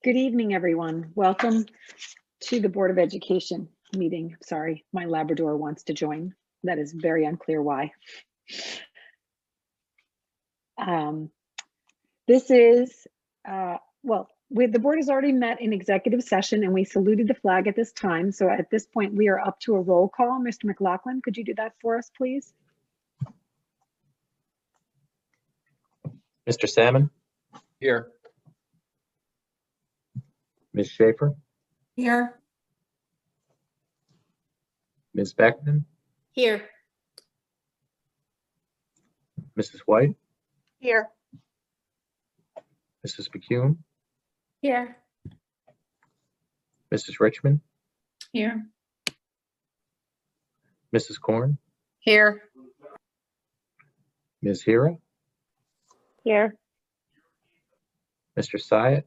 Good evening, everyone. Welcome to the Board of Education meeting. Sorry, my Labrador wants to join. That is very unclear why. This is, the board has already met in executive session and we saluted the flag at this time. So at this point, we are up to a roll call. Mr. McLaughlin, could you do that for us, please? Mr. Salmon? Here. Ms. Schaefer? Here. Ms. Beckman? Here. Mrs. White? Here. Mrs. McCune? Here. Mrs. Richmond? Here. Mrs. Korn? Here. Ms. Hira? Here. Mr. Syatt?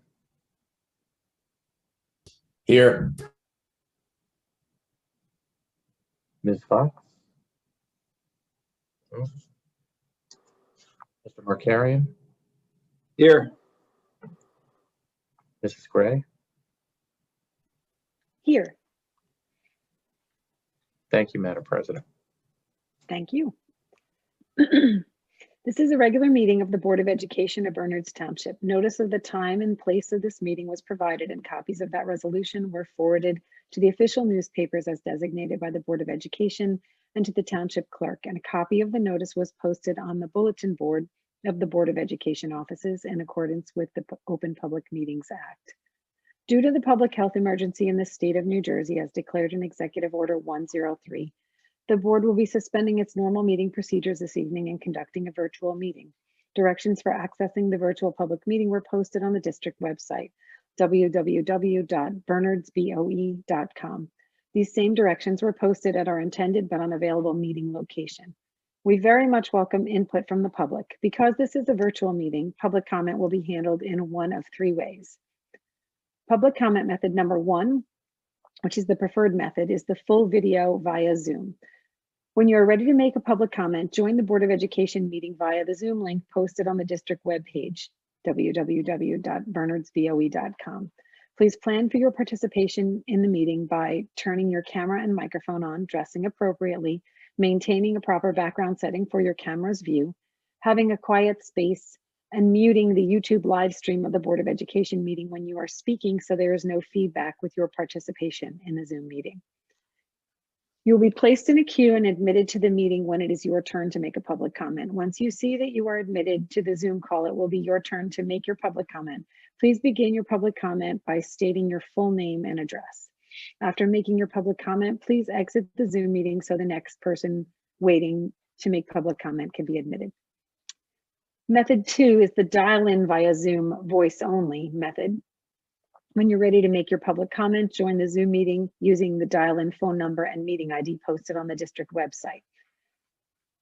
Here. Ms. Fox? Mr. Markarian? Here. Mrs. Gray? Here. Thank you, Madam President. Thank you. This is a regular meeting of the Board of Education of Bernards Township. Notice of the time and place of this meeting was provided and copies of that resolution were forwarded to the official newspapers as designated by the Board of Education and to the Township Clerk. And a copy of the notice was posted on the bulletin board of the Board of Education offices in accordance with the Open Public Meetings Act. Due to the public health emergency in the state of New Jersey as declared in Executive Order 103, the board will be suspending its normal meeting procedures this evening and conducting a virtual meeting. Directions for accessing the virtual public meeting were posted on the district website, www.bernardsboe.com. These same directions were posted at our intended but unavailable meeting location. We very much welcome input from the public. Because this is a virtual meeting, public comment will be handled in one of three ways. Public comment method number one, which is the preferred method, is the full video via Zoom. When you are ready to make a public comment, join the Board of Education meeting via the Zoom link posted on the district webpage, www.bernardsboe.com. Please plan for your participation in the meeting by turning your camera and microphone on, dressing appropriately, maintaining a proper background setting for your camera's view, having a quiet space, and muting the YouTube live stream of the Board of Education meeting when you are speaking so there is no feedback with your participation in the Zoom meeting. You'll be placed in a queue and admitted to the meeting when it is your turn to make a public comment. Once you see that you are admitted to the Zoom call, it will be your turn to make your public comment. Please begin your public comment by stating your full name and address. After making your public comment, please exit the Zoom meeting so the next person waiting to make public comment can be admitted. Method two is the dial-in via Zoom voice only method. When you're ready to make your public comment, join the Zoom meeting using the dial-in phone number and meeting ID posted on the district website,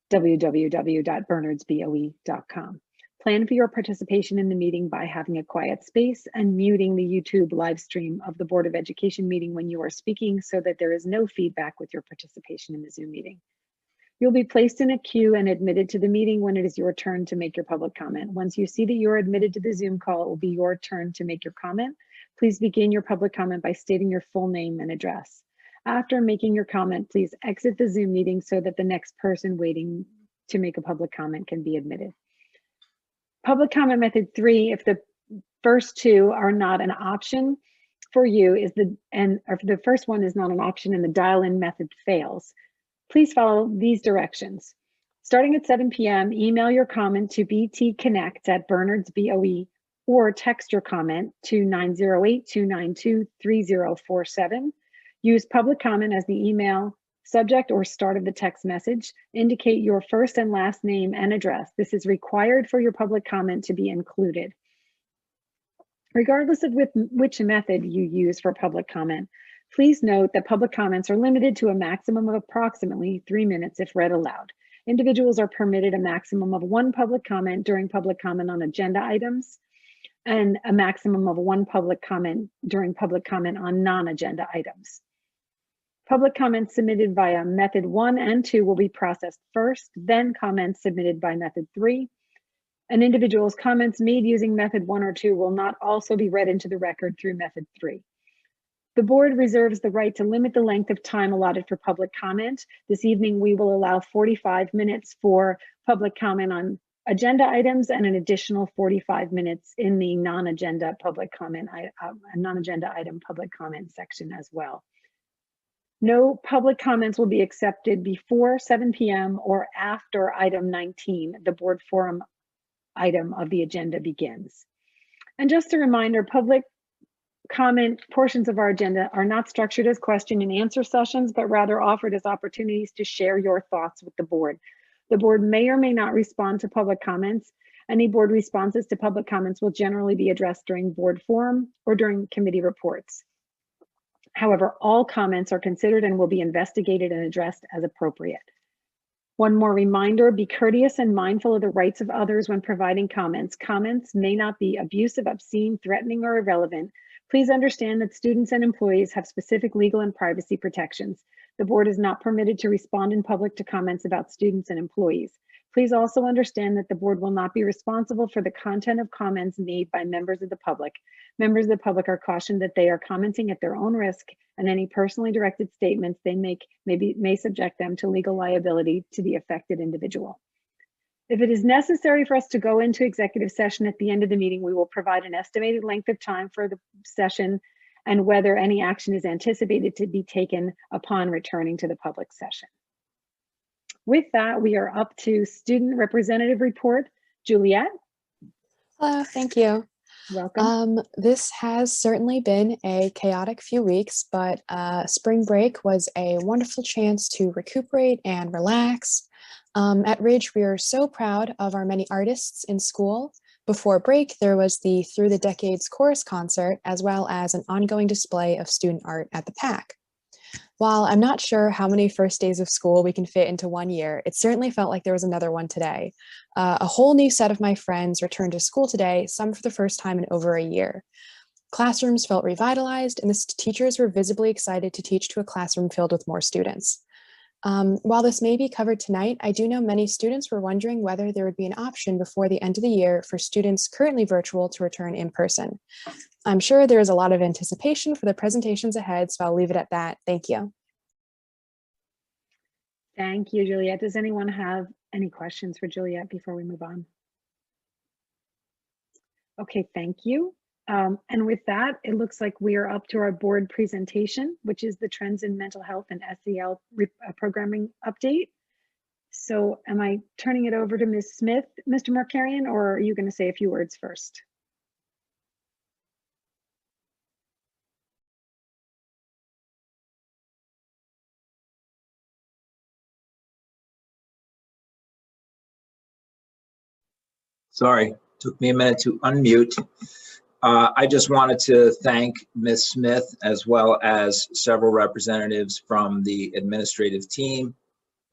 www.bernardsboe.com. Plan for your participation in the meeting by having a quiet space and muting the YouTube live stream of the Board of Education meeting when you are speaking so that there is no feedback with your participation in the Zoom meeting. You'll be placed in a queue and admitted to the meeting when it is your turn to make your public comment. Once you see that you're admitted to the Zoom call, it will be your turn to make your comment. Please begin your public comment by stating your full name and address. After making your comment, please exit the Zoom meeting so that the next person waiting to make a public comment can be admitted. Public comment method three, if the first two are not an option for you, if the first one is not an option and the dial-in method fails, please follow these directions. Starting at 7 p.m., email your comment to btconnect@bernardsboe or text your comment to 908-292-3047. Use public comment as the email subject or start of the text message. Indicate your first and last name and address. This is required for your public comment to be included. Regardless of which method you use for public comment, please note that public comments are limited to a maximum of approximately 3 minutes if read aloud. Individuals are permitted a maximum of one public comment during public comment on agenda items and a maximum of one public comment during public comment on non-agenda items. Public comments submitted via method 1 and 2 will be processed first, then comments submitted by method 3 An individual's comments made using method 1 or 2 will not also be read into the record through method 3. The board reserves the right to limit the length of time allotted for public comment. This evening, we will allow 45 minutes for public comment on agenda items and an additional 45 minutes in the non-agenda item public comment section as well. No public comments will be accepted before 7 p.m. or after item 19, the board forum item of the agenda begins. And just a reminder, public comment portions of our agenda are not structured as question and answer sessions, but rather offered as opportunities to share your thoughts with the board. The board may or may not respond to public comments. Any board responses to public comments will generally be addressed during board forum or during committee reports. However, all comments are considered and will be investigated and addressed as appropriate. One more reminder, be courteous and mindful of the rights of others when providing comments. Comments may not be abusive, obscene, threatening, or irrelevant. Please understand that students and employees have specific legal and privacy protections. The board is not permitted to respond in public to comments about students and employees. Please also understand that the board will not be responsible for the content of comments made by members of the public. Members of the public are cautioned that they are commenting at their own risk, and any personally directed statements they make may subject them to legal liability to the affected individual. If it is necessary for us to go into executive session at the end of the meeting, we will provide an estimated length of time for the session and whether any action is anticipated to be taken upon returning to the public session. With that, we are up to student representative report. Juliet. Hello, thank you. Welcome. This has certainly been a chaotic few weeks, but spring break was a wonderful chance to recuperate and relax. At Ridge, we are so proud of our many artists in school. Before break, there was the Through the Decades chorus concert, as well as an ongoing display of student art at the PAC. While I'm not sure how many first days of school we can fit into 1 year, it certainly felt like there was another one today. A whole new set of my friends returned to school today, some for the first time in over a year. Classrooms felt revitalized, and the teachers were visibly excited to teach to a classroom filled with more students. While this may be covered tonight, I do know many students were wondering whether there would be an option before the end of the year for students currently virtual to return in person. I'm sure there is a lot of anticipation for the presentations ahead, so I'll leave it at that. Thank you. Thank you, Juliet. Does anyone have any questions for Juliet before we move on? Okay, thank you. And with that, it looks like we are up to our board presentation, which is the Trends in Mental Health and SEL Programming Update. So am I turning it over to Ms. Smith, Mr. Markarian, or are you going to say a few words first? Sorry, took me a minute to unmute. I just wanted to thank Ms. Smith as well as several representatives from the administrative team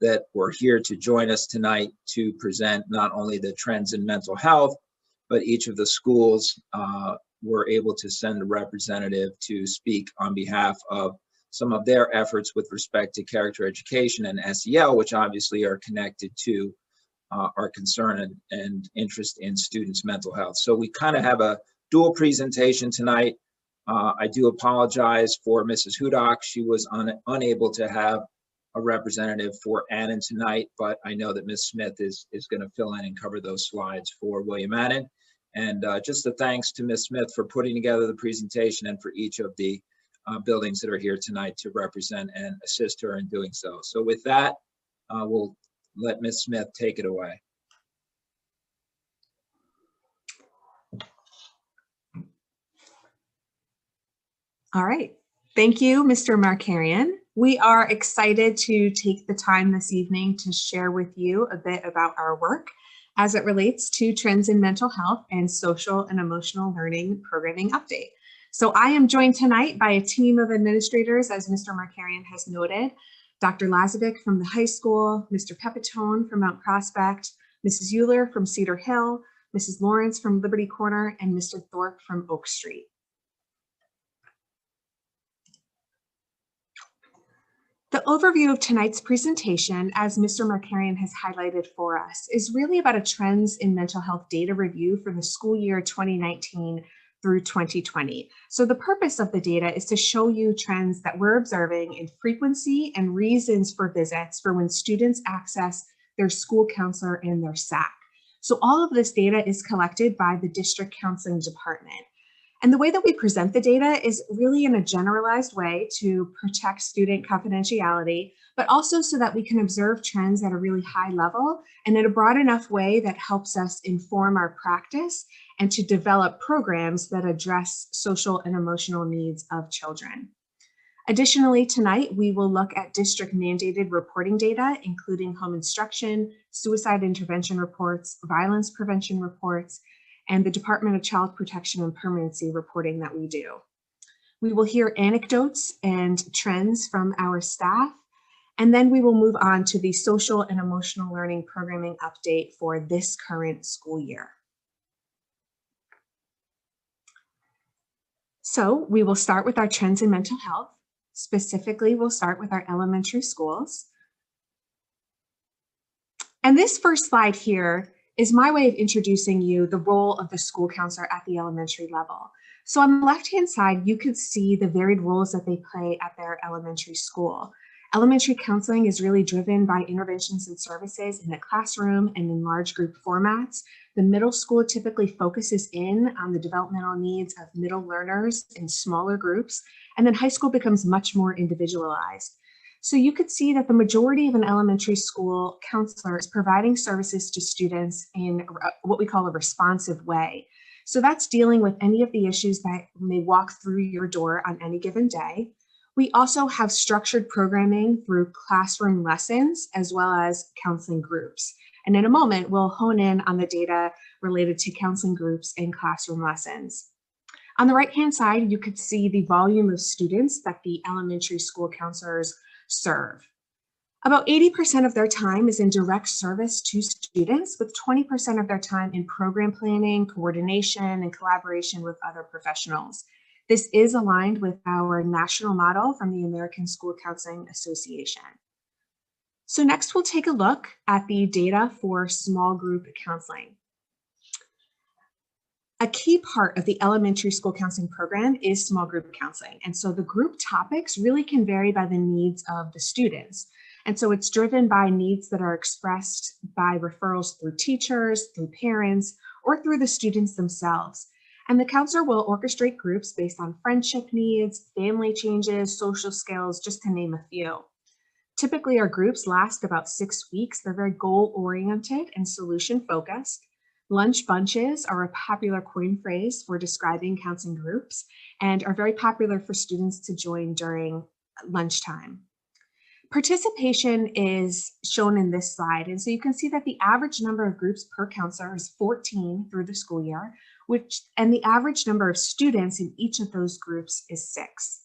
that were here to join us tonight to present not only the trends in mental health, but each of the schools were able to send a representative to speak on behalf of some of their efforts with respect to character education and SEL, which obviously are connected to our concern and interest in students' mental health. So we kind of have a dual presentation tonight. I do apologize for Mrs. Hudak. She was unable to have a representative for Annan tonight, but I know that Ms. Smith is going to fill in and cover those slides for William Annan. And just a thanks to Ms. Smith for putting together the presentation and for each of the buildings that are here tonight to represent and assist her in doing so. So with that, we'll let Ms. Smith take it away. All right. Thank you, Mr. Markarian. We are excited to take the time this evening to share with you a bit about our work as it relates to trends in mental health and social and emotional learning programming update. So I am joined tonight by a team of administrators, as Mr. Markarian has noted, Dr. Lazovic from the high school, Mr. Pepitone from Mount Prospect, Mrs. Euler from Cedar Hill, Mrs. Lawrence from Liberty Corner, and Mr. Thorpe from Oak Street. The overview of tonight's presentation, as Mr. Markarian has highlighted for us, is really about a trends in mental health data review for the school year 2019 through 2020. So the purpose of the data is to show you trends that we're observing in frequency and reasons for visits for when students access their school counselor and their SAC. So all of this data is collected by the district counseling department. And the way that we present the data is really in a generalized way to protect student confidentiality, but also so that we can observe trends at a really high level and in a broad enough way that helps us inform our practice and to develop programs that address social and emotional needs of children. Additionally, tonight, we will look at district mandated reporting data, including home instruction, suicide intervention reports, violence prevention reports, and the Department of Child Protection and Permanency reporting that we do. We will hear anecdotes and trends from our staff, and then we will move on to the social and emotional learning programming update for this current school year. So we will start with our trends in mental health. Specifically, we'll start with our elementary schools. And this first slide here is my way of introducing you the role of the school counselor at the elementary level. So on the left-hand side, you could see the varied roles that they play at their elementary school. Elementary counseling is really driven by interventions and services in the classroom and in large group formats. The middle school typically focuses in on the developmental needs of middle learners in smaller groups, and then high school becomes much more individualized. So you could see that the majority of an elementary school counselor is providing services to students in what we call a responsive way. So that's dealing with any of the issues that may walk through your door on any given day. We also have structured programming through classroom lessons as well as counseling groups. And in a moment, we'll hone in on the data related to counseling groups and classroom lessons. On the right-hand side, you could see the volume of students that the elementary school counselors serve. About 80% of their time is in direct service to students, with 20% of their time in program planning, coordination, and collaboration with other professionals. This is aligned with our national model from the American School Counseling Association. So next we'll take a look at the data for small group counseling. A key part of the elementary school counseling program is small group counseling. And so the group topics really can vary by the needs of the students. And so it's driven by needs that are expressed by referrals through teachers, through parents, or through the students themselves. And the counselor will orchestrate groups based on friendship needs, family changes, social skills, just to name a few. Typically, our groups last about 6 weeks. They're very goal-oriented and solution-focused. Lunch bunches are a popular coin phrase for describing counseling groups and are very popular for students to join during lunchtime. Participation is shown in this slide, and so you can see that the average number of groups per counselor is 14 through the school year, and the average number of students in each of those groups is 6.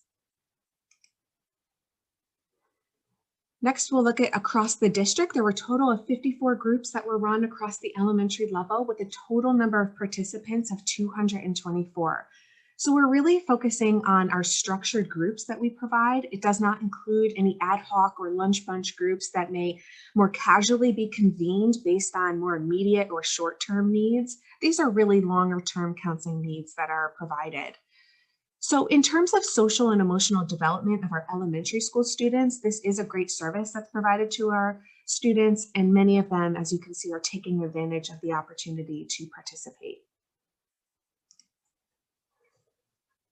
Next, we'll look at across the district. There were a total of 54 groups that were run across the elementary level with a total number of participants of 224. So we're really focusing on our structured groups that we provide. It does not include any ad hoc or lunch bunch groups that may more casually be convened based on more immediate or short-term needs. These are really longer-term counseling needs that are provided. So in terms of social and emotional development of our elementary school students, this is a great service that's provided to our students, and many of them, as you can see, are taking advantage of the opportunity to participate.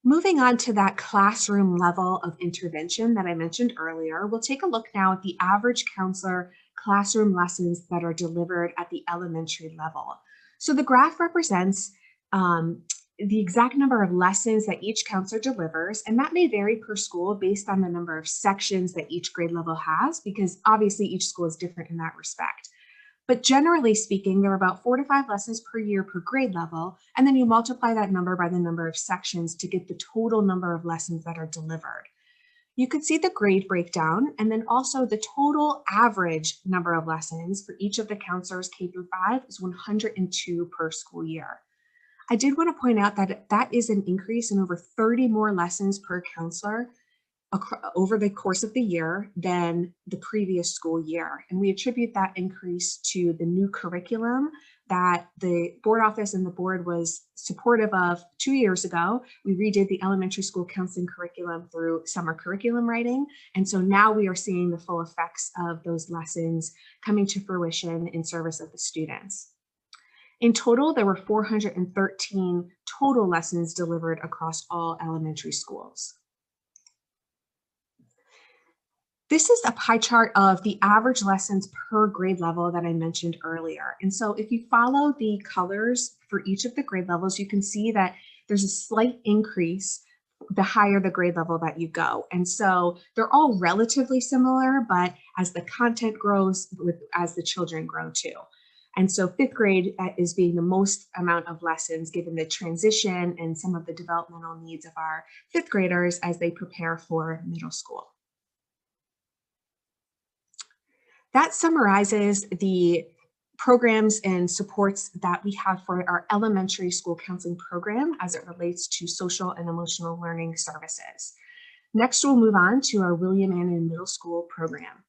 Moving on to that classroom level of intervention that I mentioned earlier, we'll take a look now at the average counselor classroom lessons that are delivered at the elementary level. So the graph represents the exact number of lessons that each counselor delivers, and that may vary per school based on the number of sections that each grade level has, because obviously each school is different in that respect. But generally speaking, there are about 4 to 5 lessons per year per grade level, and then you multiply that number by the number of sections to get the total number of lessons that are delivered. You could see the grade breakdown, and then also the total average number of lessons for each of the counselors K through 5 is 102 per school year. I did want to point out that that is an increase in over 30 more lessons per counselor over the course of the year than the previous school year. And we attribute that increase to the new curriculum that the board office and the board was supportive of 2 years ago. We redid the elementary school counseling curriculum through summer curriculum writing. And so now we are seeing the full effects of those lessons coming to fruition in service of the students. In total, there were 413 total lessons delivered across all elementary schools. This is a pie chart of the average lessons per grade level that I mentioned earlier. And so if you follow the colors for each of the grade levels, you can see that there's a slight increase the higher the grade level that you go. And so they're all relatively similar, but as the content grows, as the children grow too. And so 5th grade is being the most amount of lessons given the transition and some of the developmental needs of our 5th graders as they prepare for middle school. That summarizes the programs and supports that we have for our elementary school counseling program as it relates to social and emotional learning services. Next, we'll move on to our William Annan Middle School program.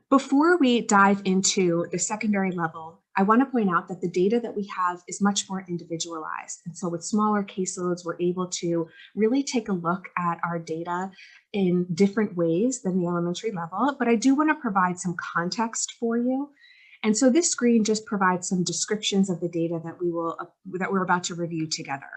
Before we dive into the secondary level, I want to point out that the data that we have is much more individualized. And so with smaller caseloads, we're able to really take a look at our data in different ways than the elementary level, but I do want to provide some context for you. And so this screen just provides some descriptions of the data that we're about to review together.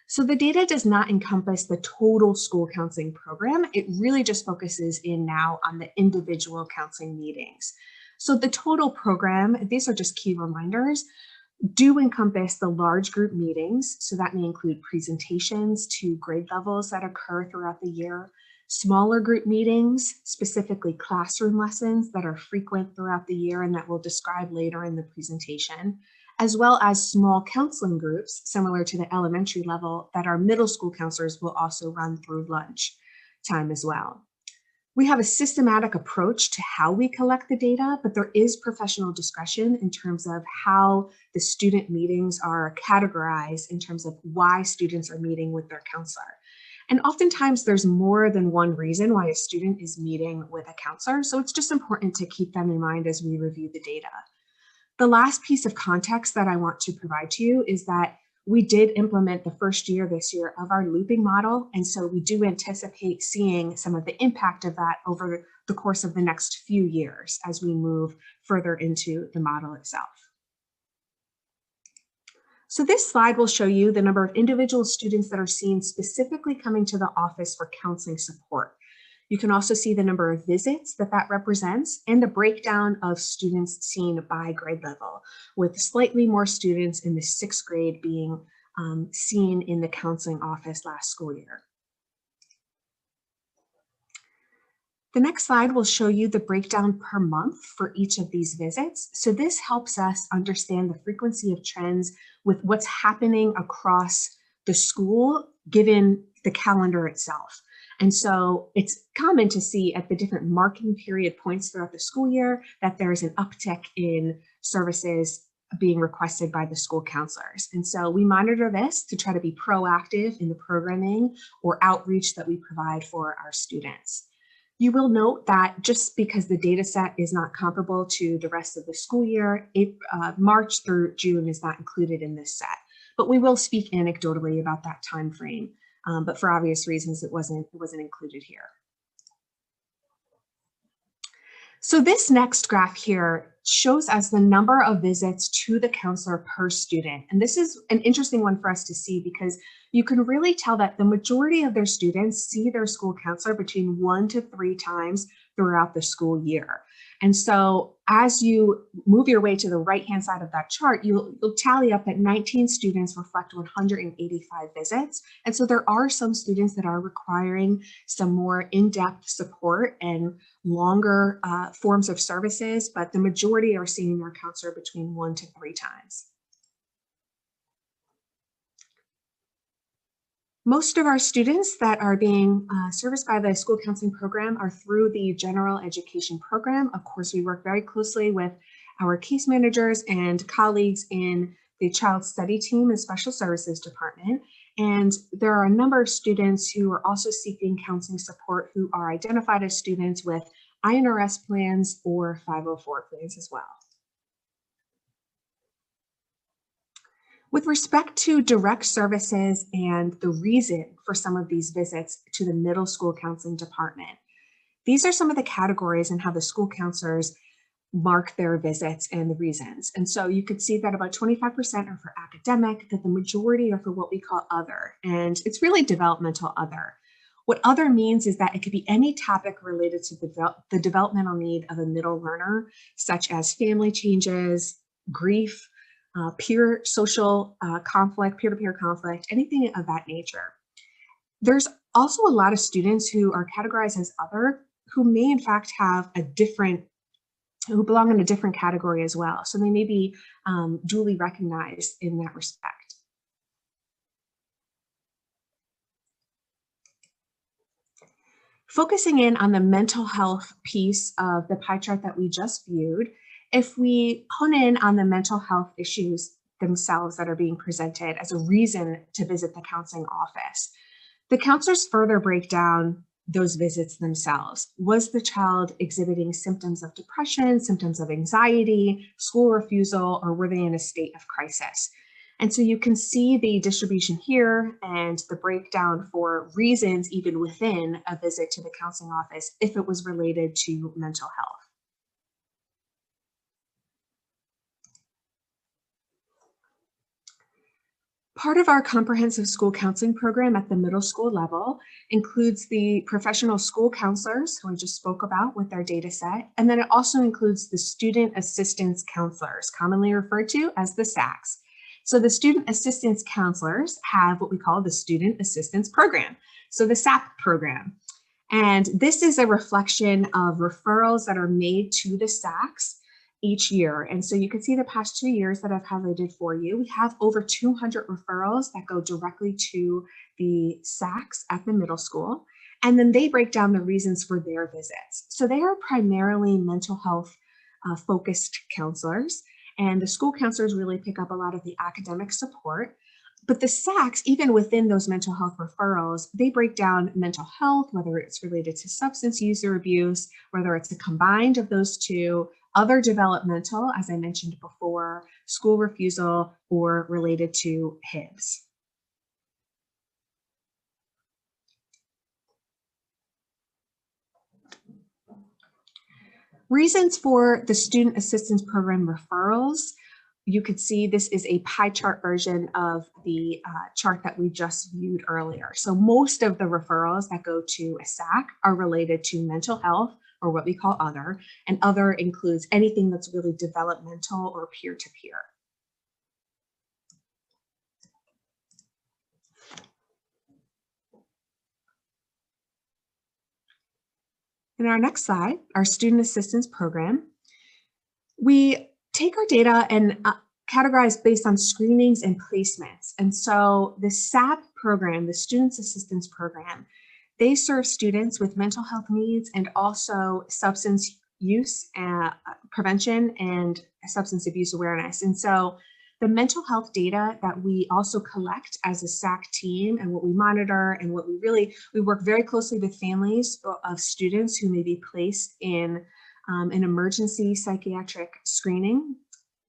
So the data does not encompass the total school counseling program. It really just focuses in now on the individual counseling meetings. So the total program, these are just key reminders, do encompass the large group meetings. So that may include presentations to grade levels that occur throughout the year, smaller group meetings, specifically classroom lessons that are frequent throughout the year and that we'll describe later in the presentation, as well as small counseling groups similar to the elementary level that our middle school counselors will also run through lunch time as well. We have a systematic approach to how we collect the data, but there is professional discretion in terms of how the student meetings are categorized in terms of why students are meeting with their counselor. And oftentimes there's more than one reason why a student is meeting with a counselor, so it's just important to keep them in mind as we review the data. The last piece of context that I want to provide to you is that we did implement the first year this year of our looping model. And so we do anticipate seeing some of the impact of that over the course of the next few years as we move further into the model itself. So this slide will show you the number of individual students that are seen specifically coming to the office for counseling support. You can also see the number of visits that represents and the breakdown of students seen by grade level, with slightly more students in the 6th grade being seen in the counseling office last school year. The next slide will show you the breakdown per month for each of these visits. So this helps us understand the frequency of trends with what's happening across the school given the calendar itself. And so it's common to see at the different marking period points throughout the school year that there is an uptick in services being requested by the school counselors. And so we monitor this to try to be proactive in the programming or outreach that we provide for our students. You will note that just because the data set is not comparable to the rest of the school year, March through June is not included in this set, but we will speak anecdotally about that time frame. But for obvious reasons, it wasn't included here. So this next graph here shows us the number of visits to the counselor per student. And this is an interesting one for us to see because you can really tell that the majority of their students see their school counselor between 1 to 3 times throughout the school year. And so as you move your way to the right-hand side of that chart, you'll tally up that 19 students reflect 185 visits. And so there are some students that are requiring some more in-depth support and longer forms of services, but the majority are seeing their counselor between 1 to 3 times. Most of our students that are being serviced by the school counseling program are through the general education program. Of course, we work very closely with our case managers and colleagues in the child study team and special services department. And there are a number of students who are also seeking counseling support who are identified as students with INRS plans or 504 plans as well. With respect to direct services and the reason for some of these visits to the middle school counseling department, these are some of the categories and how the school counselors mark their visits and the reasons. And so you could see that about 25% are for academic, that the majority are for what we call other, and it's really developmental other. What other means is that it could be any topic related to the developmental need of a middle learner, such as family changes, grief, peer social conflict, peer-to-peer conflict, anything of that nature. There's also a lot of students who are categorized as other who may in fact have who belong in a different category as well. So they may be duly recognized in that respect. Focusing in on the mental health piece of the pie chart that we just viewed, if we hone in on the mental health issues themselves that are being presented as a reason to visit the counseling office, the counselors further break down those visits themselves. Was the child exhibiting symptoms of depression, symptoms of anxiety, school refusal, or were they in a state of crisis? And so you can see the distribution here and the breakdown for reasons even within a visit to the counseling office if it was related to mental health. Part of our comprehensive school counseling program at the middle school level includes the professional school counselors who I just spoke about with their data set. And then it also includes the student assistance counselors, commonly referred to as the SACs. So the student assistance counselors have what we call the student assistance program. So the SAP program. And this is a reflection of referrals that are made to the SACs each year. And so you can see the past 2 years that I've highlighted for you. We have over 200 referrals that go directly to the SACs at the middle school. And then they break down the reasons for their visits. So they are primarily mental health focused counselors. And the school counselors really pick up a lot of the academic support. But the SACs, even within those mental health referrals, they break down mental health, whether it's related to substance use or abuse, whether it's a combined of those two, other developmental, as I mentioned before, school refusal, or related to HIBs. Reasons for the student assistance program referrals. You could see this is a pie chart version of the chart that we just viewed earlier. So most of the referrals that go to a SAC are related to mental health, or what we call other, and other includes anything that's really developmental or peer-to-peer. In our next slide, our student assistance program, we take our data and categorize based on screenings and placements. And so the SAP program, the Students Assistance Program, they serve students with mental health needs and also substance use prevention and substance abuse awareness. And so the mental health data that we also collect as a SAC team and what we monitor and what we work very closely with families of students who may be placed in an emergency psychiatric screening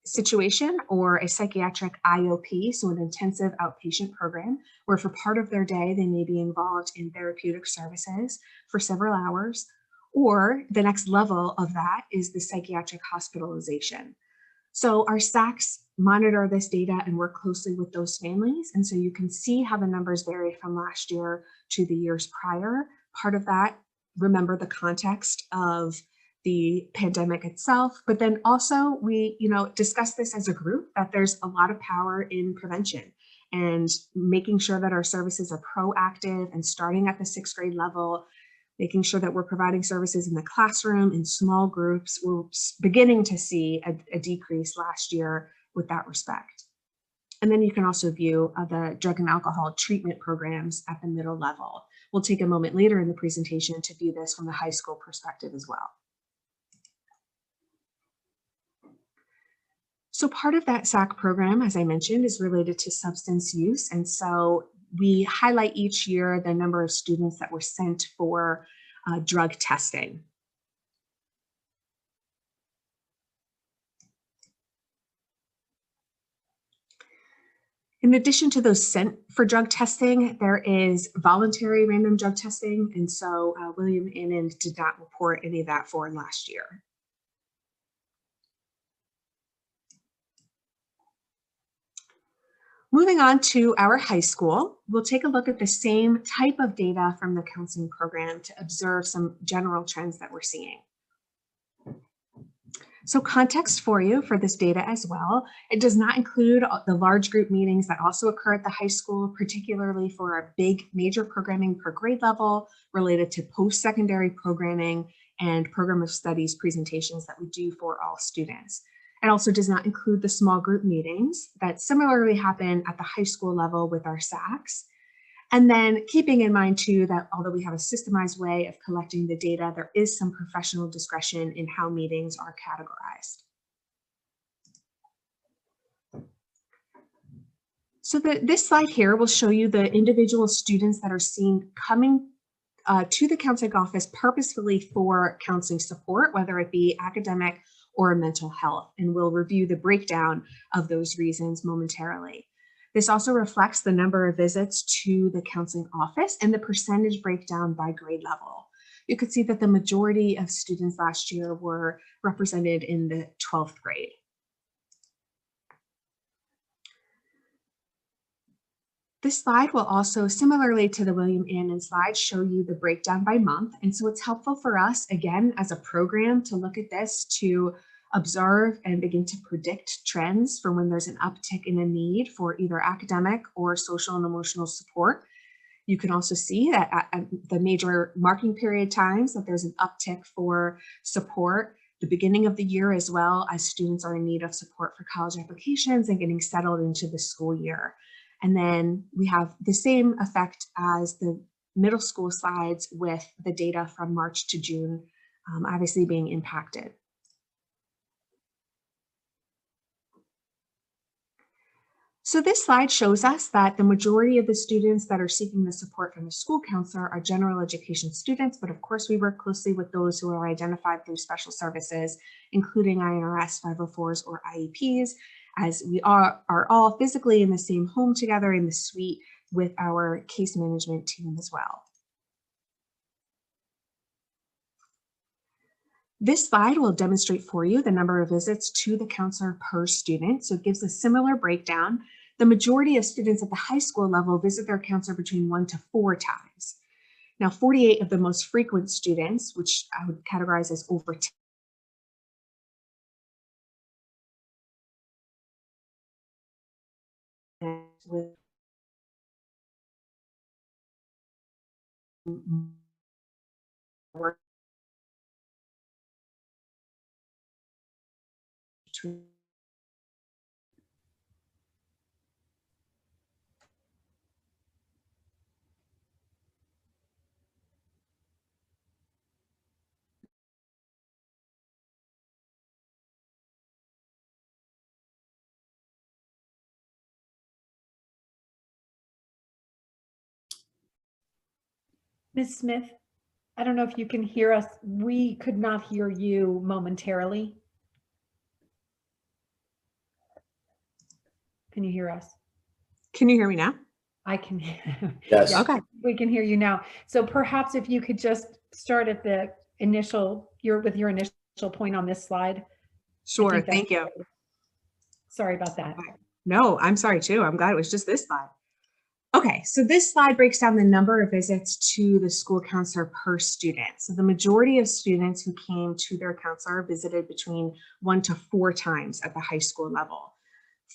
situation or a psychiatric IOP, so an intensive outpatient program, where for part of their day, they may be involved in therapeutic services for several hours, or the next level of that is the psychiatric hospitalization. So our SACs monitor this data and work closely with those families. And so you can see how the numbers vary from last year to the years prior. Part of that, remember the context of the pandemic itself, but then also we, discuss this as a group that there's a lot of power in prevention and making sure that our services are proactive and starting at the 6th grade level, making sure that we're providing services in the classroom in small groups. We're beginning to see a decrease last year with that respect. And then you can also view the drug and alcohol treatment programs at the middle level. We'll take a moment later in the presentation to view this from the high school perspective as well. So part of that SAC program, as I mentioned, is related to substance use. And so we highlight each year the number of students that were sent for drug testing. In addition to those sent for drug testing, there is voluntary random drug testing. And so William Annan did not report any of that for last year. Moving on to our high school, we'll take a look at the same type of data from the counseling program to observe some general trends that we're seeing. So context for you for this data as well. It does not include the large group meetings that also occur at the high school, particularly for our big major programming per grade level related to post-secondary programming and program of studies presentations that we do for all students. It also does not include the small group meetings that similarly happen at the high school level with our SACs. And then keeping in mind too that although we have a systemized way of collecting the data, there is some professional discretion in how meetings are categorized. So this slide here will show you the individual students that are seen coming to the counseling office purposefully for counseling support, whether it be academic or mental health, and we'll review the breakdown of those reasons momentarily. This also reflects the number of visits to the counseling office and the percentage breakdown by grade level. You could see that the majority of students last year were represented in the 12th grade. This slide will also, similarly to the William Annan slide, show you the breakdown by month. And so it's helpful for us, again, as a program to look at this to observe and begin to predict trends for when there's an uptick in a need for either academic or social and emotional support. You can also see that at the major marking period times that there's an uptick for support, the beginning of the year as well as students are in need of support for college applications and getting settled into the school year. And then we have the same effect as the middle school slides with the data from March to June, obviously being impacted. So this slide shows us that the majority of the students that are seeking the support from the school counselor are general education students, but of course we work closely with those who are identified through special services, including INRS 504s or IEPs, as we are all physically in the same home together in the suite with our case management team as well. This slide will demonstrate for you the number of visits to the counselor per student. So it gives a similar breakdown. The majority of students at the high school level visit their counselor between 1 to 4 times. Now, 48 of the most frequent students, which I would categorize as over 10, with work Ms. Smith, I don't know if you can hear us. We could not hear you momentarily. Can you hear us? Can you hear me now? I can. Yes. Okay. We can hear you now. So perhaps if you could just start at the initial, with your initial point on this slide. Sure, thank you. Sorry about that. No, I'm sorry too. I'm glad it was just this slide. Okay, so this slide breaks down the number of visits to the school counselor per student. So the majority of students who came to their counselor visited between 1 to 4 times at the high school level.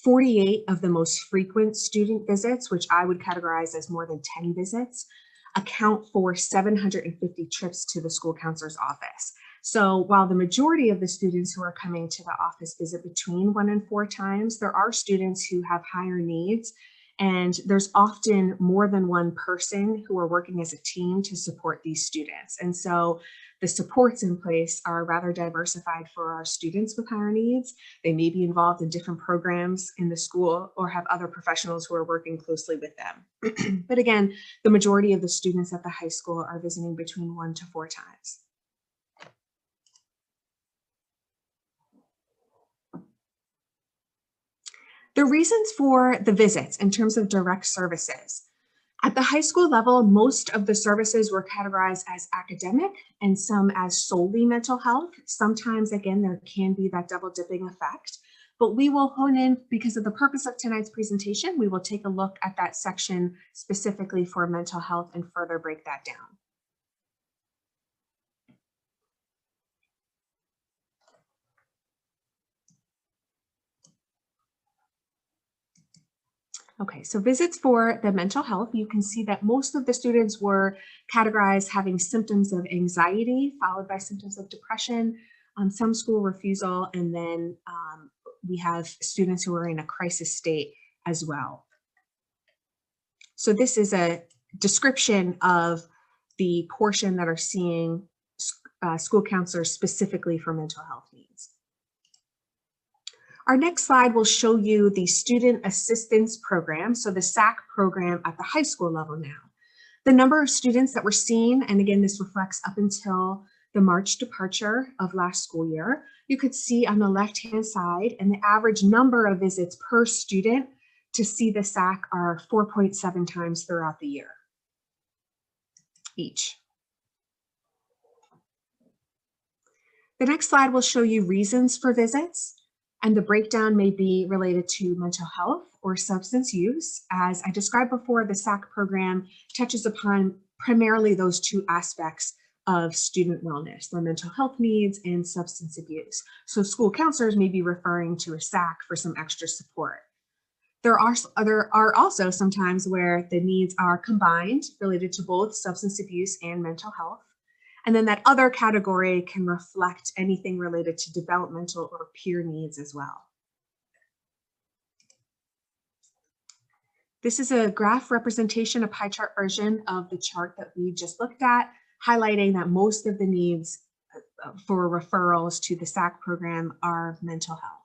48 of the most frequent student visits, which I would categorize as more than 10 visits, account for 750 trips to the school counselor's office. So while the majority of the students who are coming to the office visit between 1 and 4 times, there are students who have higher needs, and there's often more than one person who are working as a team to support these students. And so the supports in place are rather diversified for our students with higher needs. They may be involved in different programs in the school or have other professionals who are working closely with them. But again, the majority of the students at the high school are visiting between 1 to 4 times. The reasons for the visits in terms of direct services. At the high school level, most of the services were categorized as academic and some as solely mental health. Sometimes, again, there can be that double dipping effect, but we will hone in because of the purpose of tonight's presentation. We will take a look at that section specifically for mental health and further break that down. Okay, so visits for the mental health, you can see that most of the students were categorized having symptoms of anxiety, followed by symptoms of depression, some school refusal, and then we have students who are in a crisis state as well. So this is a description of the portion that are seeing school counselors specifically for mental health needs. Our next slide will show you the Student Assistance Program, so the SAC program at the high school level now. The number of students that were seen, and again, this reflects up until the March departure of last school year, you could see on the left-hand side, and the average number of visits per student to see the SAC are 4.7 times throughout the year each. The next slide will show you reasons for visits. And the breakdown may be related to mental health or substance use. As I described before, the SAC program touches upon primarily those two aspects of student wellness, their mental health needs and substance abuse. So school counselors may be referring to a SAC for some extra support. There are also some times where the needs are combined related to both substance abuse and mental health. And then that other category can reflect anything related to developmental or peer needs as well. This is a graph representation, a pie chart version of the chart that we just looked at, highlighting that most of the needs for referrals to the SAC program are mental health.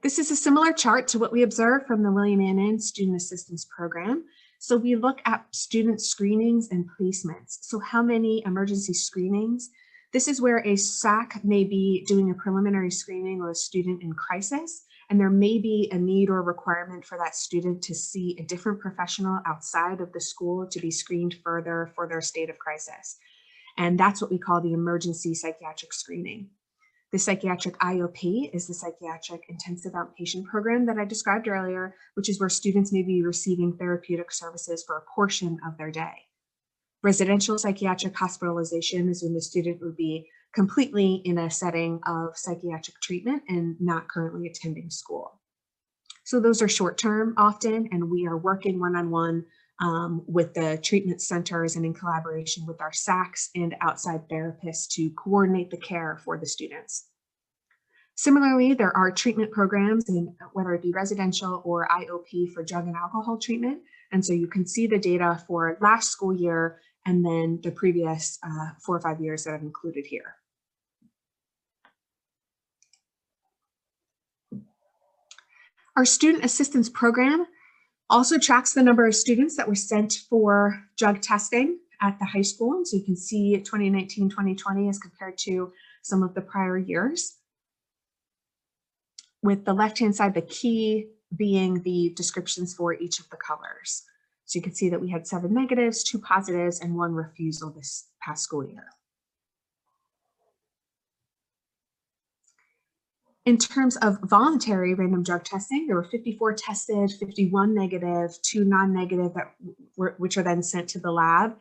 This is a similar chart to what we observed from the William Annan Student Assistance Program. So we look at student screenings and placements. So how many emergency screenings? This is where a SAC may be doing a preliminary screening of a student in crisis, and there may be a need or requirement for that student to see a different professional outside of the school to be screened further for their state of crisis. And that's what we call the emergency psychiatric screening. The psychiatric IOP is the psychiatric intensive outpatient program that I described earlier, which is where students may be receiving therapeutic services for a portion of their day. Residential psychiatric hospitalization is when the student would be completely in a setting of psychiatric treatment and not currently attending school. So those are short-term often, and we are working one-on-one with the treatment centers and in collaboration with our SACs and outside therapists to coordinate the care for the students. Similarly, there are treatment programs, in whether it be residential or IOP for drug and alcohol treatment. And so you can see the data for last school year and then the previous 4 or 5 years that I've included here. Our student assistance program also tracks the number of students that were sent for drug testing at the high school. And so you can see 2019, 2020 as compared to some of the prior years. With the left-hand side, the key being the descriptions for each of the colors. So you can see that we had 7 negatives, 2 positives, and 1 refusal this past school year. In terms of voluntary random drug testing, there were 54 tested, 51 negative, 2 non-negative, which are then sent to the lab.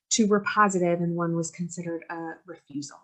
2 were positive, and 1 was considered a refusal.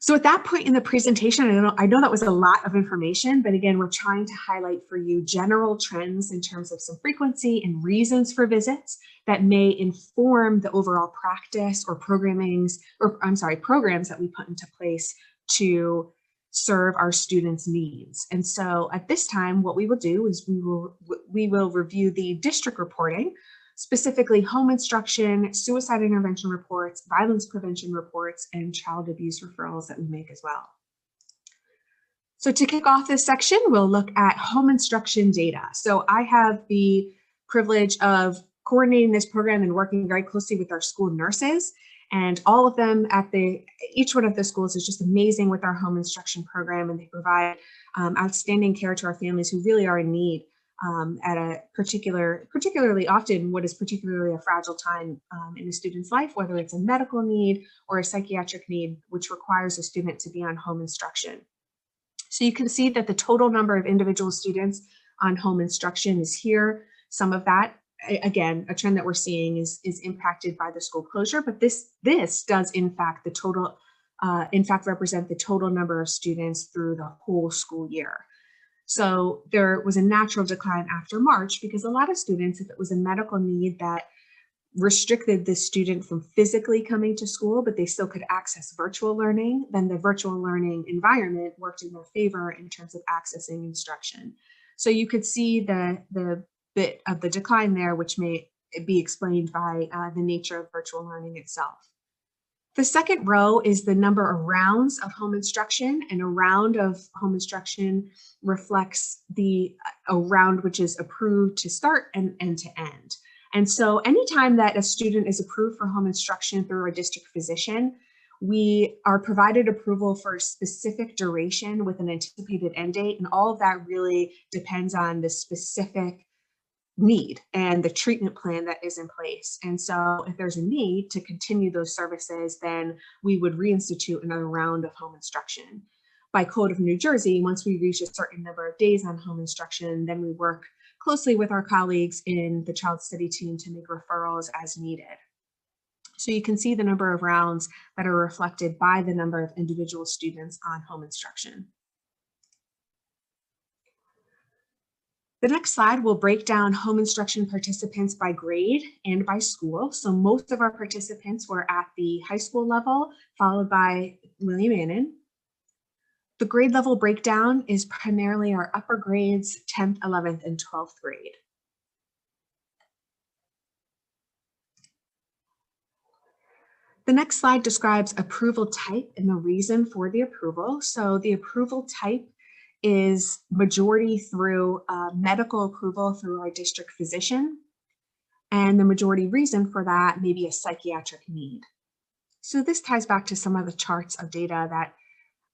So at that point in the presentation, I know that was a lot of information, but again, we're trying to highlight for you general trends in terms of some frequency and reasons for visits that may inform the overall practice or programs that we put into place to serve our students' needs. And so at this time, what we will do is we will review the district reporting, specifically home instruction, suicide intervention reports, violence prevention reports, and child abuse referrals that we make as well. So to kick off this section, we'll look at home instruction data. So I have the privilege of coordinating this program and working very closely with our school nurses, and all of them at each one of the schools is just amazing with our home instruction program, and they provide outstanding care to our families who really are in need at a particularly often what is particularly a fragile time in a student's life, whether it's a medical need or a psychiatric need, which requires a student to be on home instruction. So you can see that the total number of individual students on home instruction is here. Some of that, again, a trend that we're seeing is impacted by the school closure, but this does in fact represent the total number of students through the whole school year. So there was a natural decline after March because a lot of students, if it was a medical need that restricted the student from physically coming to school, but they still could access virtual learning, then the virtual learning environment worked in their favor in terms of accessing instruction. So you could see the bit of the decline there, which may be explained by the nature of virtual learning itself. The second row is the number of rounds of home instruction, and a round of home instruction reflects a round which is approved to start and to end. And so anytime that a student is approved for home instruction through a district physician, we are provided approval for a specific duration with an anticipated end date, and all of that really depends on the specific need and the treatment plan that is in place. And so if there's a need to continue those services, then we would reinstitute another round of home instruction. By Code of New Jersey, once we reach a certain number of days on home instruction, then we work closely with our colleagues in the child study team to make referrals as needed. So you can see the number of rounds that are reflected by the number of individual students on home instruction. The next slide will break down home instruction participants by grade and by school. So most of our participants were at the high school level, followed by William Annan. The grade level breakdown is primarily our upper grades, 10th, 11th, and 12th grade. The next slide describes approval type and the reason for the approval. So the approval type is majority through medical approval through our district physician, and the majority reason for that may be a psychiatric need. So this ties back to some of the charts of data that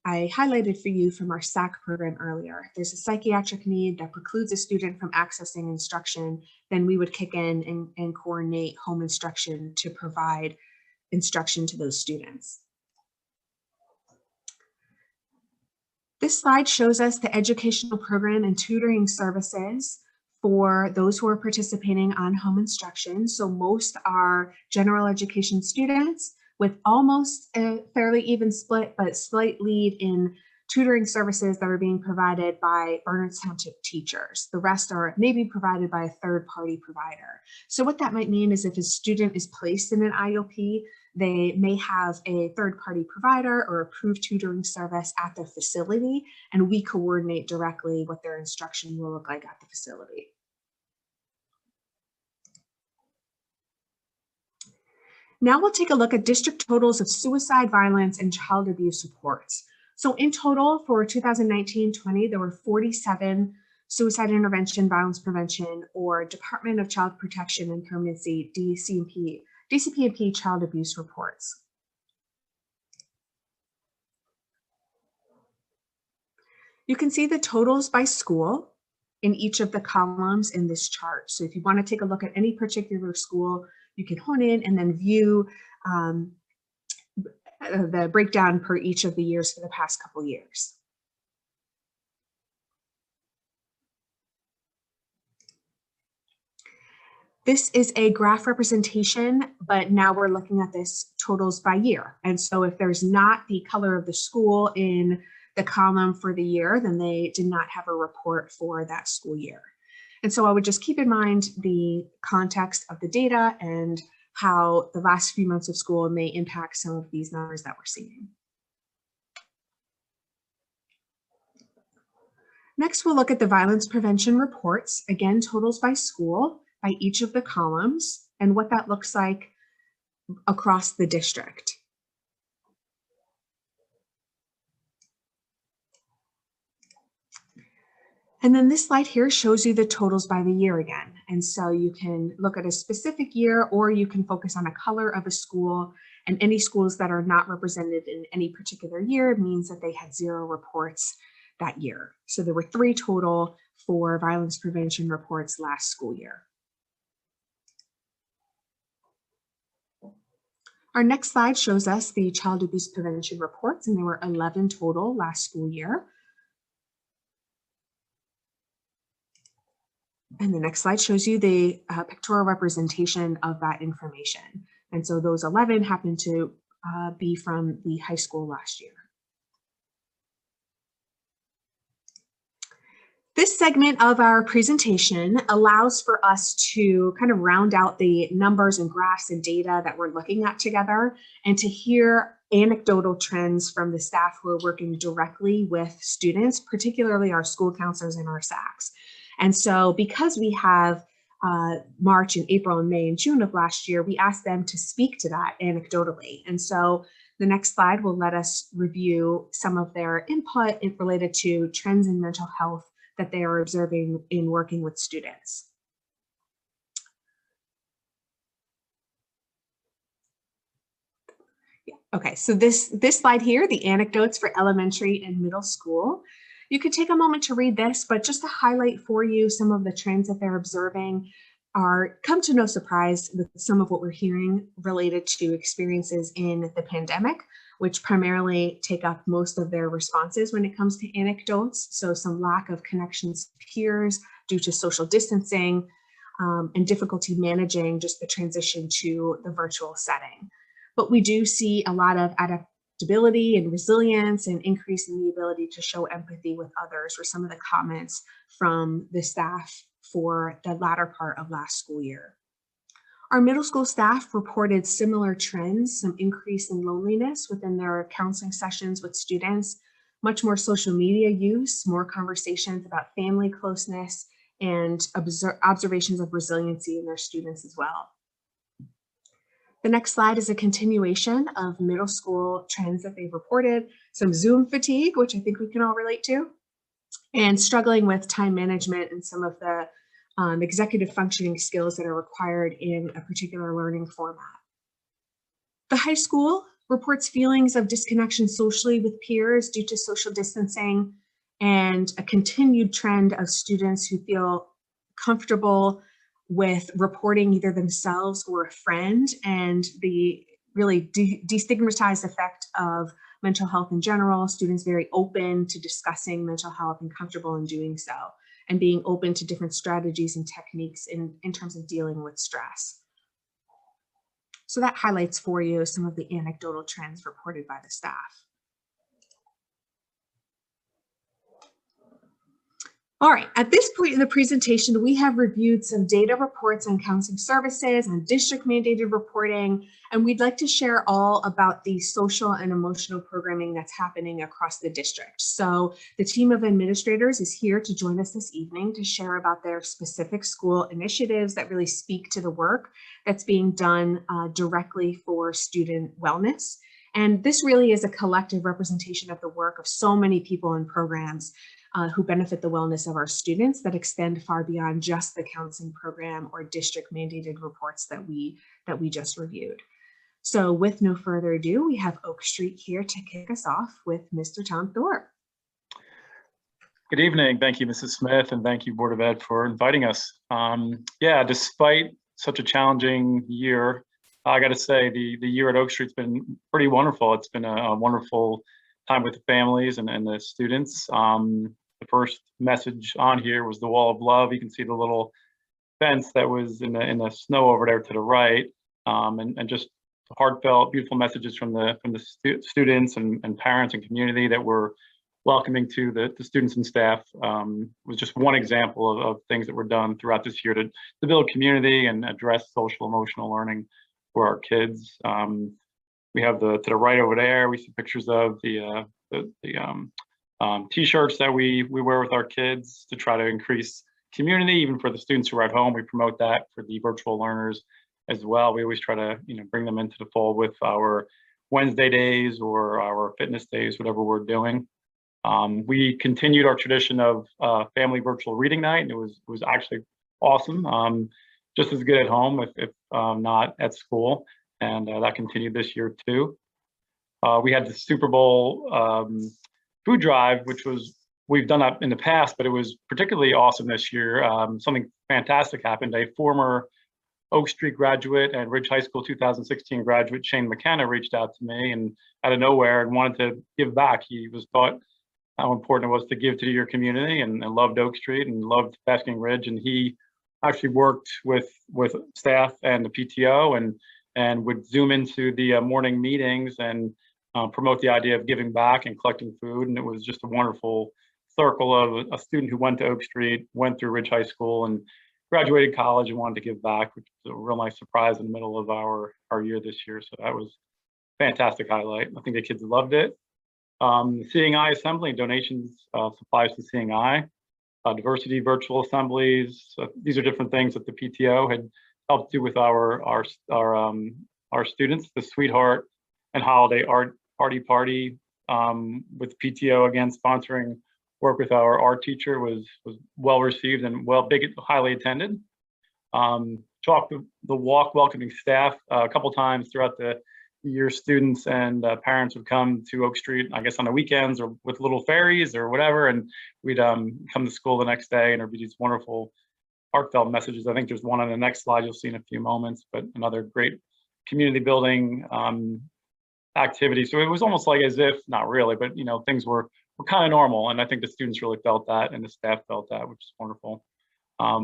I highlighted for you from our SAC program earlier. If there's a psychiatric need that precludes a student from accessing instruction, then we would kick in and coordinate home instruction to provide instruction to those students. This slide shows us the educational program and tutoring services for those who are participating on home instruction. So most are general education students with almost a fairly even split, but slight lead in tutoring services that are being provided by Bernards Township teachers. The rest are maybe provided by a third-party provider. So what that might mean is if a student is placed in an IOP, they may have a third-party provider or approved tutoring service at their facility, and we coordinate directly what their instruction will look like at the facility. Now we'll take a look at district totals of suicide, violence, and child abuse reports. So in total for 2019-20, there were 47 suicide intervention, violence prevention, or Department of Child Protection and Permanency, DCP&P child abuse reports. You can see the totals by school in each of the columns in this chart. So if you want to take a look at any particular school, you can hone in and then view the breakdown per each of the years for the past couple years. This is a graph representation, but now we're looking at this totals by year. And so if there's not the color of the school in the column for the year, then they did not have a report for that school year. And so I would just keep in mind the context of the data and how the last few months of school may impact some of these numbers that we're seeing. Next, we'll look at the violence prevention reports, again, totals by school, by each of the columns, and what that looks like across the district. And then this slide here shows you the totals by the year again. And so you can look at a specific year, or you can focus on a color of a school, and any schools that are not represented in any particular year means that they had 0 reports that year. So there were 3 total for violence prevention reports last school year. Our next slide shows us the child abuse prevention reports, and there were 11 total last school year. And the next slide shows you the pictorial representation of that information. And so those 11 happen to be from the high school last year. This segment of our presentation allows for us to kind of round out the numbers and graphs and data that we're looking at together, and to hear anecdotal trends from the staff who are working directly with students, particularly our school counselors and our SACs. And so because we have March and April and May and June of last year, we asked them to speak to that anecdotally. And so the next slide will let us review some of their input related to trends in mental health that they are observing in working with students. Yeah. Okay, so this slide here, the anecdotes for elementary and middle school. You could take a moment to read this, but just to highlight for you some of the trends that they're observing come to no surprise with some of what we're hearing related to experiences in the pandemic, which primarily take up most of their responses when it comes to anecdotes. So some lack of connections to peers due to social distancing, and difficulty managing just the transition to the virtual setting. But we do see a lot of adaptability and resilience, and increase in the ability to show empathy with others were some of the comments from the staff for the latter part of last school year. Our middle school staff reported similar trends, some increase in loneliness within their counseling sessions with students, much more social media use, more conversations about family closeness, and observations of resiliency in their students as well. The next slide is a continuation of middle school trends that they've reported, some Zoom fatigue, which I think we can all relate to, and struggling with time management and some of the executive functioning skills that are required in a particular learning format. The high school reports feelings of disconnection socially with peers due to social distancing, and a continued trend of students who feel comfortable with reporting either themselves or a friend, and the really destigmatized effect of mental health in general. Students very open to discussing mental health and comfortable in doing so, and being open to different strategies and techniques in terms of dealing with stress. So that highlights for you some of the anecdotal trends reported by the staff. All right, at this point in the presentation, we have reviewed some data reports on counseling services and district mandated reporting, and we'd like to share all about the social and emotional programming that's happening across the district. So the team of administrators is here to join us this evening to share about their specific school initiatives that really speak to the work that's being done directly for student wellness. And this really is a collective representation of the work of so many people and programs who benefit the wellness of our students that extend far beyond just the counseling program or district mandated reports that we just reviewed. So with no further ado, we have Oak Street here to kick us off with Mr. Tom Thorpe. Good evening. Thank you, Mrs. Smith, and thank you, Board of Ed, for inviting us. Yeah, despite such a challenging year, I got to say the year at Oak Street's been pretty wonderful. It's been a wonderful time with the families and the students. The first message on here was the wall of love. You can see the little fence that was in the snow over there to the right, and just heartfelt, beautiful messages from the students and parents and community that were welcoming to the students and staff. Was just one example of things that were done throughout this year to build community and address social emotional learning for our kids. We have to the right over there, we see pictures of the T-shirts that we wear with our kids to try to increase community, even for the students who are at home. We promote that for the virtual learners as well. We always try to, bring them into the fold with our Wednesday days or our fitness days, whatever we're doing. We continued our tradition of family virtual reading night, and it was actually awesome. Just as good at home, if not at school, and that continued this year too. We had the Super Bowl food drive, which we've done that in the past, but it was particularly awesome this year. Something fantastic happened. A former Oak Street graduate and Ridge High School 2016 graduate, Shane McKenna, reached out to me and out of nowhere and wanted to give back. He was thought how important it was to give to your community and loved Oak Street and loved Basking Ridge. And he actually worked with staff and the PTO and would Zoom into the morning meetings and promote the idea of giving back and collecting food. And it was just a wonderful circle of a student who went to Oak Street, went through Ridge High School and graduated college and wanted to give back, which was a real nice surprise in the middle of our year this year. So that was a fantastic highlight. I think the kids loved it. Seeing Eye Assembly, donations, supplies to Seeing Eye, diversity virtual assemblies. These are different things that the PTO had helped do with our students. The Sweetheart and Holiday Arty Party with PTO again sponsoring work with our art teacher was well received and highly attended. Talked the walk welcoming staff a couple times throughout the year. Students and parents would come to Oak Street, I guess on the weekends or with little ferries or whatever, and we'd come to school the next day and there'd be these wonderful heartfelt messages. I think there's one on the next slide you'll see in a few moments, but another great community building activity. So it was almost like as if, not really, but things were kind of normal. And I think the students really felt that and the staff felt that, which is wonderful.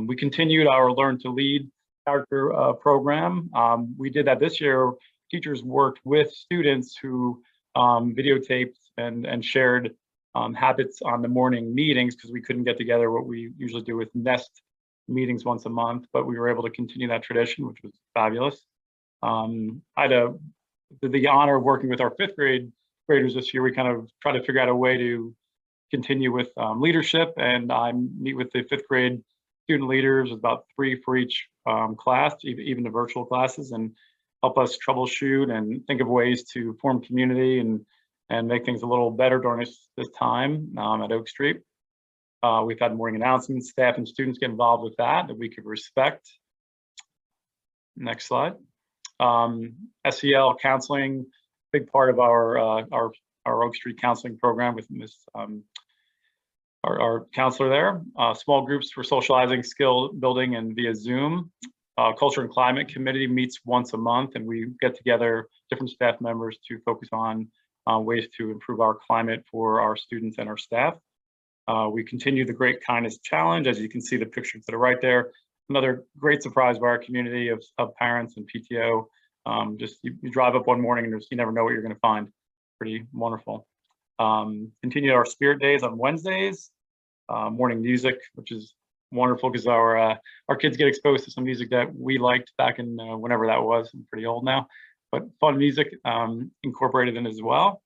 We continued our Learn to Lead character program. We did that this year. Teachers worked with students who videotaped and shared habits on the morning meetings because we couldn't get together what we usually do with nest meetings once a month, but we were able to continue that tradition, which was fabulous. I had the honor of working with our fifth graders this year. We kind of try to figure out a way to continue with leadership, and I meet with the fifth grade student leaders, about 3 for each class, even the virtual classes, and help us troubleshoot and think of ways to form community and make things a little better during this time at Oak Street. We've had morning announcements, staff and students get involved with that we could respect. Next slide. SEL counseling, big part of our Oak Street counseling program with Miss our counselor there. Small groups for socializing, skill building, and via Zoom. Culture and Climate Committee meets once a month, and we get together different staff members to focus on ways to improve our climate for our students and our staff. We continue the Great Kindness Challenge. As you can see the pictures that are right there. Another great surprise by our community of parents and PTO. Just you drive up one morning and you never know what you're going to find. Pretty wonderful. Continue our Spirit Days on Wednesdays. Morning music, which is wonderful because our kids get exposed to some music that we liked back in whenever that was. I'm pretty old now, but fun music incorporated in as well.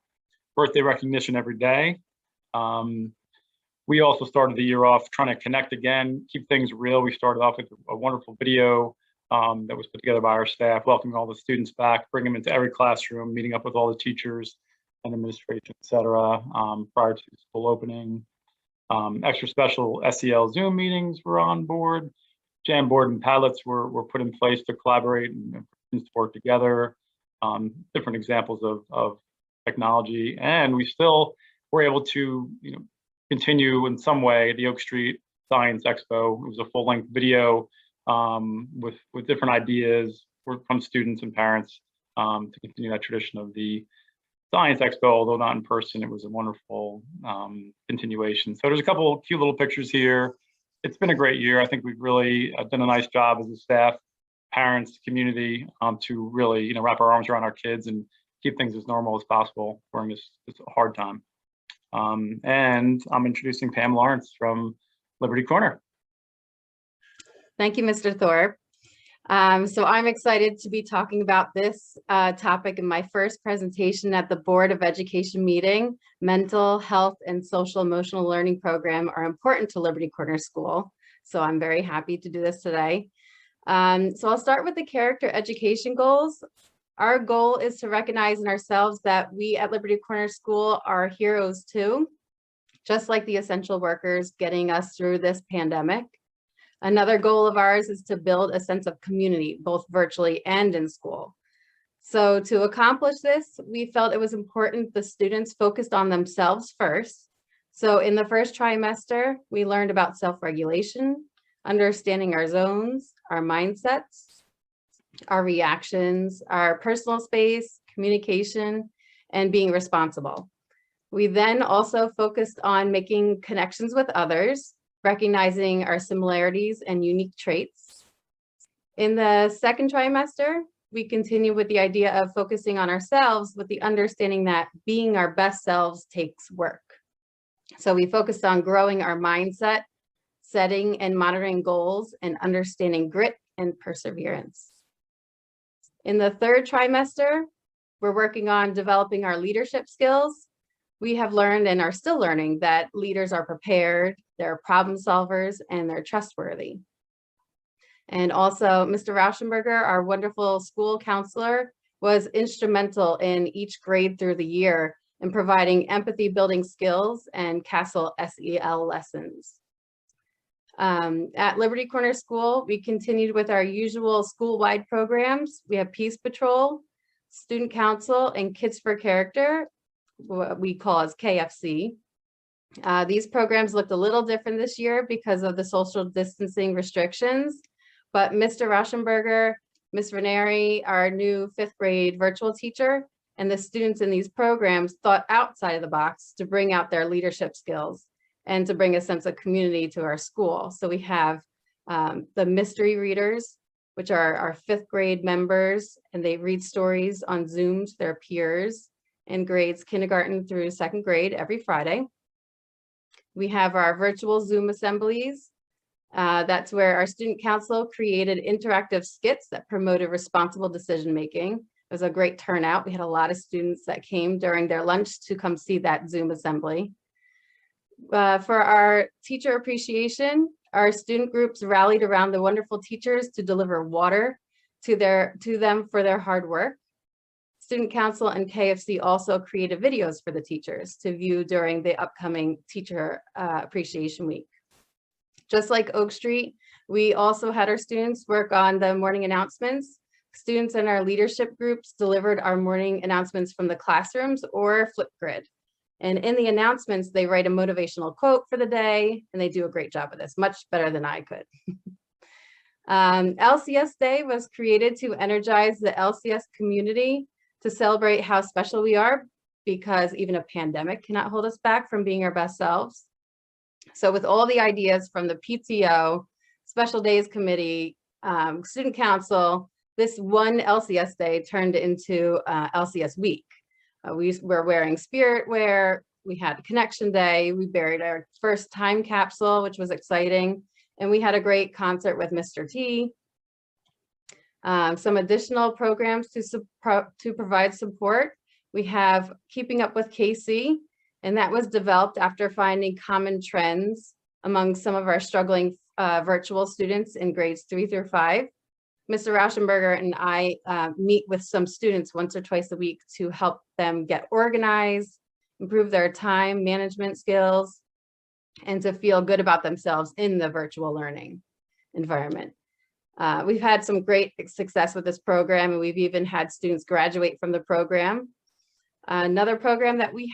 Birthday recognition every day. We also started the year off trying to connect again, keep things real. We started off with a wonderful video that was put together by our staff, welcoming all the students back, bring them into every classroom, meeting up with all the teachers and administration, et cetera, prior to school opening. Extra special SEL Zoom meetings were on board. Jamboard and Padlets were put in place to collaborate and work together. Different examples of technology, and we still were able to continue in some way the Oak Street Science Expo. It was a full-length video with different ideas from students and parents to continue that tradition of the Science Expo, although not in person. It was a wonderful continuation. So there's a couple cute little pictures here. It's been a great year. I think we've really done a nice job as a staff, parents, community to really wrap our arms around our kids and keep things as normal as possible during this hard time. And I'm introducing Pam Lawrence from Liberty Corner. Thank you, Mr. Thorpe. So I'm excited to be talking about this topic in my first presentation at the Board of Education meeting. Mental health and social emotional learning program are important to Liberty Corner School. So I'm very happy to do this today. So I'll start with the character education goals. Our goal is to recognize in ourselves that we at Liberty Corner School are heroes too, just like the essential workers getting us through this pandemic. Another goal of ours is to build a sense of community, both virtually and in school. So to accomplish this, we felt it was important the students focused on themselves first. So in the first trimester, we learned about self-regulation, understanding our zones, our mindsets, our reactions, our personal space, communication, and being responsible. We then also focused on making connections with others, recognizing our similarities and unique traits. In the second trimester, we continue with the idea of focusing on ourselves with the understanding that being our best selves takes work. So we focused on growing our mindset, setting and monitoring goals, and understanding grit and perseverance. In the third trimester, we're working on developing our leadership skills. We have learned and are still learning that leaders are prepared, they're problem solvers, and they're trustworthy. And also, Mr. Rauschenberger, our wonderful school counselor, was instrumental in each grade through the year in providing empathy building skills and CASEL SEL lessons. At Liberty Corner School, we continued with our usual school-wide programs. We have Peace Patrol, Student Council, and Kids for Character, what we call as KFC. These programs looked a little different this year because of the social distancing restrictions, but Mr. Rauschenberger, Ms. Ranieri, our new 5th grade virtual teacher, and the students in these programs thought outside of the box to bring out their leadership skills and to bring a sense of community to our school. So we have the mystery readers, which are our 5th grade members, and they read stories on Zoom to their peers in grades kindergarten through 2nd grade every Friday. We have our virtual Zoom assemblies. That's where our student council created interactive skits that promoted responsible decision-making. It was a great turnout. We had a lot of students that came during their lunch to come see that Zoom assembly. For our teacher appreciation, our student groups rallied around the wonderful teachers to deliver water to them for their hard work. Student Council and KFC also created videos for the teachers to view during the upcoming Teacher Appreciation Week. Just like Oak Street, we also had our students work on the morning announcements. Students in our leadership groups delivered our morning announcements from the classrooms or Flipgrid. And in the announcements, they write a motivational quote for the day, and they do a great job of this, much better than I could. LCS Day was created to energize the LCS community to celebrate how special we are, because even a pandemic cannot hold us back from being our best selves. So with all the ideas from the PTO, Special Days Committee, Student Council, this one LCS Day turned into LCS Week. We were wearing spirit wear, we had Connection Day, we buried our first time capsule, which was exciting, and we had a great concert with Mr. T. Some additional programs to provide support. We have Keeping Up with KC, and that was developed after finding common trends among some of our struggling virtual students in grades 3 through 5. Mr. Rauschenberger and I meet with some students once or twice a week to help them get organized, improve their time management skills, and to feel good about themselves in the virtual learning environment. We've had some great success with this program, and we've even had students graduate from the program. Another program that we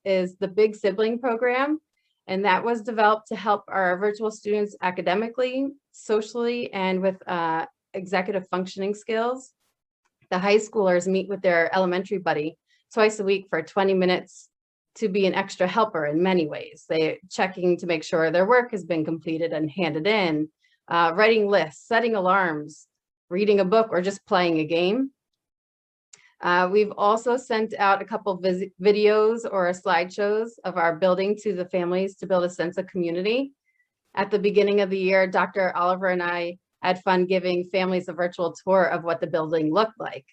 is the Big Sibling Program, and that was developed to help our virtual students academically, socially, and with executive functioning skills. The high schoolers meet with their elementary buddy twice a week for 20 minutes to be an extra helper in many ways. They're checking to make sure their work has been completed and handed in, writing lists, setting alarms, reading a book, or just playing a game. We've also sent out a couple videos or slideshows of our building to the families to build a sense of community. At the beginning of the year, Dr. Oliver and I had fun giving families a virtual tour of what the building looked like.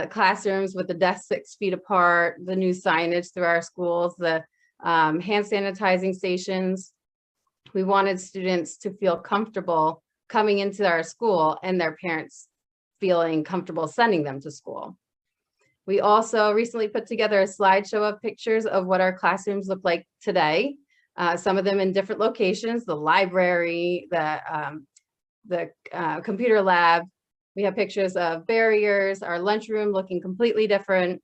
Classrooms with the desks 6 feet apart, the new signage through our schools, the hand sanitizing stations. We wanted students to feel comfortable coming into our school and their parents feeling comfortable sending them to school. We also recently put together a slideshow of pictures of what our classrooms look like today. Some of them in different locations, the library, the computer lab. We have pictures of barriers, our lunchroom looking completely different.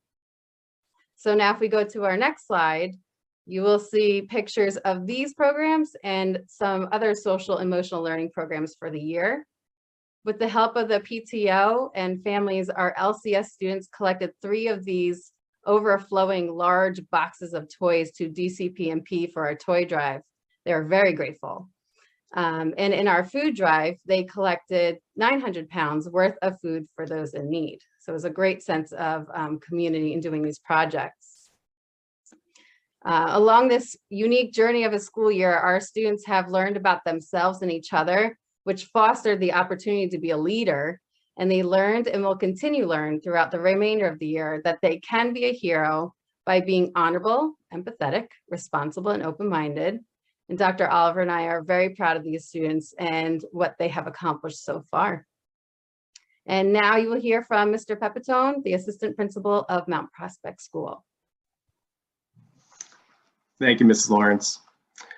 So now if we go to our next slide, you will see pictures of these programs and some other social emotional learning programs for the year. With the help of the PTO and families, our LCS students collected 3 of these overflowing large boxes of toys to DCP&P for our toy drive. They were very grateful. And in our food drive, they collected 900 pounds worth of food for those in need. So it was a great sense of community in doing these projects. Along this unique journey of a school year, our students have learned about themselves and each other, which fostered the opportunity to be a leader. And they learned and will continue to learn throughout the remainder of the year that they can be a hero by being honorable, empathetic, responsible, and open-minded. And Dr. Oliver and I are very proud of these students and what they have accomplished so far. And now you will hear from Mr. Pepitone, the Assistant Principal of Mount Prospect School. Thank you, Mrs. Lawrence.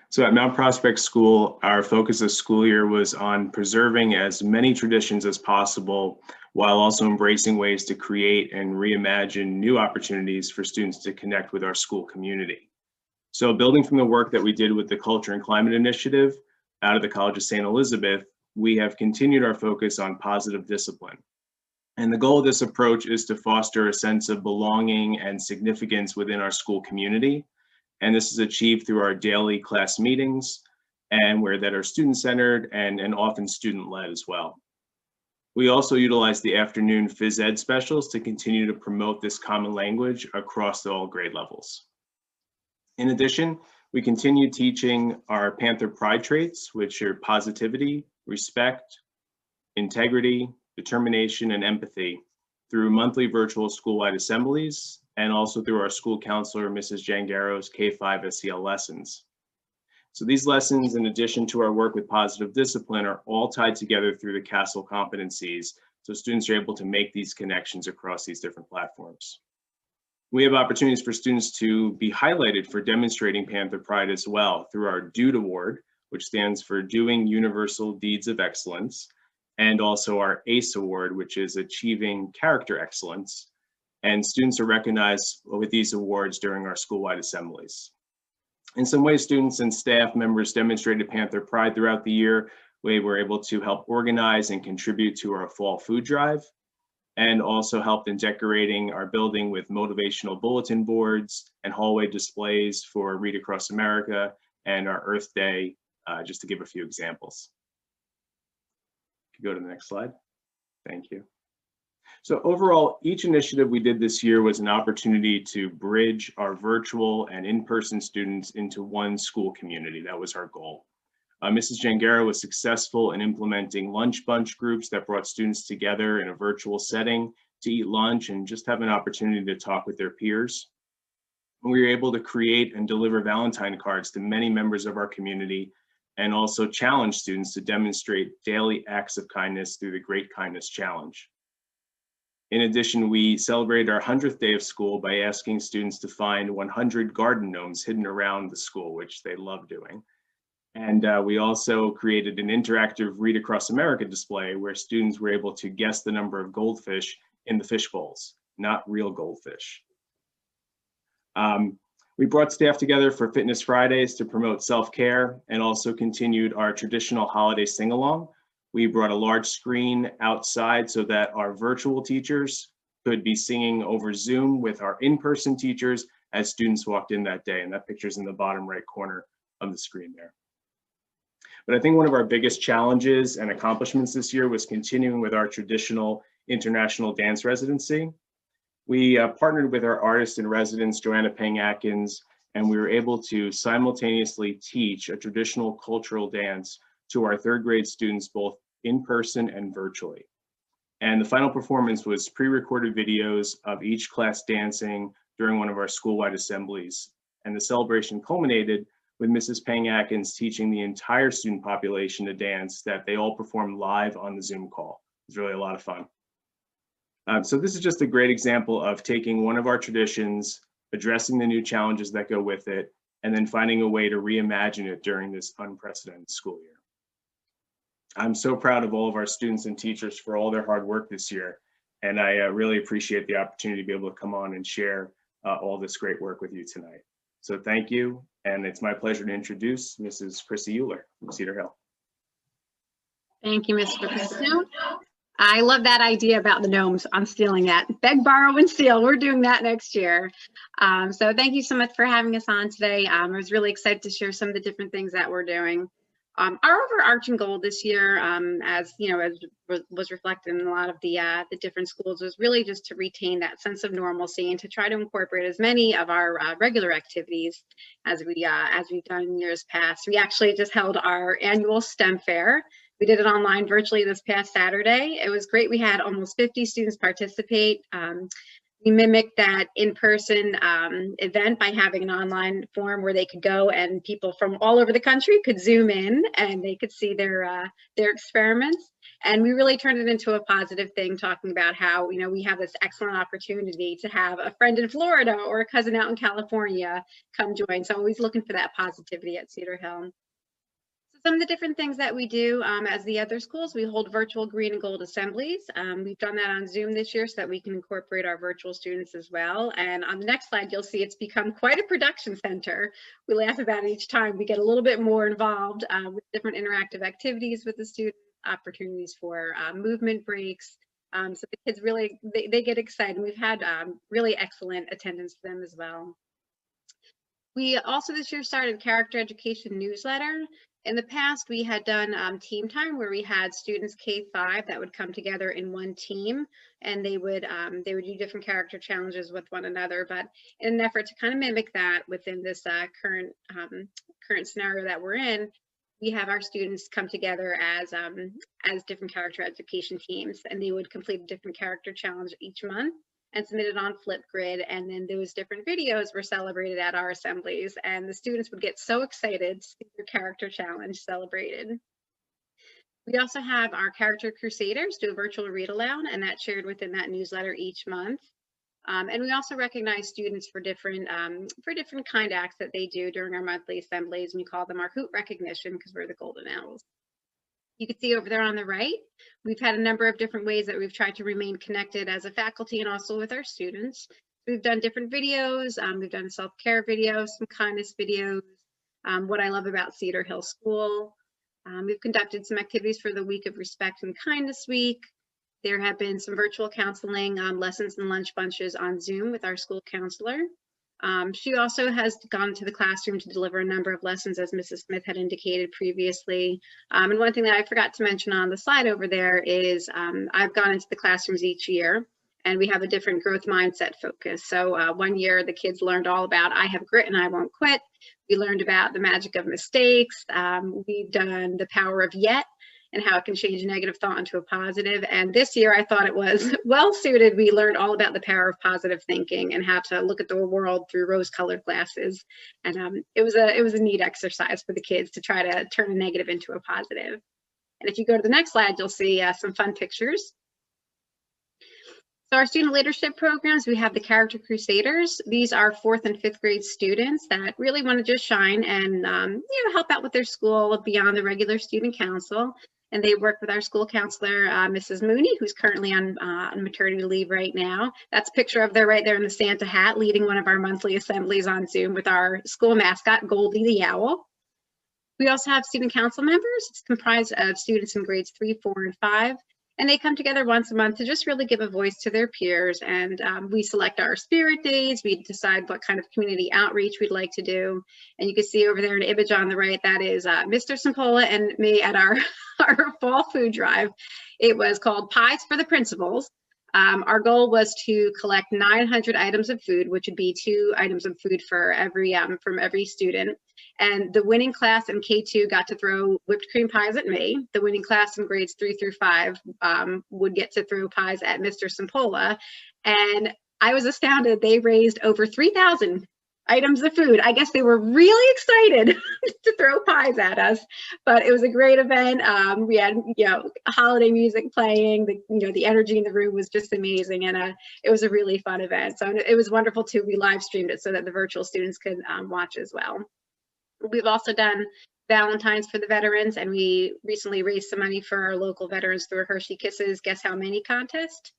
So at Mount Prospect School, our focus this school year was on preserving as many traditions as possible, while also embracing ways to create and reimagine new opportunities for students to connect with our school community. So building from the work that we did with the Culture and Climate Initiative out of the College of St. Elizabeth, we have continued our focus on positive discipline. And the goal of this approach is to foster a sense of belonging and significance within our school community. And this is achieved through our daily class meetings and where that are student-centered and often student-led as well. We also utilize the afternoon phys ed specials to continue to promote this common language across all grade levels. In addition, we continue teaching our Panther Pride traits, which are positivity, respect, integrity, determination, and empathy through monthly virtual school-wide assemblies and also through our school counselor, Mrs. Jangaro's K-5 SEL lessons. So these lessons, in addition to our work with positive discipline, are all tied together through the CASEL competencies, so students are able to make these connections across these different platforms. We have opportunities for students to be highlighted for demonstrating Panther Pride as well through our DUDE Award, which stands for Doing Universal Deeds of Excellence, and also our ACE Award, which is Achieving Character Excellence. And students are recognized with these awards during our school-wide assemblies. In some ways, students and staff members demonstrated Panther Pride throughout the year. We were able to help organize and contribute to our fall food drive, and also helped in decorating our building with motivational bulletin boards and hallway displays for Read Across America and our Earth Day, just to give a few examples. Go to the next slide. Thank you. So overall, each initiative we did this year was an opportunity to bridge our virtual and in-person students into one school community. That was our goal. Mrs. Jangaro was successful in implementing lunch bunch groups that brought students together in a virtual setting to eat lunch and just have an opportunity to talk with their peers. We were able to create and deliver Valentine cards to many members of our community and also challenge students to demonstrate daily acts of kindness through the Great Kindness Challenge. In addition, we celebrated our 100th day of school by asking students to find 100 garden gnomes hidden around the school, which they love doing. And we also created an interactive Read Across America display where students were able to guess the number of goldfish in the fish bowls, not real goldfish. We brought staff together for Fitness Fridays to promote self-care and also continued our traditional holiday sing-along. We brought a large screen outside so that our virtual teachers could be singing over Zoom with our in-person teachers as students walked in that day. And that picture's in the bottom right corner of the screen there. But I think one of our biggest challenges and accomplishments this year was continuing with our traditional international dance residency. We partnered with our artist in residence, Joanna Peng-Atkins, and we were able to simultaneously teach a traditional cultural dance to our third grade students, both in person and virtually. And the final performance was pre-recorded videos of each class dancing during one of our school-wide assemblies. And the celebration culminated with Mrs. Pang-Atkins teaching the entire student population to dance that they all performed live on the Zoom call. It was really a lot of fun. So this is just a great example of taking one of our traditions, addressing the new challenges that go with it, and then finding a way to reimagine it during this unprecedented school year. I'm so proud of all of our students and teachers for all their hard work this year. And I really appreciate the opportunity to be able to come on and share all this great work with you tonight. So thank you. And it's my pleasure to introduce Mrs. Chrissy Euler from Cedar Hill. Thank you, Mr. Pisno. I love that idea about the gnomes. I'm stealing that. Beg, borrow, and steal. We're doing that next year. So thank you so much for having us on today. I was really excited to share some of the different things that we're doing. Our overarching goal this year, as you know, as was reflected in a lot of the different schools, was really just to retain that sense of normalcy and to try to incorporate as many of our regular activities as we've done in years past. We actually just held our annual STEM fair. We did it online virtually this past Saturday. It was great. We had almost 50 students participate. We mimicked that in-person event by having an online forum where they could go and people from all over the country could Zoom in and they could see their experiments. And we really turned it into a positive thing, talking about how, you know, we have this excellent opportunity to have a friend in Florida or a cousin out in California come join. So always looking for that positivity at Cedar Hill. Some of the different things that we do as the other schools, we hold virtual green and gold assemblies. We've done that on Zoom this year so that we can incorporate our virtual students as well. And on the next slide, you'll see it's become quite a production center. We laugh about it each time. We get a little bit more involved with different interactive activities with the students, opportunities for movement breaks. So the kids really, they get excited. We've had really excellent attendance for them as well. We also this year started character education newsletter. In the past, we had done team time where we had students K-5 that would come together in one team, and they would do different character challenges with one another. But in an effort to kind of mimic that within this current scenario that we're in, we have our students come together as different character education teams, and they would complete a different character challenge each month and submitted on Flipgrid, and then those different videos were celebrated at our assemblies, and the students would get so excited to see their character challenge celebrated. We also have our Character Crusaders do a virtual read aloud, and that's shared within that newsletter each month. And we also recognize students for different kind acts that they do during our monthly assemblies, and we call them our Hoot Recognition because we're the Golden Owls. You can see over there on the right, we've had a number of different ways that we've tried to remain connected as a faculty and also with our students. We've done different videos, we've done self-care videos, some kindness videos, what I love about Cedar Hill School. We've conducted some activities for the Week of Respect and Kindness Week. There have been some virtual counseling lessons and lunch bunches on Zoom with our school counselor. She also has gone to the classroom to deliver a number of lessons, as Mrs. Smith had indicated previously. And one thing that I forgot to mention on the slide over there is I've gone into the classrooms each year, and we have a different growth mindset focus. So one year the kids learned all about I have grit and I won't quit. We learned about the magic of mistakes. We've done the power of yet and how it can change a negative thought into a positive. And this year I thought it was well suited. We learned all about the power of positive thinking and how to look at the world through rose-colored glasses. And it was a neat exercise for the kids to try to turn a negative into a positive. And if you go to the next slide, you'll see some fun pictures. So our student leadership programs, we have the Character Crusaders. These are 4th and 5th grade students that really want to just shine and you know, help out with their school beyond the regular student council. And they work with our school counselor, Mrs. Mooney, who's currently on maternity leave right now. That's a picture of her right there in the Santa hat, leading one of our monthly assemblies on Zoom with our school mascot, Goldie the Owl. We also have student council members. It's comprised of students in grades 3, 4, and 5. And they come together once a month to just really give a voice to their peers. And we select our spirit days. We decide what kind of community outreach we'd like to do. And you can see over there an image on the right, that is Mr. Sampola and me at our fall food drive. It was called Pies for the Principals. Our goal was to collect 900 items of food, which would be 2 items of food for every from every student. And the winning class in K2 got to throw whipped cream pies at me. The winning class in grades 3 through 5 would get to throw pies at Mr. Sampola. And I was astounded. They raised over 3,000 items of food. I guess they were really excited to throw pies at us, but it was a great event. We had, holiday music playing. The energy in the room was just amazing, and it was a really fun event. So it was wonderful too. We live streamed it so that the virtual students could watch as well. We've also done Valentine's for the veterans, and we recently raised some money for our local veterans through a Hershey Kisses Guess How Many contest.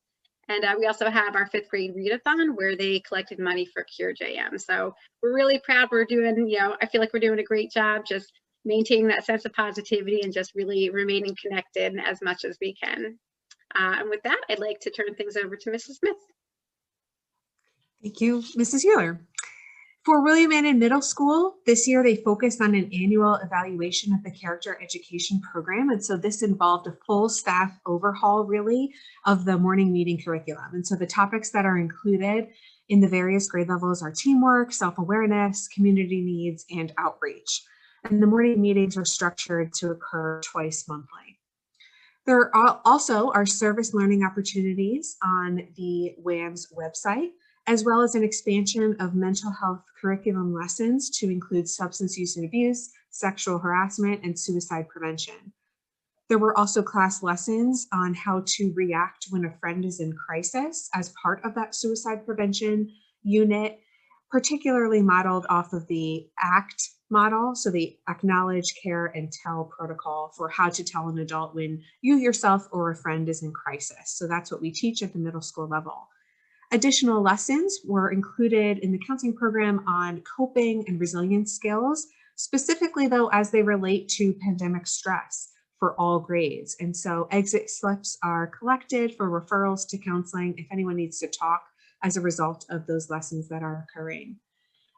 And we also have our 5th grade readathon where they collected money for Cure JM. So we're really proud. We're doing, I feel like we're doing a great job just maintaining that sense of positivity and just really remaining connected as much as we can. And with that, I'd like to turn things over to Mrs. Smith. Thank you, Mrs. Euler. For William Annan Middle School, this year they focused on an annual evaluation of the character education program. And so this involved a full staff overhaul, really, of the morning meeting curriculum. And so the topics that are included in the various grade levels are teamwork, self-awareness, community needs, and outreach. And the morning meetings are structured to occur twice monthly. There are also service learning opportunities on the WAM's website, as well as an expansion of mental health curriculum lessons to include substance use and abuse, sexual harassment, and suicide prevention. There were also class lessons on how to react when a friend is in crisis as part of that suicide prevention unit, particularly modeled off of the ACT model, so the Acknowledge, Care, and Tell protocol for how to tell an adult when you yourself or a friend is in crisis. So that's what we teach at the middle school level. Additional lessons were included in the counseling program on coping and resilience skills, specifically though as they relate to pandemic stress for all grades. And so exit slips are collected for referrals to counseling if anyone needs to talk as a result of those lessons that are occurring.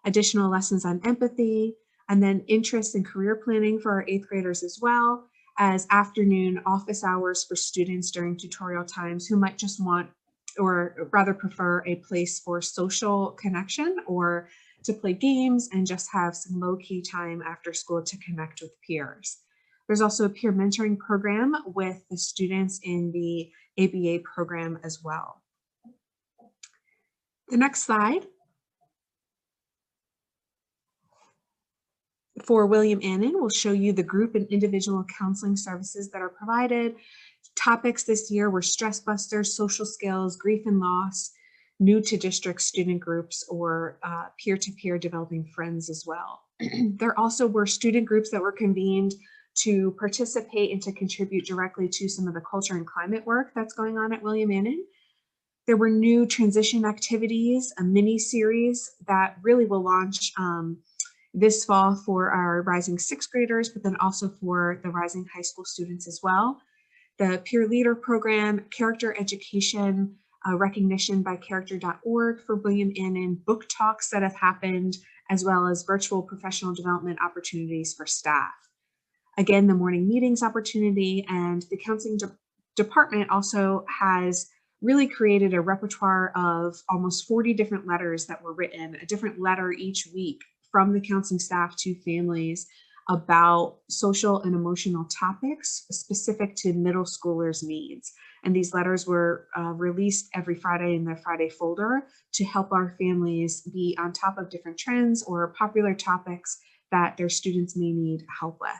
Additional lessons on empathy, and then interest in career planning for our 8th graders, as well as afternoon office hours for students during tutorial times who might just want, or rather prefer, a place for social connection or to play games and just have some low-key time after school to connect with peers. There's also a peer mentoring program with the students in the ABA program as well. The next slide. For William Annan, we'll show you the group and individual counseling services that are provided. Topics this year were stress busters, social skills, grief and loss, new to district student groups, or peer-to-peer developing friends as well. There also were student groups that were convened to participate and to contribute directly to some of the culture and climate work that's going on at William Annan. There were new transition activities, a mini series that really will launch this fall for our rising 6th graders, but then also for the rising high school students as well. The peer leader program, character education, recognition by character.org for William Annan, book talks that have happened, as well as virtual professional development opportunities for staff. Again, the morning meetings opportunity, and the counseling department also has really created a repertoire of almost 40 different letters that were written, a different letter each week from the counseling staff to families about social and emotional topics specific to middle schoolers' needs. And these letters were released every Friday in their Friday folder to help our families be on top of different trends or popular topics that their students may need help with.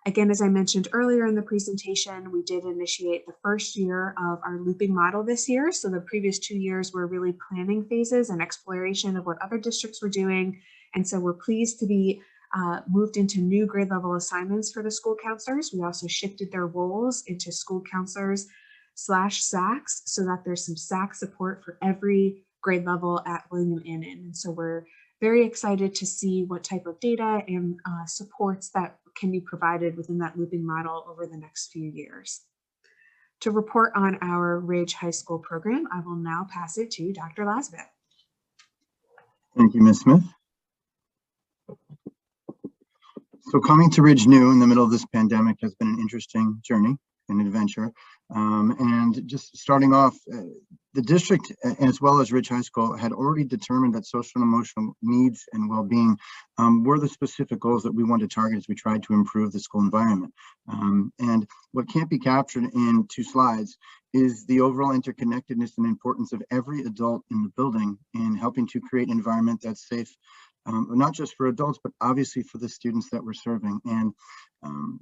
Again, as I mentioned earlier in the presentation, we did initiate the first year of our looping model this year. So the previous 2 years were really planning phases and exploration of what other districts were doing. And so we're pleased to be moved into new grade level assignments for the school counselors. We also shifted their roles into school counselors / SACs so that there's some SAC support for every grade level at William Annan. And so we're very excited to see what type of data and supports that can be provided within that looping model over the next few years. To report on our Ridge High School program, I will now pass it to Dr. Lasbit. Thank you, Ms. Smith. So coming to Ridge new in the middle of this pandemic has been an interesting journey and adventure. And just starting off, The district, as well as Ridge High School, had already determined that social and emotional needs and well-being were the specific goals that we wanted to target as we tried to improve the school environment. And what can't be captured in 2 slides is the overall interconnectedness and importance of every adult in the building in helping to create an environment that's safe, not just for adults, but obviously for the students that we're serving. And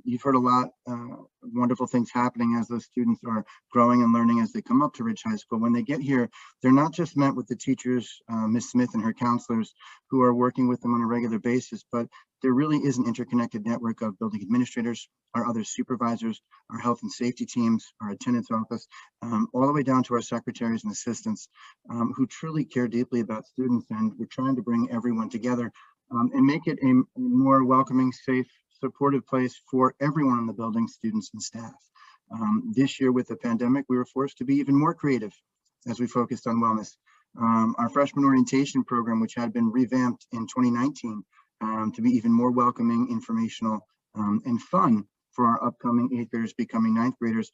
you've heard a lot of wonderful things happening as those students are growing and learning as they come up to Ridge High School. When they get here, they're not just met with the teachers, Ms. Smith and her counselors, who are working with them on a regular basis, but there really is an interconnected network of building administrators, our other supervisors, our health and safety teams, our attendance office, all the way down to our secretaries and assistants who truly care deeply about students. And we're trying to bring everyone together and make it a more welcoming, safe, supportive place for everyone in the building, students and staff. This year with the pandemic, we were forced to be even more creative as we focused on wellness. Our freshman orientation program, which had been revamped in 2019 to be even more welcoming, informational, and fun for our upcoming 8th graders becoming 9th graders,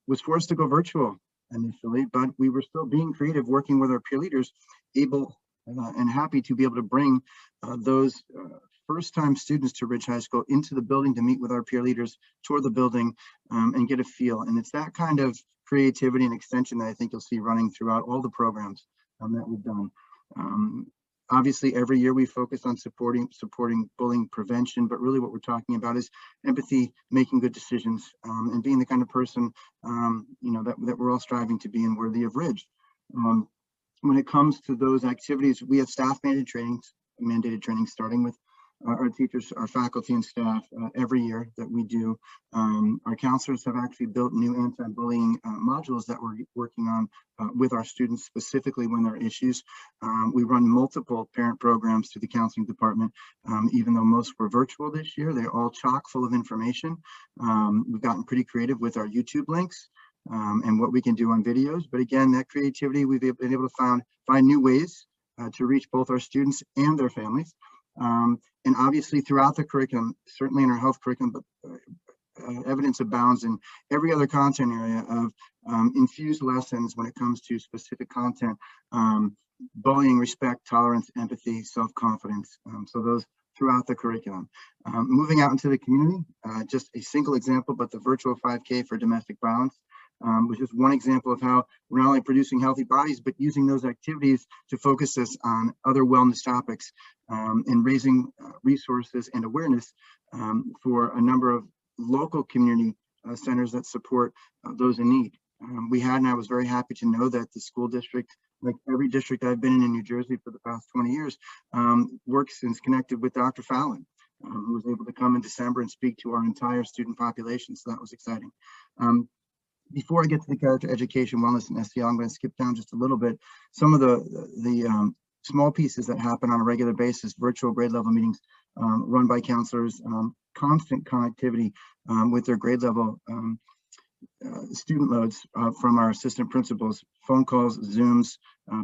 was forced to go virtual initially, but we were still being creative, working with our peer leaders, able and happy to be able to bring those first-time students to Ridge High School into the building to meet with our peer leaders, tour the building, and get a feel. And it's that kind of creativity and extension that I think you'll see running throughout all the programs that we've done. Obviously, every year we focus on supporting bullying prevention, but really what we're talking about is empathy, making good decisions, and being the kind of person that we're all striving to be and worthy of Ridge. When it comes to those activities, we have staff mandated trainings starting with our teachers, our faculty and staff every year that we do. Our counselors have actually built new anti-bullying modules that we're working on with our students, specifically when there are issues. We run multiple parent programs through the counseling department. Even though most were virtual this year, they're all chock full of information. We've gotten pretty creative with our YouTube links and what we can do on videos. But again, that creativity, we've been able to find new ways to reach both our students and their families. And obviously throughout the curriculum, certainly in our health curriculum, but evidence abounds in every other content area of infused lessons when it comes to specific content, bullying, respect, tolerance, empathy, self-confidence. So those throughout the curriculum. Moving out into the community, just a single example, but the virtual 5K for domestic violence was just one example of how we're not only producing healthy bodies, but using those activities to focus us on other wellness topics and raising resources and awareness for a number of local community centers that support those in need. We had, and I was very happy to know that the school district, like every district I've been in New Jersey for the past 20 years, works and is connected with Dr. Fallon, who was able to come in December and speak to our entire student population. So that was exciting. Before I get to the character education, wellness, and SEL, I'm going to skip down just a little bit. Some of the small pieces that happen on a regular basis, virtual grade level meetings run by counselors, constant connectivity with their grade level student loads from our assistant principals, phone calls, Zooms.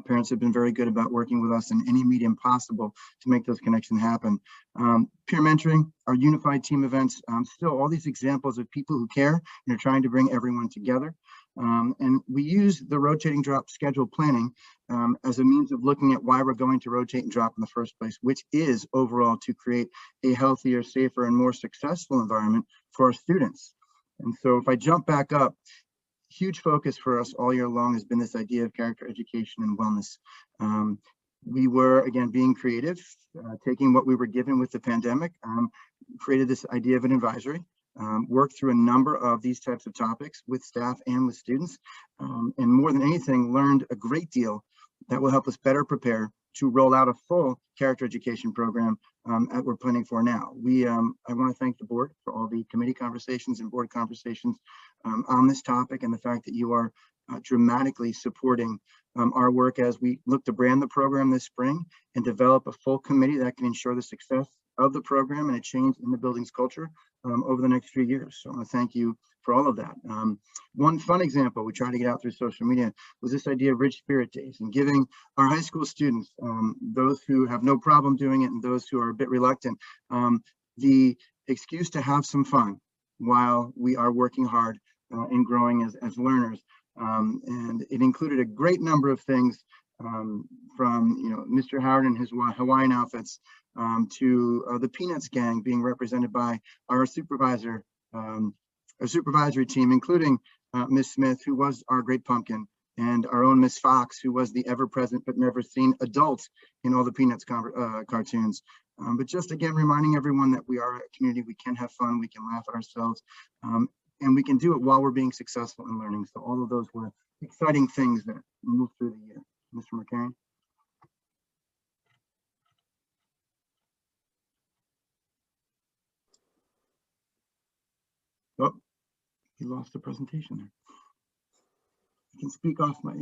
Parents have been very good about working with us in any medium possible to make those connections happen. Peer mentoring, our unified team events, still all these examples of people who care and are trying to bring everyone together. And we use the rotating drop schedule planning as a means of looking at why we're going to rotate and drop in the first place, which is overall to create a healthier, safer, and more successful environment for our students. And so if I jump back up, huge focus for us all year long has been this idea of character education and wellness. We were, again, being creative, taking what we were given with the pandemic, created this idea of an advisory, worked through a number of these types of topics with staff and with students, and more than anything, learned a great deal that will help us better prepare to roll out a full character education program that we're planning for now. I want to thank the board for all the committee conversations and board conversations on this topic, and the fact that you are dramatically supporting our work as we look to brand the program this spring and develop a full committee that can ensure the success of the program and a change in the building's culture over the next few years. So I want to thank you for all of that. One fun example we tried to get out through social media was this idea of Ridge Spirit Days and giving our high school students, those who have no problem doing it and those who are a bit reluctant, the excuse to have some fun while we are working hard and growing as learners. And it included a great number of things from Mr. Howard and his Hawaiian outfits to the Peanuts gang being represented by our supervisory team, including Ms. Smith, who was our great pumpkin, and our own Miss Fox, who was the ever-present but never seen adult in all the Peanuts cartoons. But just again, reminding everyone that we are a community, we can have fun, we can laugh at ourselves, and we can do it while we're being successful in learning. So all of those were exciting things that moved through the year. Mr. McCarran. Oh, he lost the presentation there. I can speak off my.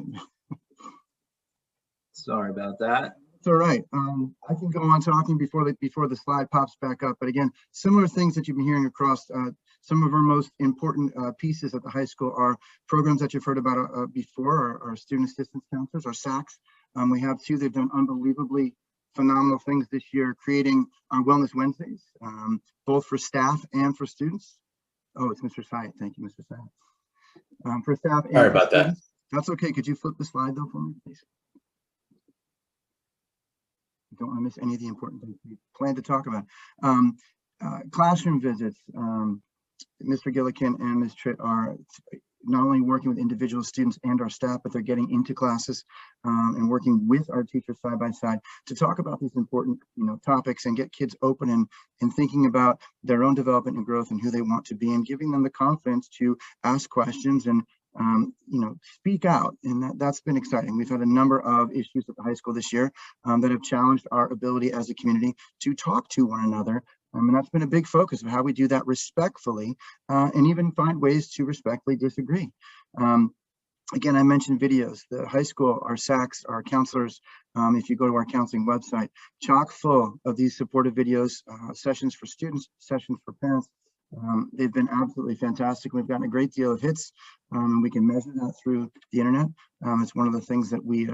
Sorry about that. It's all right. I can go on talking before the slide pops back up. But again, similar things that you've been hearing across some of our most important pieces at the high school are programs that you've heard about before, our student assistance counselors, our SACs. We have two. They've done unbelievably phenomenal things this year, creating our Wellness Wednesdays, both for staff and for students. Oh, it's Mr. Syed. Thank you, Mr. Syed. For staff and Sorry about students. That's okay. Could you flip the slide though for me, please? Don't want to miss any of the important things we plan to talk about. Classroom visits. Mr. Gillikin and Ms. Tritt are not only working with individual students and our staff, but they're getting into classes and working with our teachers side by side to talk about these important topics and get kids open and thinking about their own development and growth and who they want to be, and giving them the confidence to ask questions and speak out. And that's been exciting. We've had a number of issues at the high school this year that have challenged our ability as a community to talk to one another. And that's been a big focus of how we do that respectfully and even find ways to respectfully disagree. Again, I mentioned videos. The high school, our SACs, our counselors, if you go to our counseling website, chock full of these supportive videos, sessions for students, sessions for parents. They've been absolutely fantastic. We've gotten a great deal of hits, and we can measure that through the internet. It's one of the things that we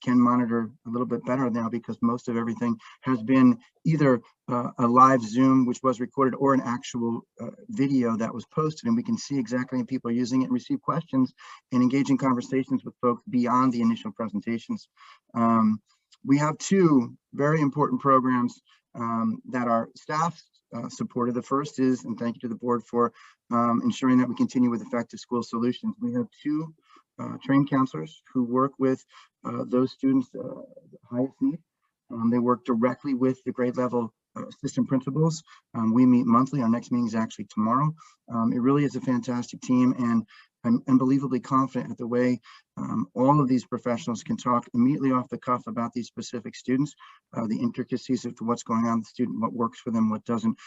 can monitor a little bit better now, because most of everything has been either a live Zoom, which was recorded, or an actual video that was posted, and we can see exactly how people are using it and receive questions and engage in conversations with folks beyond the initial presentations. We have two very important programs that our staff supported. The first is, and thank you to the board for ensuring that we continue with effective school solutions. We have two trained counselors who work with those students highest need. They work directly with the grade level assistant principals. We meet monthly. Our next meeting is actually tomorrow. It really is a fantastic team, and I'm unbelievably confident at the way all of these professionals can talk immediately off the cuff about these specific students, the intricacies of what's going on with the student, what works for them, what doesn't.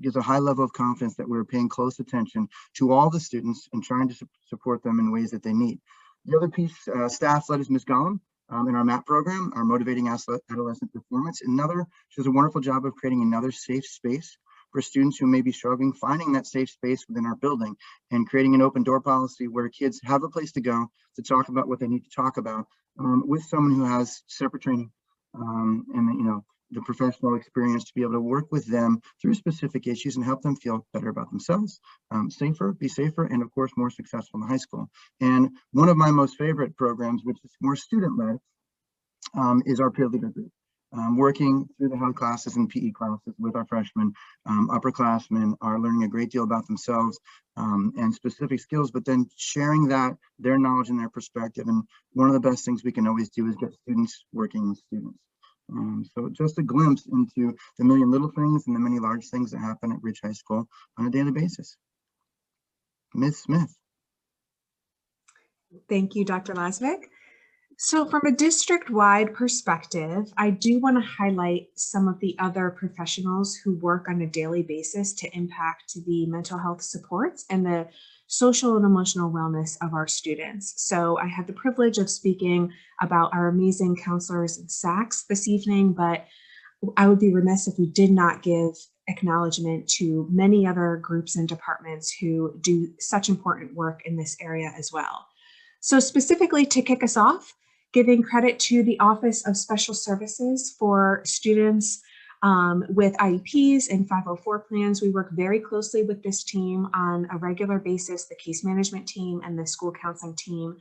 Gives a high level of confidence that we're paying close attention to all the students and trying to support them in ways that they need. The other piece, staff led, is Ms. Gollum in our MAP program, our Motivating Adolescent Performance. She does a wonderful job of creating another safe space for students who may be struggling, finding that safe space within our building and creating an open door policy where kids have a place to go to talk about what they need to talk about with someone who has separate training and the professional experience to be able to work with them through specific issues and help them feel better about themselves, be safer, and of course, more successful in high school. And one of my most favorite programs, which is more student-led, is our peer leader group. Working through the health classes and PE classes with our freshmen, upperclassmen are learning a great deal about themselves and specific skills, but then sharing their knowledge and their perspective. And one of the best things we can always do is get students working with students. So just a glimpse into the million little things and the many large things that happen at Ridge High School on a daily basis. Ms. Smith. Thank you, Dr. Lasvik. So from a district-wide perspective, I do want to highlight some of the other professionals who work on a daily basis to impact the mental health supports and the social and emotional wellness of our students. So I had the privilege of speaking about our amazing counselors and SACs this evening, but I would be remiss if we did not give acknowledgement to many other groups and departments who do such important work in this area as well. So specifically to kick us off, giving credit to the Office of Special Services for students With IEPs and 504 plans, we work very closely with this team on a regular basis, the case management team and the school counseling team,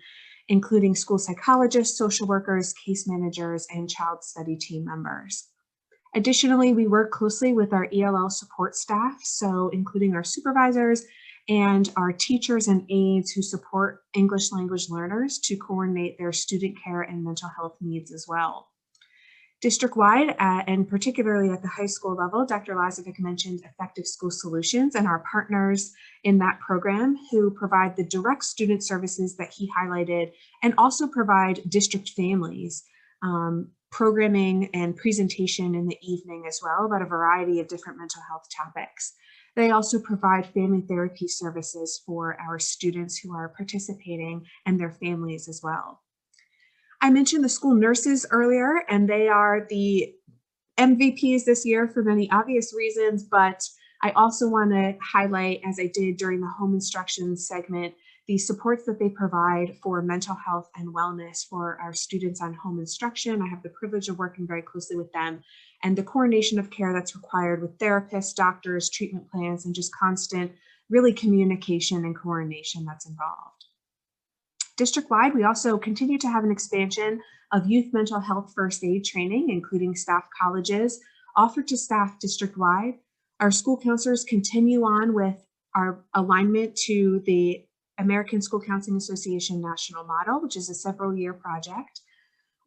including school psychologists, social workers, case managers, and child study team members. Additionally, we work closely with our ELL support staff, so including our supervisors and our teachers and aides who support English language learners to coordinate their student care and mental health needs as well. District-wide, and particularly at the high school level, Dr. Lazovic mentioned Effective School Solutions and our partners in that program who provide the direct student services that he highlighted and also provide district families programming and presentation in the evening as well about a variety of different mental health topics. They also provide family therapy services for our students who are participating and their families as well. I mentioned the school nurses earlier, and they are the MVPs this year for many obvious reasons, but I also want to highlight, as I did during the home instruction segment, the supports that they provide for mental health and wellness for our students on home instruction. I have the privilege of working very closely with them, and the coordination of care that's required with therapists, doctors, treatment plans, and just constant, really, communication and coordination that's involved. District-wide, we also continue to have an expansion of youth mental health first aid training, including staff colleges offered to staff district-wide. Our school counselors continue on with our alignment to the American School Counseling Association National Model, which is a several-year project.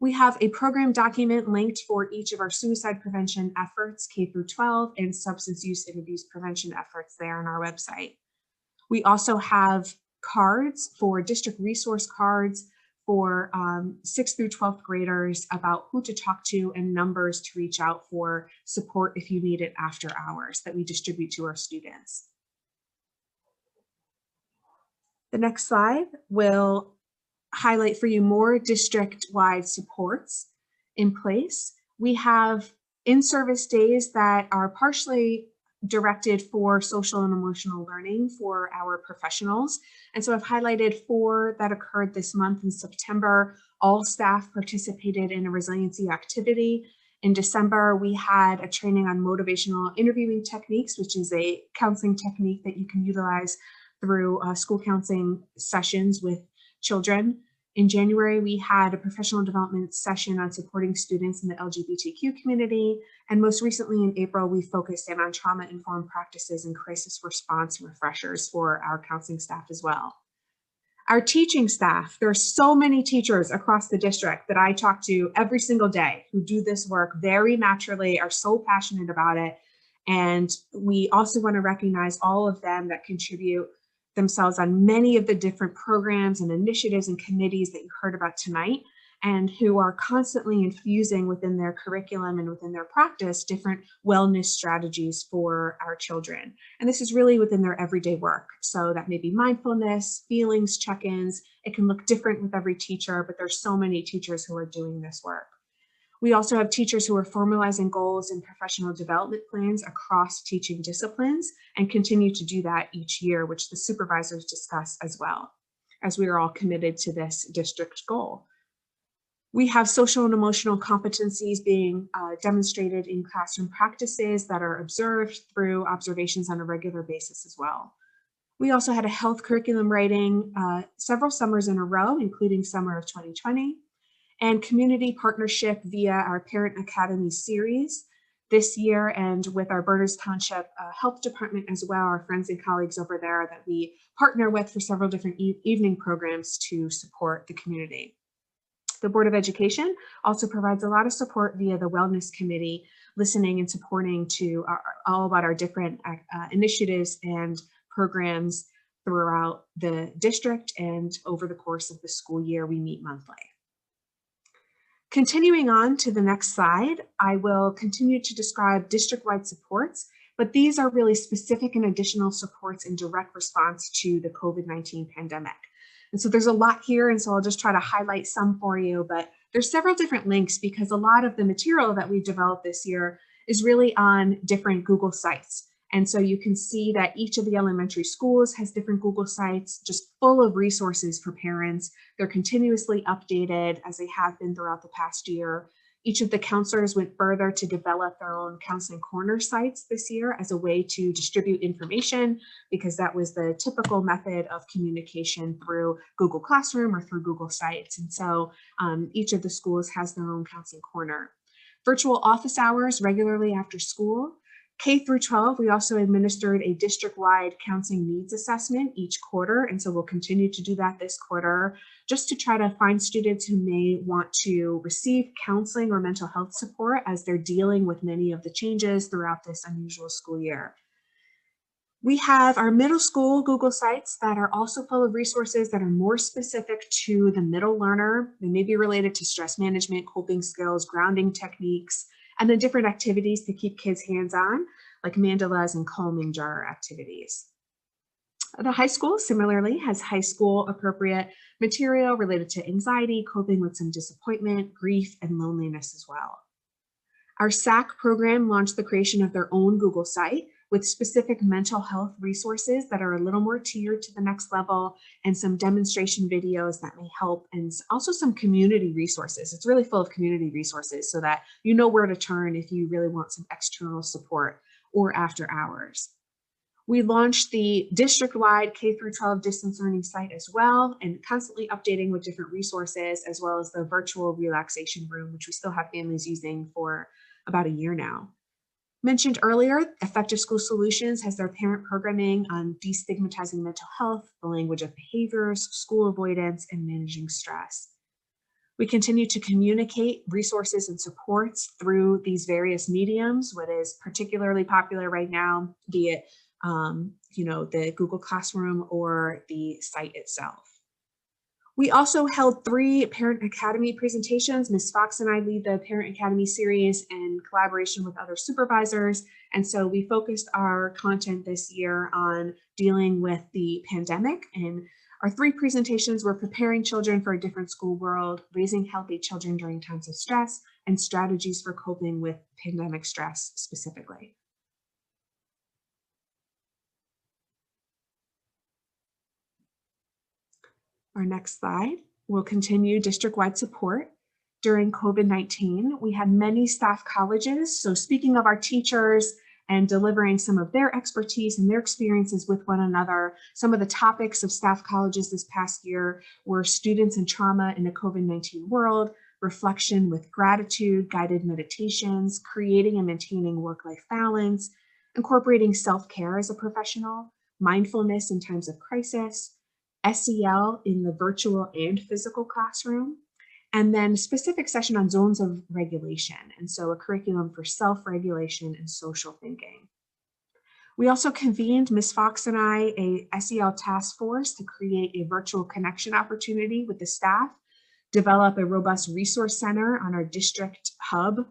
We have a program document linked for each of our suicide prevention efforts, K through 12, and substance use and abuse prevention efforts there on our website. We also have cards for district resource cards for 6th through 12th graders about who to talk to and numbers to reach out for support if you need it after hours that we distribute to our students. The next slide will highlight for you more district-wide supports in place. We have in-service days that are partially directed for social and emotional learning for our professionals. And so I've highlighted 4 that occurred this month in September. All staff participated in a resiliency activity. In December, we had a training on motivational interviewing techniques, which is a counseling technique that you can utilize through school counseling sessions with children. In January, we had a professional development session on supporting students in the LGBTQ community. And most recently in April, we focused in on trauma-informed practices and crisis response refreshers for our counseling staff as well. Our teaching staff, there are so many teachers across the district that I talk to every single day who do this work very naturally, are so passionate about it. And we also want to recognize all of them that contribute themselves on many of the different programs and initiatives and committees that you heard about tonight, and who are constantly infusing within their curriculum and within their practice different wellness strategies for our children. And this is really within their everyday work. So that may be mindfulness, feelings, check-ins. It can look different with every teacher, but there's so many teachers who are doing this work. We also have teachers who are formalizing goals and professional development plans across teaching disciplines and continue to do that each year, which the supervisors discuss as well, as we are all committed to this district goal. We have social and emotional competencies being demonstrated in classroom practices that are observed through observations on a regular basis as well. We also had a health curriculum writing several summers in a row, including summer of 2020. And community partnership via our Parent Academy series this year, and with our Berners Township Health Department as well, our friends and colleagues over there that we partner with for several different evening programs to support the community. The Board of Education also provides a lot of support via the Wellness Committee, listening and supporting to all about our different initiatives and programs throughout the district, and over the course of the school year, we meet monthly. Continuing on to the next slide, I will continue to describe district-wide supports, but these are really specific and additional supports in direct response to the COVID-19 pandemic. And so there's a lot here, and so I'll just try to highlight some for you, but there's several different links because a lot of the material that we've developed this year is really on different Google sites. And so you can see that each of the elementary schools has different Google sites, just full of resources for parents. They're continuously updated as they have been throughout the past year. Each of the counselors went further to develop their own counseling corner sites this year as a way to distribute information, because that was the typical method of communication through Google Classroom or through Google Sites. And so each of the schools has their own counseling corner. Virtual office hours regularly after school. K through 12, we also administered a district-wide counseling needs assessment each quarter, and so we'll continue to do that this quarter, just to try to find students who may want to receive counseling or mental health support as they're dealing with many of the changes throughout this unusual school year. We have our middle school Google Sites that are also full of resources that are more specific to the middle learner. They may be related to stress management, coping skills, grounding techniques, and then different activities to keep kids hands-on, like mandalas and calming jar activities. The high school similarly has high school appropriate material related to anxiety, coping with some disappointment, grief, and loneliness as well. Our SAC program launched the creation of their own Google site with specific mental health resources that are a little more tiered to the next level, and some demonstration videos that may help, and also some community resources. It's really full of community resources so that you know where to turn if you really want some external support or after hours. We launched the district-wide K through 12 distance learning site as well, and constantly updating with different resources, as well as the virtual relaxation room, which we still have families using for about a year now. Mentioned earlier, Effective School Solutions has their parent programming on destigmatizing mental health, the language of behaviors, school avoidance, and managing stress. We continue to communicate resources and supports through these various mediums. What is particularly popular right now, be it the Google Classroom or the site itself. We also held 3 Parent Academy presentations. Ms. Fox and I lead the Parent Academy series in collaboration with other supervisors. And so we focused our content this year on dealing with the pandemic. And our 3 presentations were preparing children for a different school world, raising healthy children during times of stress, and strategies for coping with pandemic stress specifically. Our next slide will continue district-wide support. During COVID-19, we had many staff colleges. So speaking of our teachers and delivering some of their expertise and their experiences with one another, some of the topics of staff colleges this past year were students and trauma in a COVID-19 world, reflection with gratitude, guided meditations, creating and maintaining work-life balance, incorporating self-care as a professional, mindfulness in times of crisis, SEL in the virtual and physical classroom, and then specific session on zones of regulation. And so a curriculum for self-regulation and social thinking. We also convened, Ms. Fox and I, a SEL task force to create a virtual connection opportunity with the staff, develop a robust resource center on our district hub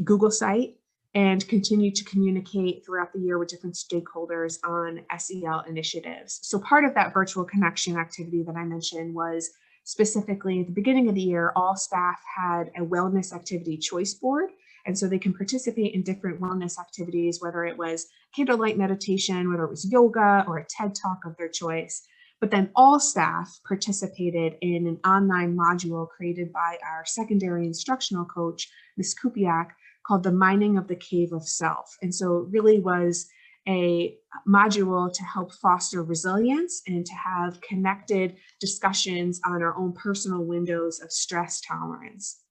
Google site, and continue to communicate throughout the year with different stakeholders on SEL initiatives. So part of that virtual connection activity that I mentioned was specifically at the beginning of the year, all staff had a wellness activity choice board. And so they can participate in different wellness activities, whether it was candlelight meditation, whether it was yoga or a TED Talk of their choice. But then all staff participated in an online module created by our secondary instructional coach, Ms. Kupiak, called The Mining of the Cave of Self. And so it really was a module to help foster resilience and to have connected discussions on our own personal windows of stress tolerance.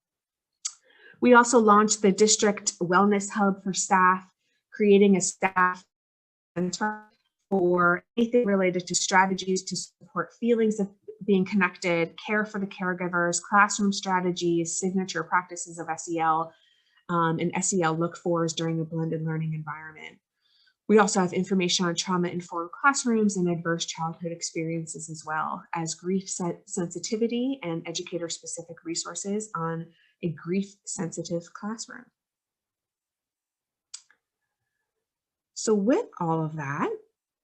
We also launched the district wellness hub for staff, creating a staff center for anything related to strategies to support feelings of being connected, care for the caregivers, classroom strategies, signature practices of SEL, and SEL look-fors during a blended learning environment. We also have information on trauma-informed classrooms and adverse childhood experiences, as well as grief sensitivity and educator-specific resources on a grief-sensitive classroom. So with all of that,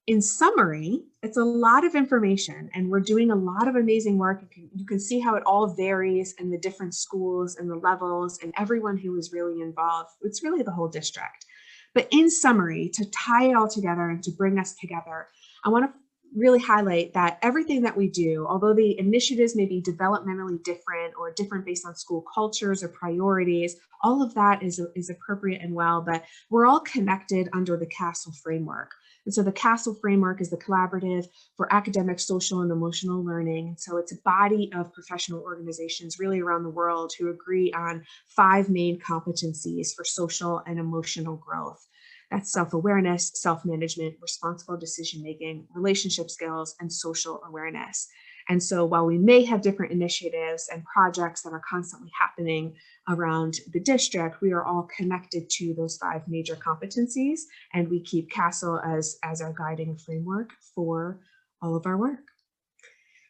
in summary, it's a lot of information and we're doing a lot of amazing work. You can see how it all varies in the different schools and the levels and everyone who is really involved. It's really the whole district. But in summary, to tie it all together and to bring us together, I want to really highlight that everything that we do, although the initiatives may be developmentally different or different based on school cultures or priorities, all of that is appropriate and well, but we're all connected under the CASEL framework. And so the CASEL framework is the Collaborative for Academic, Social, and Emotional Learning. And so it's a body of professional organizations really around the world who agree on 5 main competencies for social and emotional growth. That's self-awareness, self-management, responsible decision-making, relationship skills, and social awareness. And so while we may have different initiatives and projects that are constantly happening around the district, we are all connected to those 5 major competencies, and we keep CASEL as our guiding framework for all of our work.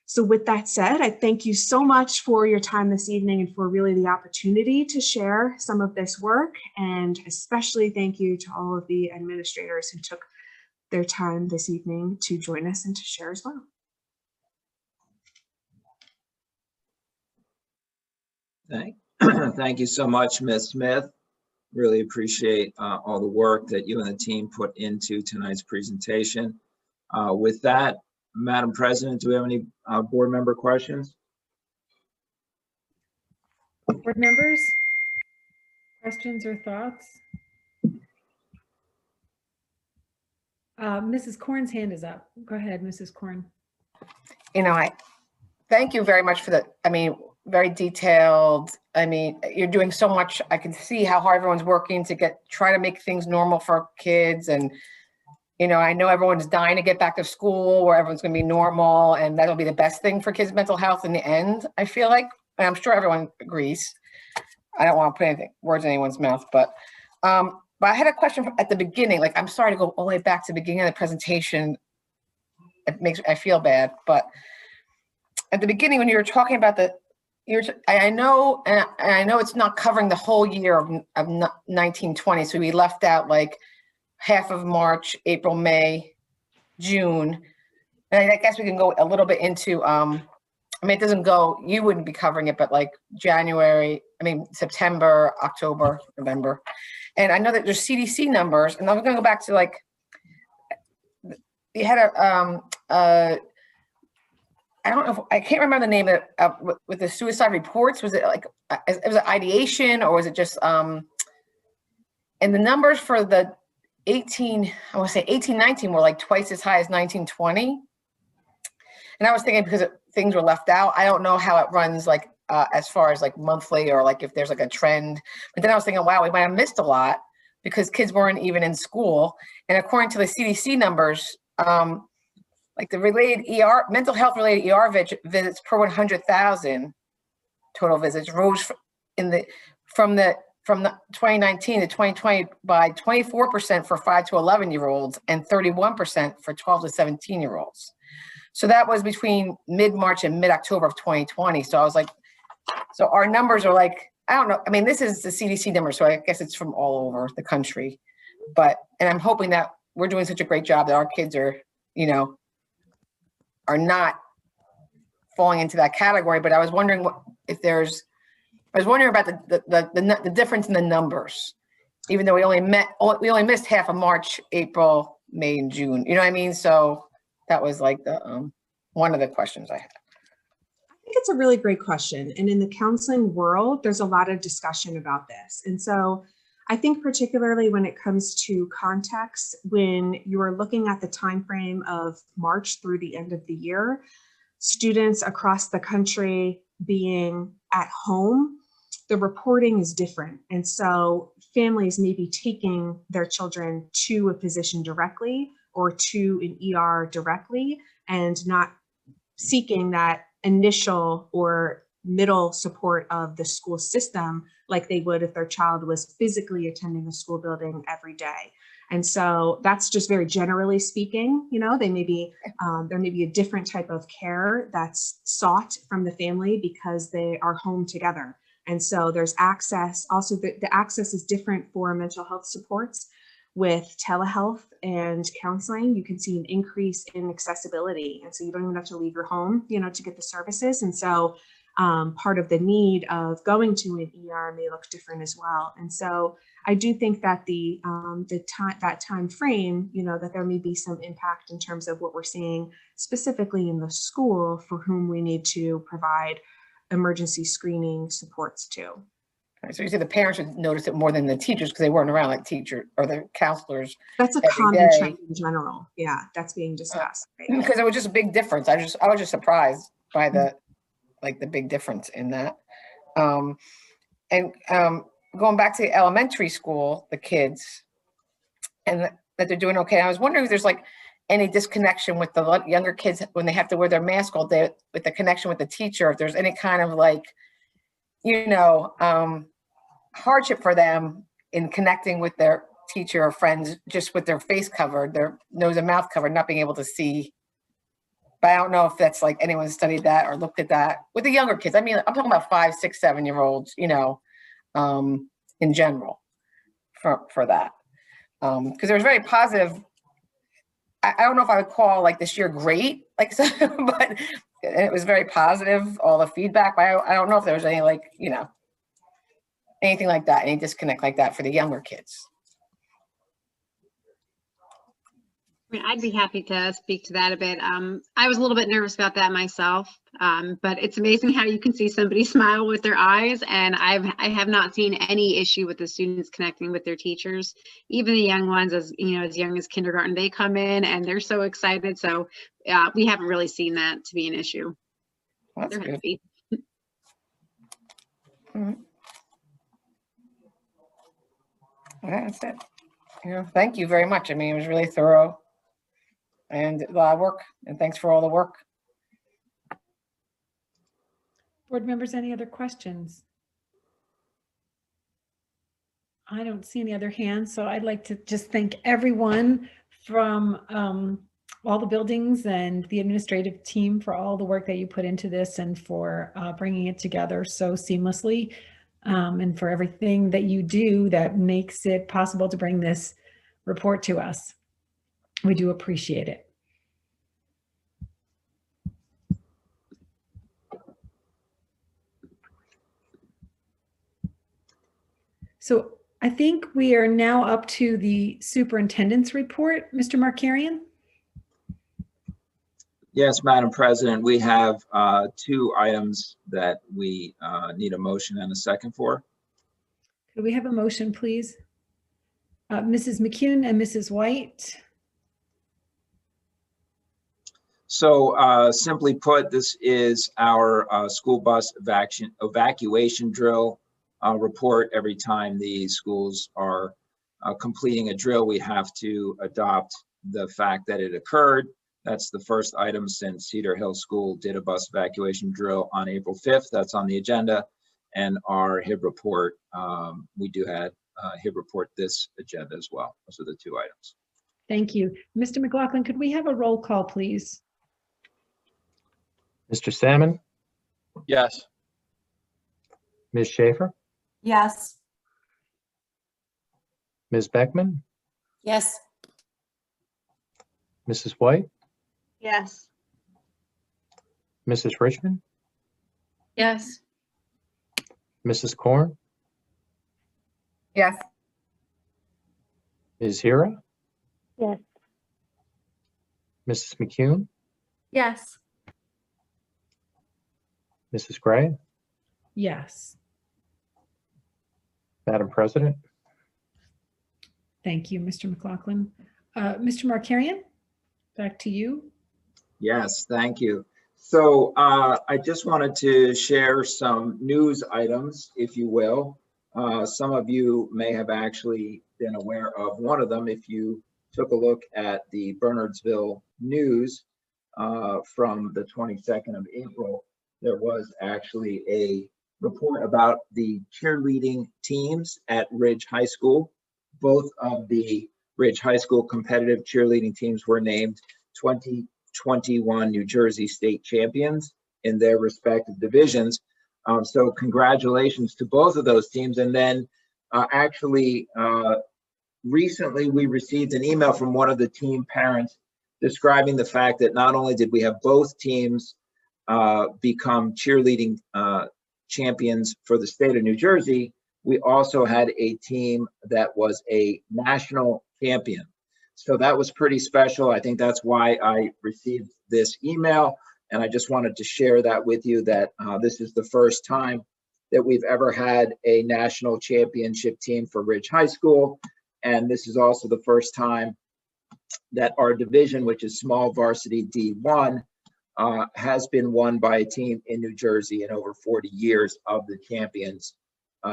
So with that said, I thank you so much for your time this evening and for really the opportunity to share some of this work. And especially thank you to all of the administrators who took their time this evening to join us and to share as well. Thank you so much, Ms. Smith. Really appreciate all the work that you and the team put into tonight's presentation. With that, Madam President, do we have any board member questions? Board members, questions or thoughts? Mrs. Korn's hand is up. Go ahead, Mrs. Korn. You know, I thank you very much for the, very detailed. You're doing so much. I can see how hard everyone's working to try to make things normal for kids. And, I know everyone's dying to get back to school where everyone's going to be normal, and that'll be the best thing for kids' mental health in the end, I feel like. And I'm sure everyone agrees. I don't want to put words in anyone's mouth, but I had a question at the beginning. Like, I'm sorry to go all the way back to the beginning of the presentation. I feel bad, but at the beginning when you were talking about I know it's not covering the whole year of 1920. So we left out like half of March, April, May, June. And I guess we can go a little bit into, it doesn't go, you wouldn't be covering it, but like September, October, November. And I know that there's CDC numbers, and I'm going to go back to like, you had I don't know, I can't remember the name of with the suicide reports. Was it like, it was an ideation, or was it just, and the numbers for the 1819 were like twice as high as 1920. And I was thinking because things were left out, I don't know how it runs like as far as like monthly or like if there's like a trend. But then I was thinking, wow, we might have missed a lot because kids weren't even in school. And according to the CDC numbers, like the related mental health related ER visits per 100,000 total visits rose from the 2019 to 2020 by 24% for 5 to 11-year-olds and 31% for 12 to 17-year-olds. So that was between mid-March and mid-October of 2020. So I was like, so our numbers are like, I don't know. This is the CDC number, so I guess it's from all over the country. And I'm hoping that we're doing such a great job that our kids are, are not falling into that category. But I was wondering about the difference in the numbers, even though we only missed half of March, April, May, and June. You know what I mean? So that was like the one of the questions I had. I think it's a really great question. And in the counseling world, there's a lot of discussion about this. And so I think particularly when it comes to context, when you are looking at the time frame of March through the end of the year, students across the country being at home, the reporting is different. And so families may be taking their children to a physician directly or to an ER directly and not seeking that initial or middle support of the school system like they would if their child was physically attending a school building every day. And so that's just very generally speaking, they may be, there may be a different type of care that's sought from the family because they are home together. And so there's access, also the access is different for mental health supports. With telehealth and counseling, you can see an increase in accessibility. And so you don't even have to leave your home, to get the services. And so part of the need of going to an ER may look different as well. And so I do think that that time frame, that there may be some impact in terms of what we're seeing specifically in the school for whom we need to provide emergency screening supports to. So you say the parents would notice it more than the teachers because they weren't around, like teacher or the counselors. That's a every common day. trend in general. Yeah, that's being discussed. Right? Because it was just a big difference. I was just surprised by the big difference in that. Going back to the elementary school, the kids, and that they're doing okay. I was wondering if there's like any disconnection with the younger kids when they have to wear their mask all day, with the connection with the teacher, if there's any kind of hardship for them in connecting with their teacher or friends, just with their face covered, their nose and mouth covered, not being able to see. But I don't know if that's like anyone studied that or looked at that with the younger kids. I mean, I'm talking about 5, 6, 7-year-olds, in general for that. Because there was very positive. I don't know if I would call like this year great, but it was very positive, all the feedback. But I don't know if there was any anything like that, any disconnect like that for the younger kids. I mean, I'd be happy to speak to that a bit. I was a little bit nervous about that myself, but it's amazing how you can see somebody smile with their eyes, and I have not seen any issue with the students connecting with their teachers. Even the young ones, as young as kindergarten, they come in and they're so excited. So we haven't really seen that to be an issue. Well, that's they're good. happy. That's it. Thank you very much. I mean, it was really thorough and a lot of work, and thanks for all the work. Board members, any other questions? I don't see any other hands, so I'd like to just thank everyone from all the buildings and the administrative team for all the work that you put into this and for bringing it together so seamlessly, and for everything that you do that makes it possible to bring this report to us. We do appreciate it. So I think we are now up to the superintendent's report. Mr. Markarian? Yes, Madam President, we have 2 items that we need a motion and a second for. Could we have a motion, please? Mrs. McCune and Mrs. White. So simply put, this is our school bus evacuation drill report. Every time the schools are completing a drill, we have to adopt the fact that it occurred. That's the first item since Cedar Hill School did a bus evacuation drill on April 5th. That's on the agenda. And our HIB report, we do have HIB report this agenda as well. Those are the 2 items. Thank you. Mr. McLaughlin, could we have a roll call, please? Mr. Salmon, Yes. Ms. Schaefer, Yes. Ms. Beckman, Yes. Mrs. White, Yes. Mrs. Richmond, Yes. Mrs. Korn, Yes. Ms. Hira, Yes. Mrs. McCune, Yes. Mrs. Gray, Yes. Madam President. Thank you, Mr. McLaughlin. Mr. Markarian, back to you. Yes, thank you. So I just wanted to share some news items, if you will. Some of you may have actually been aware of one of them if you took a look at the Bernardsville News from the 22nd of April. There was actually a report about the cheerleading teams at Ridge High School. Both of the Ridge High School competitive cheerleading teams were named 2021 New Jersey State champions in their respective divisions. So congratulations to both of those teams. And then recently we received an email from one of the team parents describing the fact that not only did we have both teams become cheerleading champions for the state of New Jersey, we also had a team that was a national champion. So that was pretty special. I think that's why I received this email. And I just wanted to share that with you, that this is the first time that we've ever had a national championship team for Ridge High School. And this is also the first time that our division, which is small varsity D1, has been won by a team in New Jersey in over 40 years of the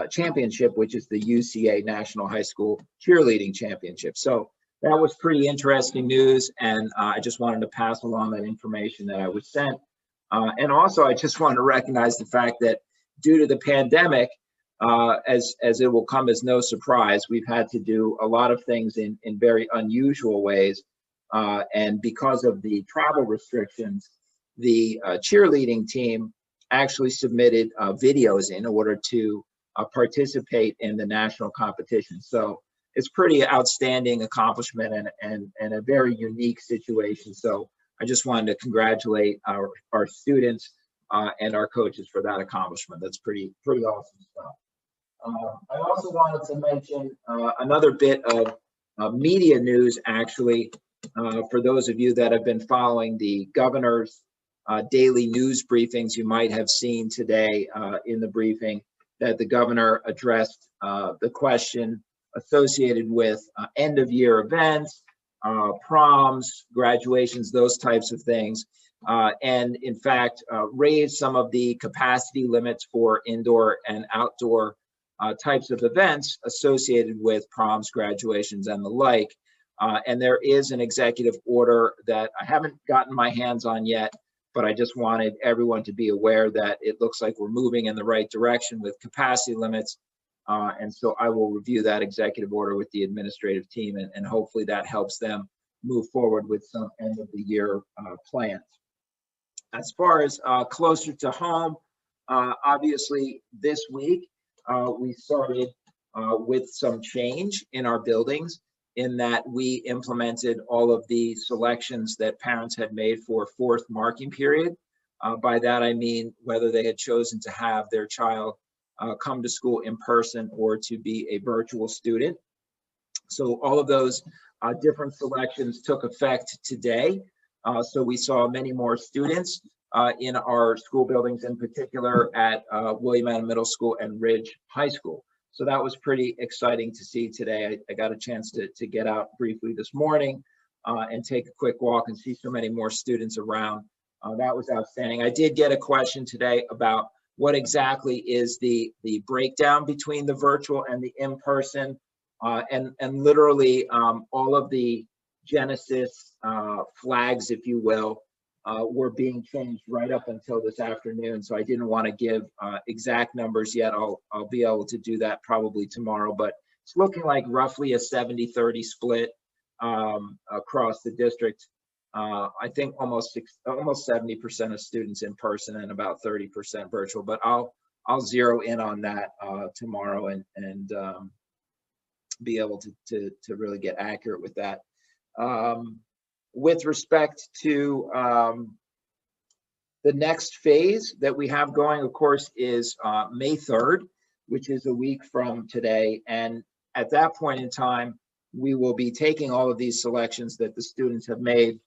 championship, which is the UCA National High School Cheerleading Championship. So that was pretty interesting news, and I just wanted to pass along that information that I was sent. And also, I just want to recognize the fact that due to the pandemic, as it will come as no surprise, we've had to do a lot of things in very unusual ways. And because of the travel restrictions, the cheerleading team actually submitted videos in order to participate in the national competition. So it's pretty outstanding accomplishment and a very unique situation. So I just wanted to congratulate our students and our coaches for that accomplishment. That's pretty awesome stuff. I also wanted to mention another bit of media news, actually, for those of you that have been following the governor's daily news briefings. You might have seen today in the briefing that the governor addressed the question associated with end of year events, proms, graduations, those types of things. And in fact, raised some of the capacity limits for indoor and outdoor types of events associated with proms, graduations, and the like. And there is an executive order that I haven't gotten my hands on yet, but I just wanted everyone to be aware that it looks like we're moving in the right direction with capacity limits. And so I will review that executive order with the administrative team, and hopefully that helps them move forward with some end of the year plans. As far as closer to home, obviously this week we started with some change in our buildings, in that we implemented all of the selections that parents had made for fourth marking period. By that I mean whether they had chosen to have their child come to school in person or to be a virtual student. So all of those different selections took effect today. So we saw many more students in our school buildings, in particular at William Allen Middle School and Ridge High School. So that was pretty exciting to see today. I got a chance to get out briefly this morning and take a quick walk and see so many more students around. That was outstanding. I did get a question today about what exactly is the breakdown between the virtual and the in-person, and literally all of the Genesis flags, if you will, were being changed right up until this afternoon. So I didn't want to give exact numbers yet. I'll be able to do that probably tomorrow, but it's looking like roughly a 70-30 split across the district. I think almost 70% of students in person and about 30% virtual, but I'll zero in on that tomorrow and be able to really get accurate with that. With respect to the next phase that we have going, of course, is May 3rd, which is a week from today. And at that point in time, we will be taking all of these selections that the students have made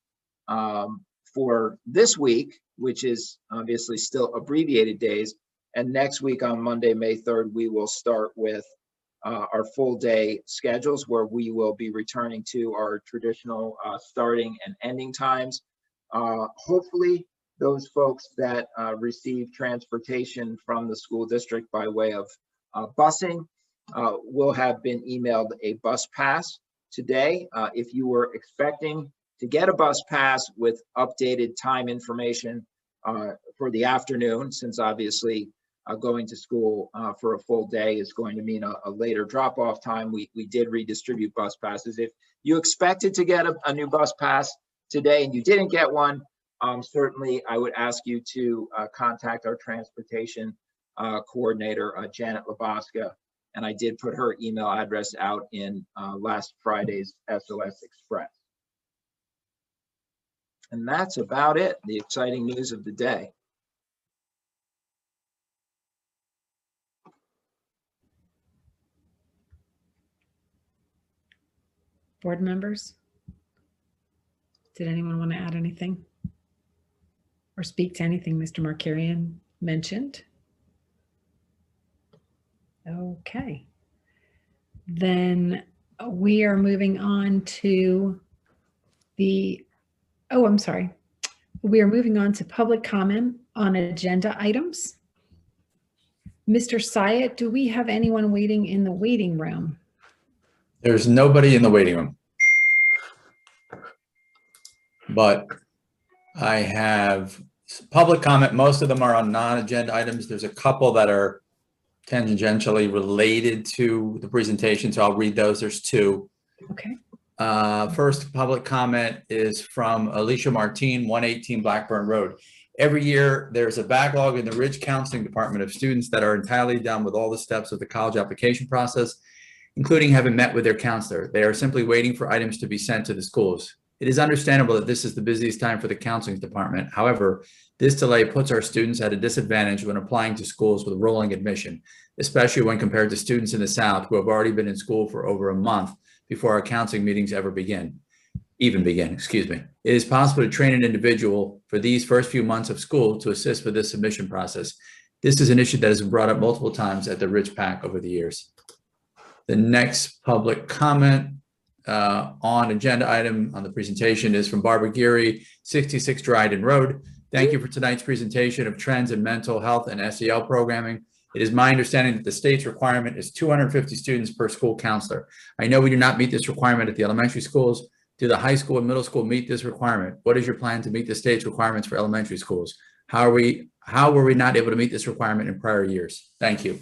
for this week, which is obviously still abbreviated days. And next week on Monday, May 3rd, we will start with our full day schedules, where we will be returning to our traditional starting and ending times. Hopefully those folks that receive transportation from the school district by way of busing will have been emailed a bus pass today. If you were expecting to get a bus pass with updated time information for the afternoon, since obviously going to school for a full day is going to mean a later drop-off time, we did redistribute bus passes. If you expected to get a new bus pass today and you didn't get one, certainly I would ask you to contact our transportation coordinator, Janet Labaska, and I did put her email address out in last Friday's SOS Express. And that's about it, the exciting news of the day. Board members? Did anyone want to add anything? Or speak to anything Mr. Markarian mentioned? Okay. Then we are moving on to I'm sorry. We are moving on to public comment on agenda items. Mr. Syed, do we have anyone waiting in the waiting room? There's nobody in the waiting room. But I have public comment. Most of them are on non-agenda items. There's a couple that are tangentially related to the presentation, so I'll read those. There's two. Okay. First public comment is from Alicia Martin, 118 Blackburn Road. Every year, there's a backlog in the Ridge Counseling Department of students that are entirely done with all the steps of the college application process, including having met with their counselor. They are simply waiting for items to be sent to the schools. It is understandable that this is the busiest time for the counseling department. However, this delay puts our students at a disadvantage when applying to schools with rolling admission, especially when compared to students in the South who have already been in school for over a month before our counseling meetings ever begin. It is possible to train an individual for these first few months of school to assist with this submission process. This is an issue that has been brought up multiple times at the Ridge PAC over the years. The next public comment on agenda item on the presentation is from Barbara Geary, 66 Dryden Road. Thank you for tonight's presentation of trends in mental health and SEL programming. It is my understanding that the state's requirement is 250 students per school counselor. I know we do not meet this requirement at the elementary schools. Do the high school and middle school meet this requirement? What is your plan to meet the state's requirements for elementary schools? How were we not able to meet this requirement in prior years? Thank you.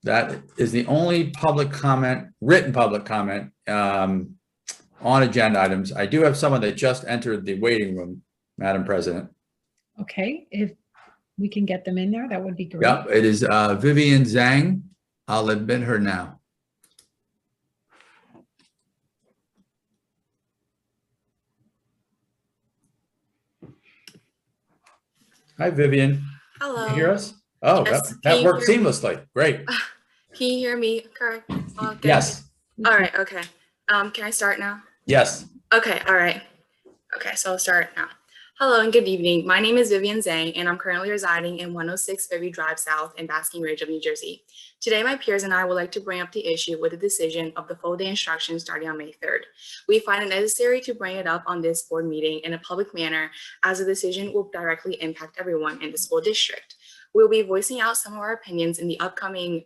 That is the only public comment, written public comment on agenda items. I do have someone that just entered the waiting room, Madam President. Okay, if we can get them in there, that would be great. Yep, it is Vivian Zhang. I'll admit her now. Hi, Vivian. Hello. Can you hear us? Oh, Yes. that worked seamlessly. Great. Can you hear me correct? Good. Yes. All right, okay. Can I start now? Yes. Okay, all right. Okay, so I'll start now. Hello and good evening. My name is Vivian Zhang, and I'm currently residing in 106 Fairview Drive South in Basking Ridge of New Jersey. Today, my peers and I would like to bring up the issue with the decision of the full day instruction starting on May 3rd. We find it necessary to bring it up on this board meeting in a public manner, as the decision will directly impact everyone in the school district. We'll be voicing out some of our opinions in the upcoming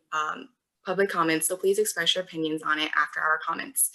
public comments, so please express your opinions on it after our comments.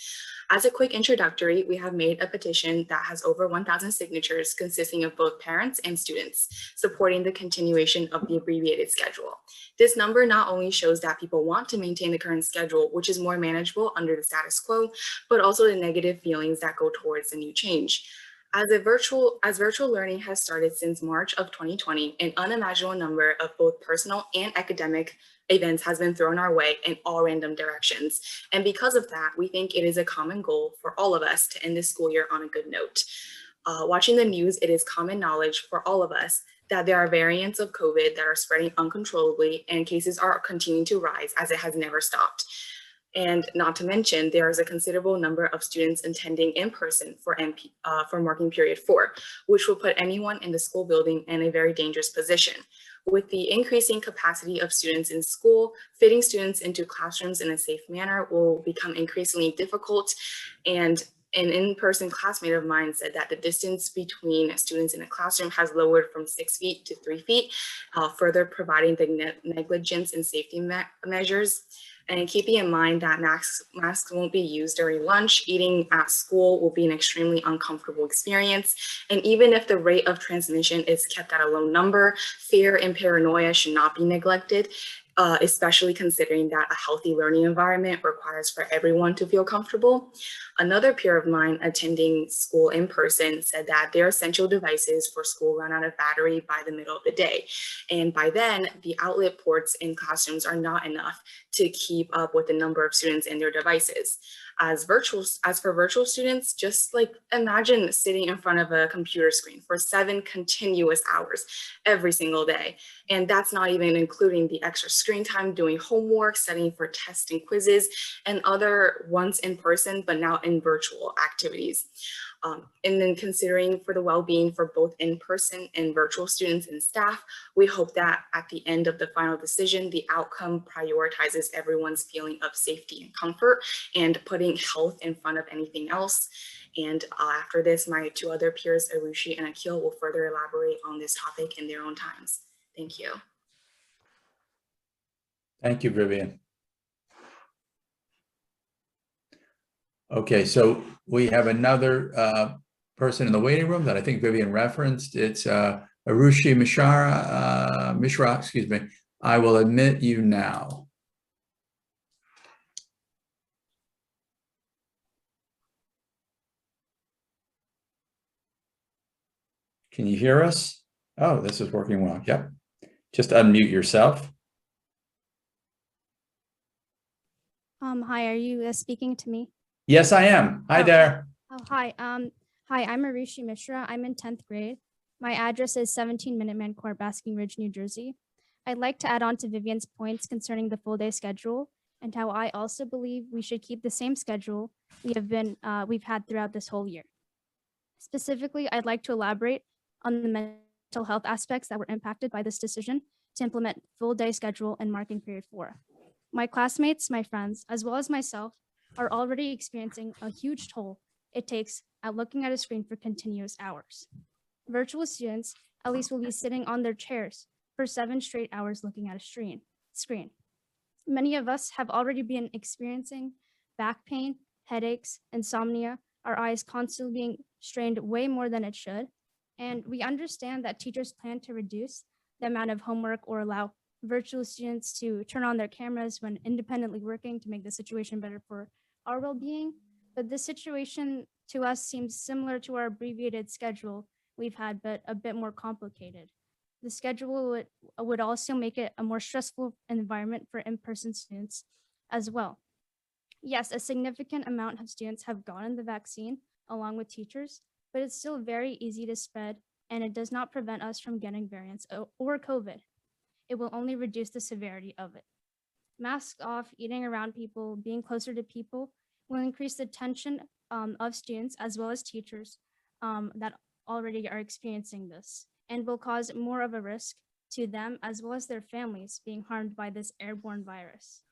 As a quick introductory, we have made a petition that has over 1,000 signatures consisting of both parents and students supporting the continuation of the abbreviated schedule. This number not only shows that people want to maintain the current schedule, which is more manageable under the status quo, but also the negative feelings that go towards the new change. As virtual learning has started since March of 2020, an unimaginable number of both personal and academic events has been thrown our way in all random directions. And because of that, we think it is a common goal for all of us to end this school year on a good note. Watching the news, it is common knowledge for all of us that there are variants of COVID that are spreading uncontrollably, and cases are continuing to rise as it has never stopped. And not to mention, there is a considerable number of students attending in person for marking period 4, which will put anyone in the school building in a very dangerous position. With the increasing capacity of students in school, fitting students into classrooms in a safe manner will become increasingly difficult. And an in-person classmate of mine said that the distance between students in a classroom has lowered from 6 feet to 3 feet, further providing the negligence in safety measures. And keeping in mind that masks won't be used during lunch, eating at school will be an extremely uncomfortable experience. And even if the rate of transmission is kept at a low number, fear and paranoia should not be neglected, especially considering that a healthy learning environment requires for everyone to feel comfortable. Another peer of mine attending school in person said that their essential devices for school run out of battery by the middle of the day. And by then, the outlet ports in classrooms are not enough to keep up with the number of students and their devices. As for virtual students, just like imagine sitting in front of a computer screen for 7 continuous hours every single day. And that's not even including the extra screen time, doing homework, studying for tests and quizzes, and other once in person, but now in virtual activities. And then considering for the well-being for both in-person and virtual students and staff, we hope that at the end of the final decision, the outcome prioritizes everyone's feeling of safety and comfort and putting health in front of anything else. And after this, my 2 other peers, Arushi and Akil, will further elaborate on this topic in their own times. Thank you. Thank you, Vivian. Okay, so we have another person in the waiting room that I think Vivian referenced. It's Arushi Mishra, excuse me. I will admit you now. Can you hear us? Oh, this is working well. Yep. Just unmute yourself. Hi, are you speaking to me? Yes, I am. Hi there. Oh, hi. Hi, I'm Arushi Mishra. I'm in 10th grade. My address is 17 Minuteman Court, Basking Ridge, New Jersey. I'd like to add on to Vivian's points concerning the full day schedule and how I also believe we should keep the same schedule we've had throughout this whole year. Specifically, I'd like to elaborate on the mental health aspects that were impacted by this decision to implement full day schedule in marking period 4. My classmates, my friends, as well as myself, are already experiencing a huge toll it takes at looking at a screen for continuous hours. Virtual students at least will be sitting on their chairs for 7 straight hours looking at a screen. Many of us have already been experiencing back pain, headaches, insomnia, our eyes constantly being strained way more than it should. And we understand that teachers plan to reduce the amount of homework or allow virtual students to turn on their cameras when independently working to make the situation better for our well-being. But this situation to us seems similar to our abbreviated schedule we've had, but a bit more complicated. The schedule would also make it a more stressful environment for in-person students as well. Yes, a significant amount of students have gotten the vaccine along with teachers, but it's still very easy to spread and it does not prevent us from getting variants or COVID. It will only reduce the severity of it. Masks off, eating around people, being closer to people will increase the tension of students as well as teachers that already are experiencing this and will cause more of a risk to them as well as their families being harmed by this airborne virus.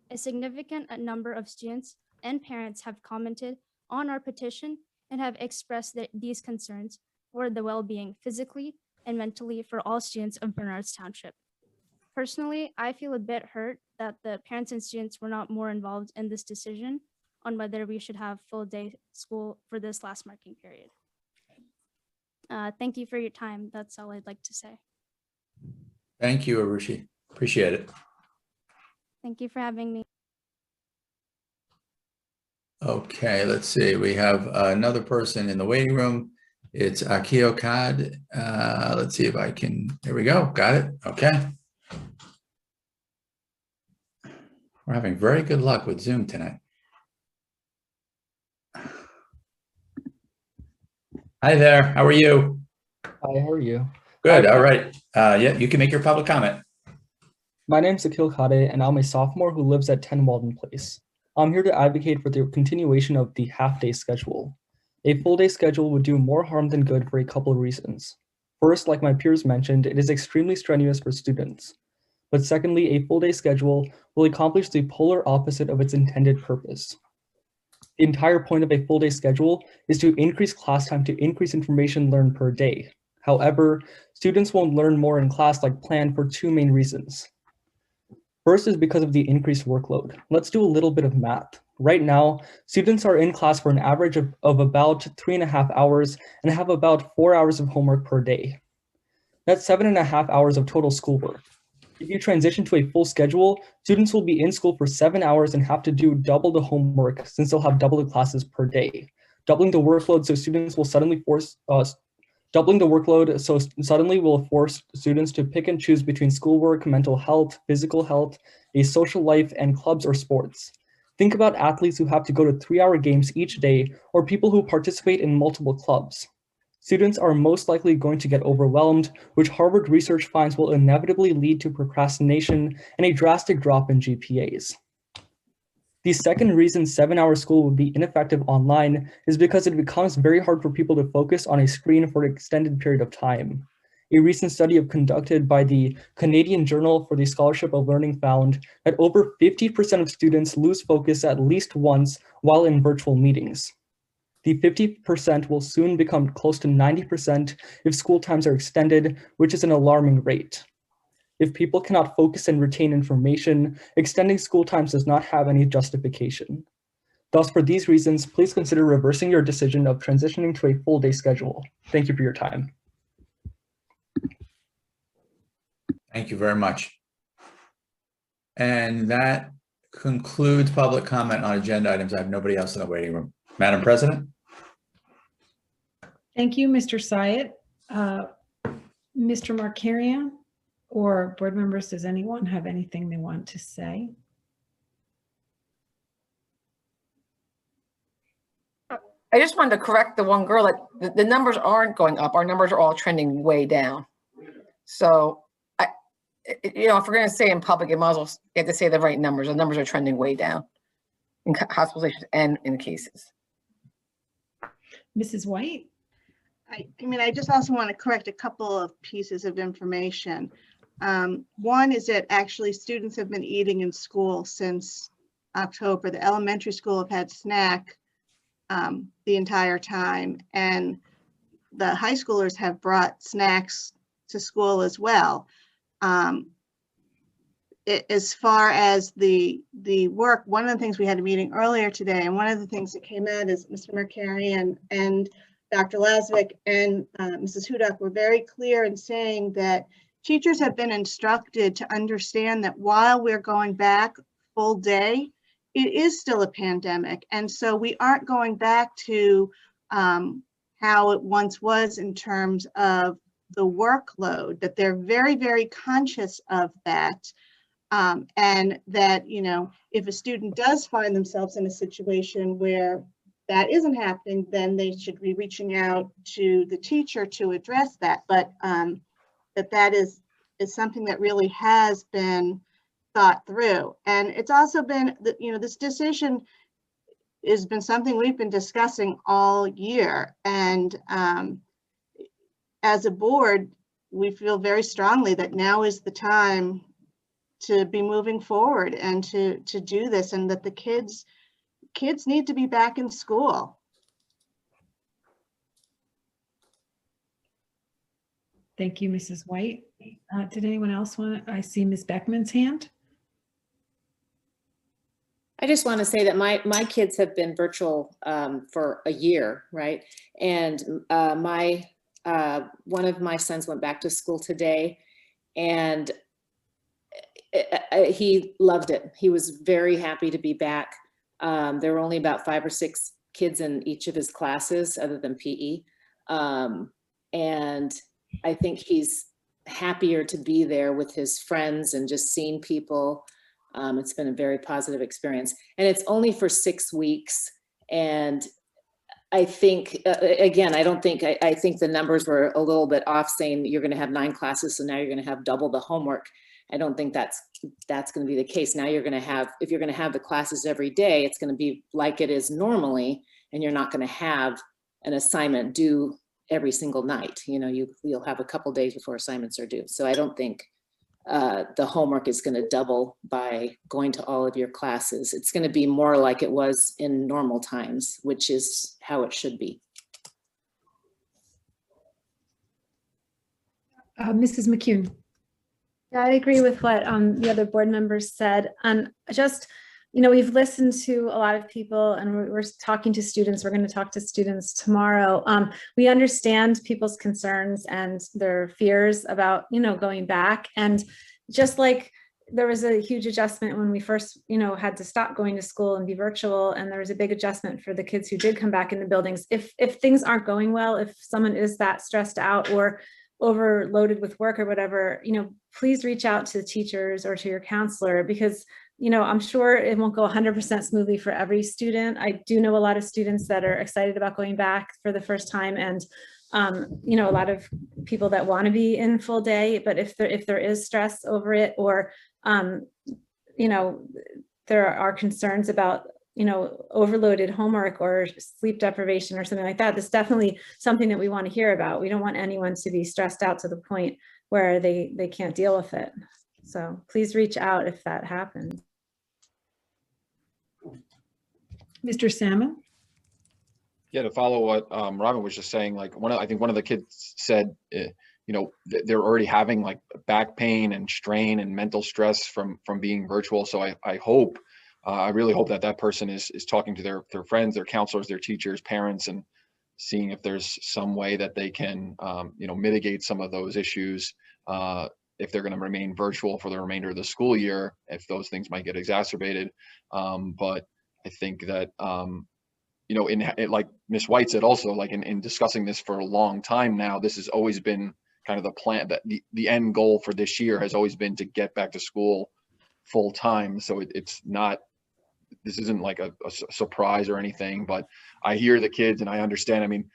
A significant number of students and parents have commented on our petition and have expressed these concerns for the well-being physically and mentally for all students of Bernards Township. Personally, I feel a bit hurt that the parents and students were not more involved in this decision on whether we should have full day school for this last marking period. Thank you for your time. That's all I'd like to say. Thank you, Arushi. Appreciate it. Thank you for having me. Okay, let's see. We have another person in the waiting room. It's Akio Kad. Let's see if I can, there we go. Got it. Okay. We're having very good luck with Zoom tonight. Hi there. How are you? Hi, how are you? Good. All right. Yeah, you can make your public comment. My name's Akil Kade, and I'm a sophomore who lives at 10 Walden Place. I'm here to advocate for the continuation of the half-day schedule. A full-day schedule would do more harm than good for a couple of reasons. First, like my peers mentioned, it is extremely strenuous for students. But secondly, a full-day schedule will accomplish the polar opposite of its intended purpose. The entire point of a full-day schedule is to increase class time to increase information learned per day. However, students won't learn more in class like planned for 2 main reasons. First is because of the increased workload. Let's do a little bit of math. Right now, students are in class for an average of about 3.5 hours and have about 4 hours of homework per day. That's 7.5 hours of total schoolwork. If you transition to a full schedule, students will be in school for 7 hours and have to do double the homework since they'll have double the classes per day. Doubling the workload so students will suddenly force will force students to pick and choose between schoolwork, mental health, physical health, a social life, and clubs or sports. Think about athletes who have to go to 3-hour games each day or people who participate in multiple clubs. Students are most likely going to get overwhelmed, which Harvard research finds will inevitably lead to procrastination and a drastic drop in GPAs. The second reason 7-hour school would be ineffective online is because it becomes very hard for people to focus on a screen for an extended period of time. A recent study conducted by the Canadian Journal for the Scholarship of Learning found that over 50% of students lose focus at least once while in virtual meetings. The 50% will soon become close to 90% if school times are extended, which is an alarming rate. If people cannot focus and retain information, extending school times does not have any justification. Thus, for these reasons, please consider reversing your decision of transitioning to a full day schedule. Thank you for your time. Thank you very much. And that concludes public comment on agenda items. I have nobody else in the waiting room. Madam President? Thank you, Mr. Syed. Mr. Markarian or board members, does anyone have anything they want to say? I just wanted to correct the one girl that the numbers aren't going up. Our numbers are all trending way down. So, if we're going to say in public, you might as well get to say the right numbers. The numbers are trending way down in hospitalizations and in cases. Mrs. White? I just also want to correct a couple of pieces of information. One is that actually students have been eating in school since October. The elementary school have had snack the entire time, and the high schoolers have brought snacks to school as well. As far as the work, one of the things we had a meeting earlier today, and one of the things that came out is Mr. Markarian and Dr. Lasvik and Mrs. Hudak were very clear in saying that teachers have been instructed to understand that while we're going back full day, it is still a pandemic. And so we aren't going back to how it once was in terms of the workload, that they're very, very conscious of that. And that, if a student does find themselves in a situation where that isn't happening, then they should be reaching out to the teacher to address that. But that is something that really has been thought through. And it's also been, this decision has been something we've been discussing all year. And as a board, we feel very strongly that now is the time to be moving forward and to do this, and that the kids need to be back in school. Thank you, Mrs. White. Did anyone else want to? I see Ms. Beckman's hand. I just want to say that my kids have been virtual for a year, right? And one of my sons went back to school today, and he loved it. He was very happy to be back. There were only about 5 or 6 kids in each of his classes other than PE. And I think he's happier to be there with his friends and just seeing people. It's been a very positive experience, and it's only for 6 weeks. And I think, again, I think the numbers were a little bit off, saying you're going to have 9 classes, so now you're going to have double the homework. I don't think that's going to be the case. Now you're going to have, if you're going to have the classes every day, it's going to be like it is normally, and you're not going to have an assignment due every single night. You'll have a couple days before assignments are due. So I don't think the homework is going to double by going to all of your classes. It's going to be more like it was in normal times, which is how it should be. Mrs. McCune. Yeah, I agree with what the other board members said. Just, we've listened to a lot of people, and we're talking to students. We're going to talk to students tomorrow. We understand people's concerns and their fears about, going back. And just like there was a huge adjustment when we first, had to stop going to school and be virtual, and there was a big adjustment for the kids who did come back in the buildings. If things aren't going well, if someone is that stressed out or overloaded with work or whatever, please reach out to the teachers or to your counselor, because you know, I'm sure it won't go 100% smoothly for every student. I do know a lot of students that are excited about going back for the first time, and you know, a lot of people that want to be in full day, but if there is stress over it, or you know, there are concerns about, you know, overloaded homework or sleep deprivation or something like that, that's definitely something that we want to hear about. We don't want anyone to be stressed out to the point where they can't deal with it. So please reach out if that happens. Mr. Salmon? Yeah, to follow what Robin was just saying, like I think one of the kids said, you know, they're already having like back pain and strain and mental stress from being virtual. So I hope, I really hope that that person is talking to their friends, their counselors, their teachers, parents, and seeing if there's some way that they can, you know, mitigate some of those issues. If they're going to remain virtual for the remainder of the school year, if those things might get exacerbated. But I think that, you know, like Ms. White said also, like in discussing this for a long time now, this has always been kind of the plan, that the end goal for this year has always been to get back to school full time. So it's not, this isn't like a surprise or anything, but I hear the kids and I understand. I mean,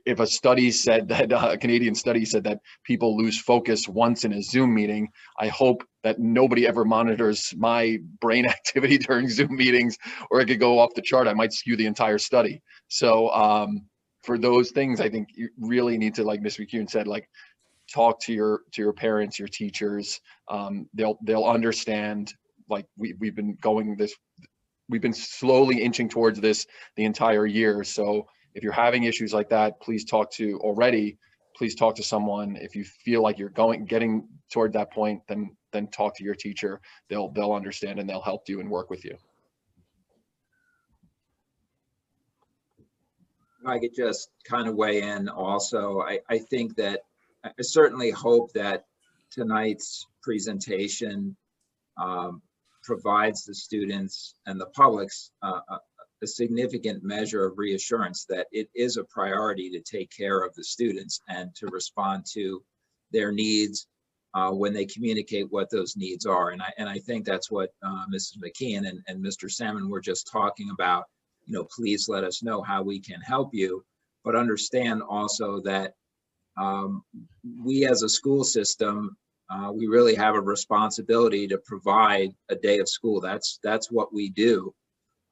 if a study said that, a Canadian study said that people lose focus once in a Zoom meeting, I hope that nobody ever monitors my brain activity during Zoom meetings, or it could go off the chart. I might skew the entire study. So for those things, I think you really need to, like Ms. McCune said, like talk to your parents, your teachers. They'll understand. Like we've been going this, we've been slowly inching towards this the entire year. So if you're having issues like that, please talk to someone. If you feel like you're getting toward that point, then talk to your teacher. They'll understand and they'll help you and work with you. I could just kind of weigh in also. I think that I certainly hope that tonight's presentation provides the students and the publics a significant measure of reassurance that it is a priority to take care of the students and to respond to their needs when they communicate what those needs are. And I think that's what Mrs. McKeon and Mr. Salmon were just talking about. You know, please let us know how we can help you, but understand also that we as a school system, we really have a responsibility to provide a day of school. That's what we do.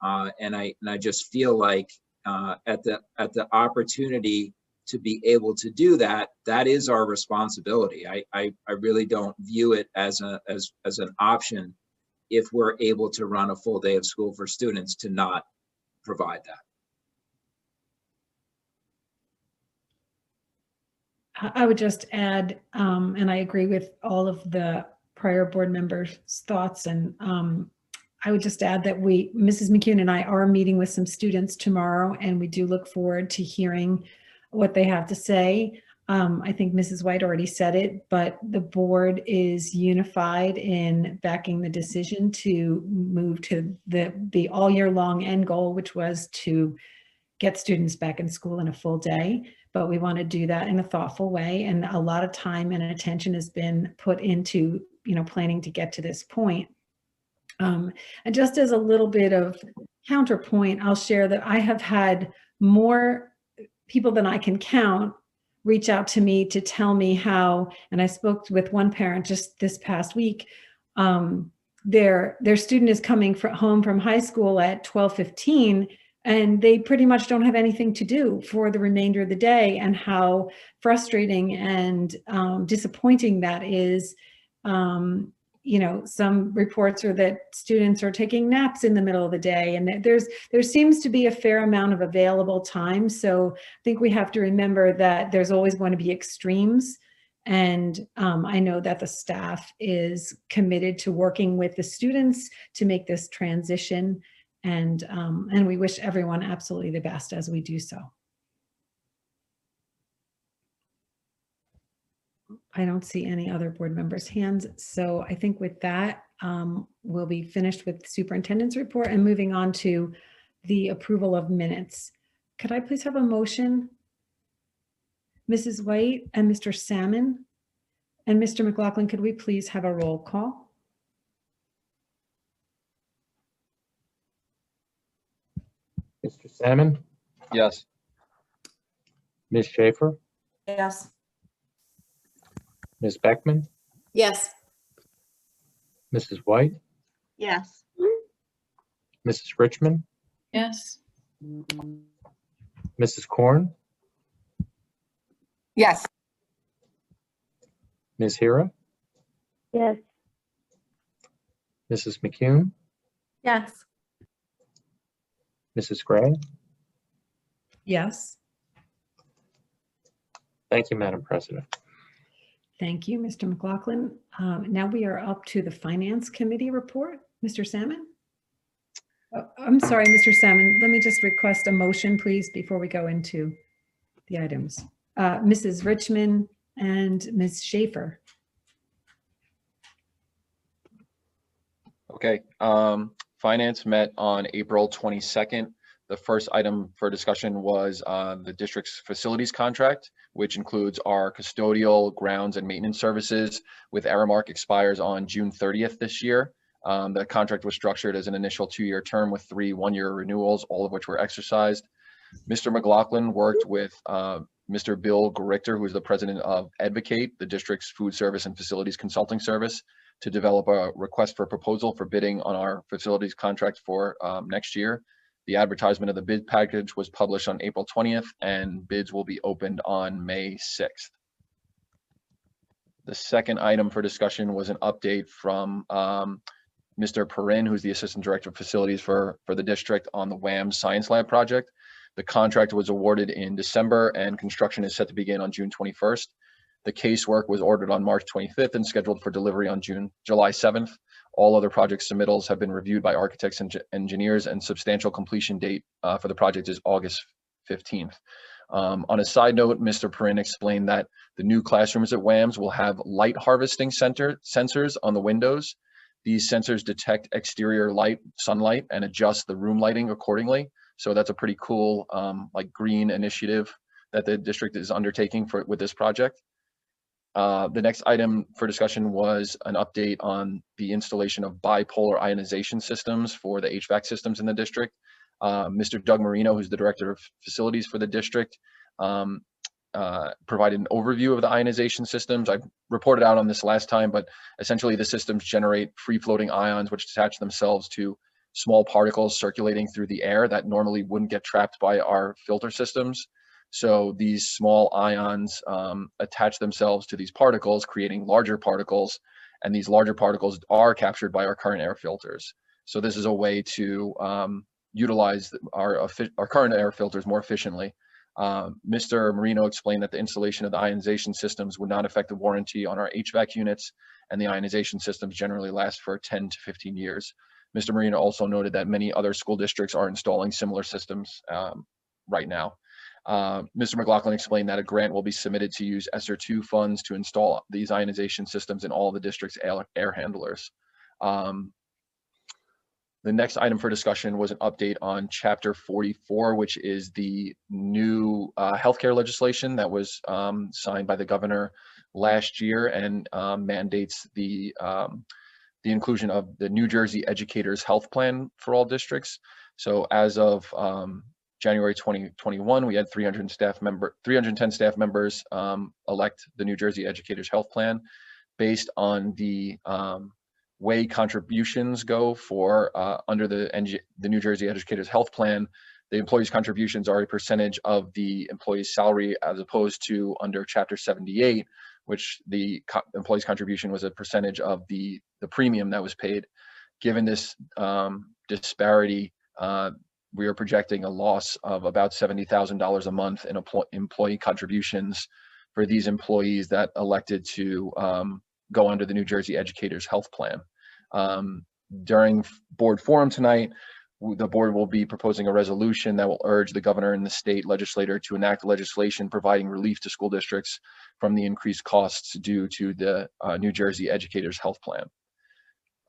And I just feel like at the opportunity to be able to do that, that is our responsibility. I really don't view it as an option if we're able to run a full day of school for students to not provide that. I would just add, and I agree with all of the prior board members' thoughts, and I would just add that Mrs. McCune and I are meeting with some students tomorrow, and we do look forward to hearing what they have to say. I think Mrs. White already said it, but the board is unified in backing the decision to move to the all year long end goal, which was to get students back in school in a full day. But we want to do that in a thoughtful way. And a lot of time and attention has been put into, you know, planning to get to this point. And just as a little bit of counterpoint, I'll share that I have had more people than I can count reach out to me to tell me how, and I spoke with one parent just this past week, their student is coming home from high school at 12:15, and they pretty much don't have anything to do for the remainder of the day, and how frustrating and disappointing that is. You know, some reports are that students are taking naps in the middle of the day, and there seems to be a fair amount of available time. So I think we have to remember that there's always going to be extremes. And I know that the staff is committed to working with the students to make this transition. And we wish everyone absolutely the best as we do so. I don't see any other board members' hands. So I think with that, we'll be finished with the superintendent's report and moving on to the approval of minutes. Could I please have a motion? Mrs. White and Mr. Salmon and Mr. McLaughlin, could we please have a roll call? Mr. Salmon, Yes. Ms. Schaefer, Yes. Ms. Beckman, Yes. Mrs. White, Yes. Mrs. Richmond, Yes. Mrs. Korn, Yes. Ms. Hira, Yes. Mrs. McCune, Yes. Mrs. Gray. Yes. Thank you, Madam President. Thank you, Mr. McLaughlin. Now we are up to the Finance Committee report. Mr. Salmon? Oh, I'm sorry, Mr. Salmon. Let me just request a motion, please, before we go into the items. Mrs. Richmond and Ms. Schaefer. Okay. Finance met on April 22nd. The first item for discussion was the district's facilities contract, which includes our custodial, grounds, and maintenance services, with Aramark expires on June 30th this year. The contract was structured as an initial 2-year term with 3 one-year renewals, all of which were exercised. Mr. McLaughlin worked with Mr. Bill Richter, who is the president of Advocate, the district's food service and facilities consulting service, to develop a request for proposal for bidding on our facilities contract for next year. The advertisement of the bid package was published on April 20th, and bids will be opened on May 6th. The second item for discussion was an update from Mr. Perrin, who's the Assistant Director of Facilities for the district, on the WAM Science Lab project. The contract was awarded in December, and construction is set to begin on June 21st. The casework was ordered on March 25th and scheduled for delivery on July 7th. All other project submittals have been reviewed by architects and engineers, and substantial completion date for the project is August 15th. On a side note, Mr. Perrin explained that the new classrooms at WAMS will have light harvesting sensors on the windows. These sensors detect exterior light, sunlight, and adjust the room lighting accordingly. So that's a pretty cool like green initiative that the district is undertaking with this project. The next item for discussion was an update on the installation of bipolar ionization systems for the HVAC systems in the district. Mr. Doug Marino, who's the Director of Facilities for the district, provided an overview of the ionization systems. I reported out on this last time, but essentially the systems generate free-floating ions which attach themselves to small particles circulating through the air that normally wouldn't get trapped by our filter systems. So these small ions attach themselves to these particles, creating larger particles, and these larger particles are captured by our current air filters. So this is a way to utilize our current air filters more efficiently. Mr. Marino explained that the installation of the ionization systems would not affect the warranty on our HVAC units, and the ionization systems generally last for 10 to 15 years. Mr. Marino also noted that many other school districts are installing similar systems right now. Mr. McLaughlin explained that a grant will be submitted to use ESSER 2 funds to install these ionization systems in all the district's air handlers. The next item for discussion was an update on Chapter 44, which is the new healthcare legislation that was signed by the governor last year and mandates the inclusion of the New Jersey Educators Health Plan for all districts. So as of January 2021, we had 310 staff members elect the New Jersey Educators Health Plan based on the way contributions go for under the New Jersey Educators Health Plan. The employee's contributions are a percentage of the employee's salary, as opposed to under Chapter 78, which the employee's contribution was a percentage of the premium that was paid. Given this disparity, we are projecting a loss of about $70,000 a month in employee contributions for these employees that elected to go under the New Jersey Educators Health Plan. During board forum tonight, the board will be proposing a resolution that will urge the governor and the state legislator to enact legislation providing relief to school districts from the increased costs due to the New Jersey Educators Health Plan.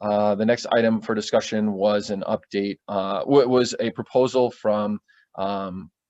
The next item for discussion was an update, was a proposal from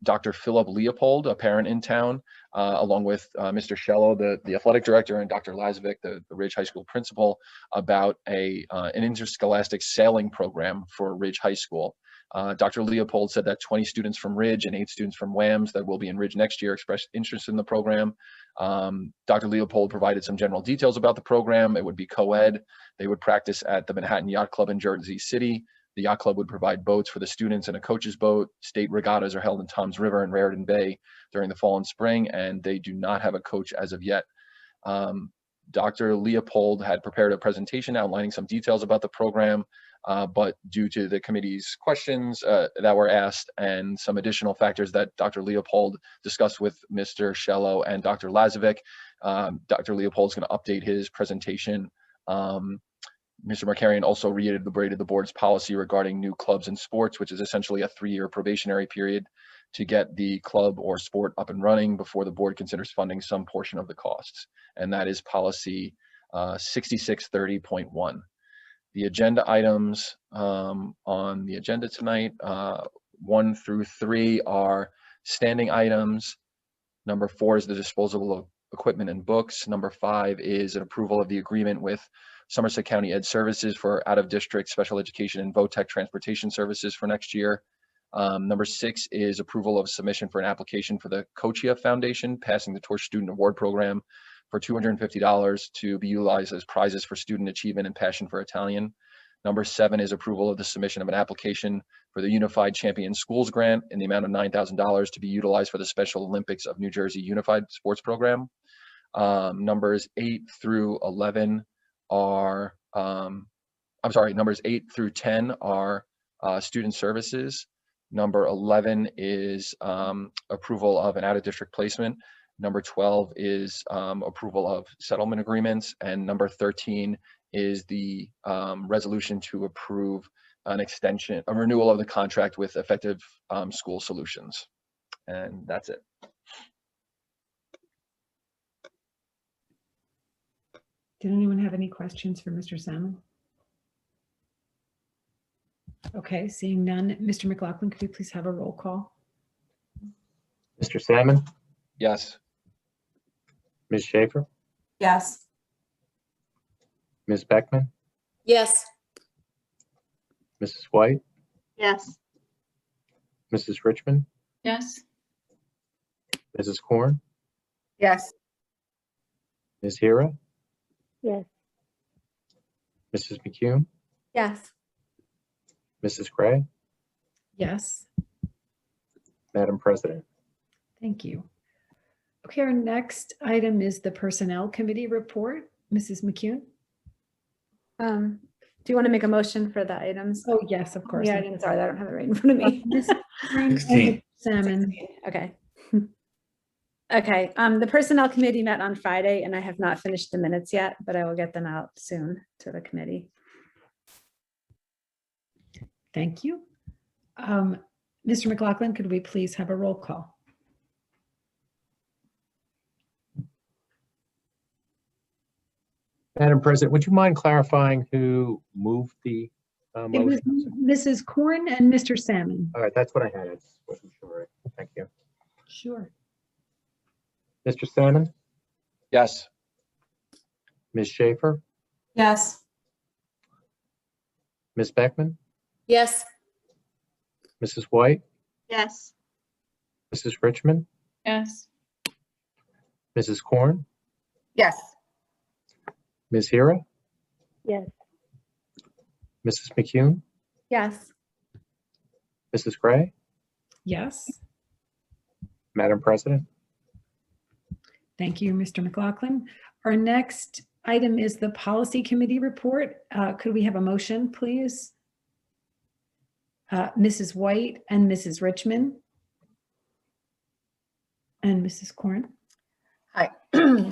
Dr. Philip Leopold, a parent in town, along with Mr. Shello, the athletic director, and Dr. Lazovic, the Ridge High School principal, about an interscholastic sailing program for Ridge High School. Dr. Leopold said that 20 students from Ridge and 8 students from WAMS that will be in Ridge next year expressed interest in the program. Dr. Leopold provided some general details about the program. It would be co-ed. They would practice at the Manhattan Yacht Club in Jersey City. The yacht club would provide boats for the students and a coach's boat. State regattas are held in Toms River and Raritan Bay during the fall and spring, and they do not have a coach as of yet. Dr. Leopold had prepared a presentation outlining some details about the program, but due to the committee's questions that were asked and some additional factors that Dr. Leopold discussed with Mr. Shello and Dr. Lazovic, Dr. Leopold is going to update his presentation. Mr. Markarian also reiterated the board's policy regarding new clubs and sports, which is essentially a 3-year probationary period to get the club or sport up and running before the board considers funding some portion of the costs. And that is policy 6630.1. The agenda items on the agenda tonight, 1 through 3 are standing items. Number 4 is the disposal of equipment and books. Number 5 is an approval of the agreement with Somerset County Ed Services for out-of-district special education and VOTEC transportation services for next year. Number 6 is approval of submission for an application for the Kochia Foundation, Passing the Torch Student Award Program for $250 to be utilized as prizes for student achievement and passion for Italian. Number 7 is approval of the submission of an application for the Unified Champion Schools Grant in the amount of $9,000 to be utilized for the Special Olympics of New Jersey Unified Sports Program. Numbers 8 through 11 are, numbers 8 through 10 are student services. Number 11 is approval of an out-of-district placement. Number 12 is approval of settlement agreements. And number 13 is the resolution to approve an extension, a renewal of the contract with Effective School Solutions. And that's it. Did anyone have any questions for Mr. Salmon? Okay, seeing none. Mr. McLaughlin, could we please have a roll call? Mr. Salmon, Yes. Ms. Schaefer, Yes. Ms. Beckman, Yes. Mrs. White, Yes. Mrs. Richmond, Yes. Mrs. Korn, Yes. Ms. Hira, Yes. Mrs. McCune, Yes. Mrs. Gray. Yes, Madam President. thank you. Okay, our next item is the Personnel Committee report. Mrs. McCune? Do you want to make a motion for the items? Oh, yes, of course. Yeah, items are, I don't have it right in front of me. Ms. 16. Salmon. Okay. Okay, the Personnel Committee met on Friday and I have not finished the minutes yet, but I will get them out soon to the committee. Thank you. Mr. McLaughlin, could we please have a roll call? Madam President, would you mind clarifying who moved the It was motion? Mrs. Korn and Mr. Salmon. All right, that's what I had. I just wasn't sure. Thank you. Sure. Mr. Salmon, Yes. Ms. Schaefer, Yes. Ms. Beckman, Yes. Mrs. White, Yes. Mrs. Richmond, Yes. Mrs. Korn, Yes. Ms. Hira, Yes. Mrs. McCune, Yes. Mrs. Gray. Yes, Madam President. thank you, Mr. McLaughlin. Our next item is the Policy Committee report. Could we have a motion, please? Mrs. White and Mrs. Richmond. And Mrs. Korn. Hi.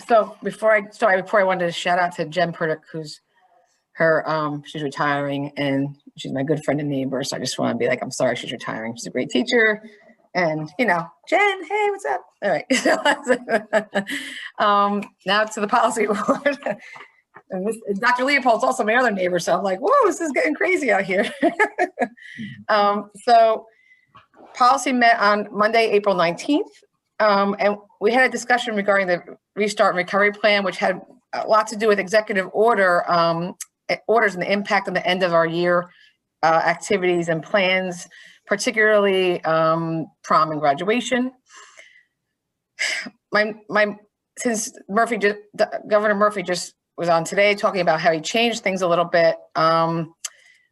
So before I wanted to shout out to Jen Purdick, who's she's retiring and she's my good friend and neighbor. So I just want to be like, I'm sorry she's retiring. She's a great teacher. And, Jen, hey, what's up? All right. Now to the policy board. And Dr. Leopold's also my other neighbor. So I'm like, whoa, this is getting crazy out here. So policy met on Monday, April 19th. And we had a discussion regarding the Restart and Recovery Plan, which had a lot to do with executive orders and the impact on the end of our year activities and plans, particularly prom and graduation. Since Governor Murphy just was on today talking about how he changed things a little bit.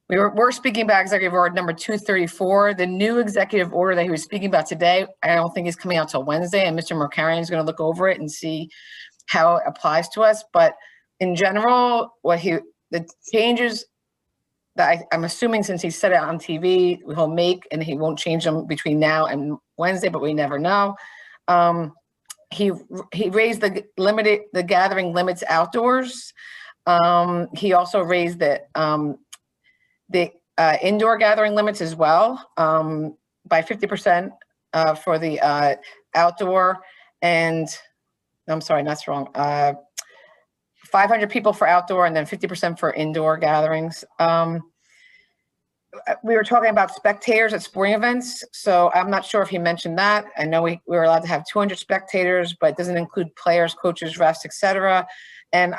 We're speaking about executive order number 234. The new executive order that he was speaking about today, I don't think is coming out till Wednesday, and Mr. Markarian is going to look over it and see how it applies to us. But in general, the changes that I'm assuming, since he said it on TV, he'll make, and he won't change them between now and Wednesday, but we never know. He raised the gathering limits outdoors. He also raised the indoor gathering limits as well, by 50% for the outdoor, and I'm sorry, that's wrong. 500 people for outdoor and then 50% for indoor gatherings. We were talking about spectators at sporting events, so I'm not sure if he mentioned that. I know we were allowed to have 200 spectators, but it doesn't include players, coaches, refs, etc. And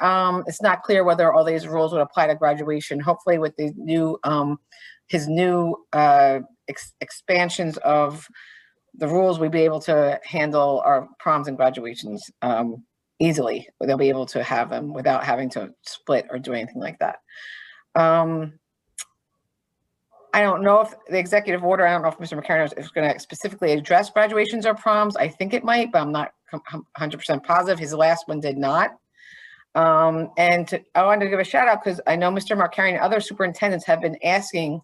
it's not clear whether all these rules would apply to graduation. Hopefully with the new, his new expansions of the rules, we'll be able to handle our proms and graduations easily. They'll be able to have them without having to split or do anything like that. I don't know if the executive order, I don't know if Mr. McCarran is going to specifically address graduations or proms. I think it might, but I'm not 100% positive. His last one did not. I wanted to give a shout out because I know Mr. Markarian and other superintendents have been asking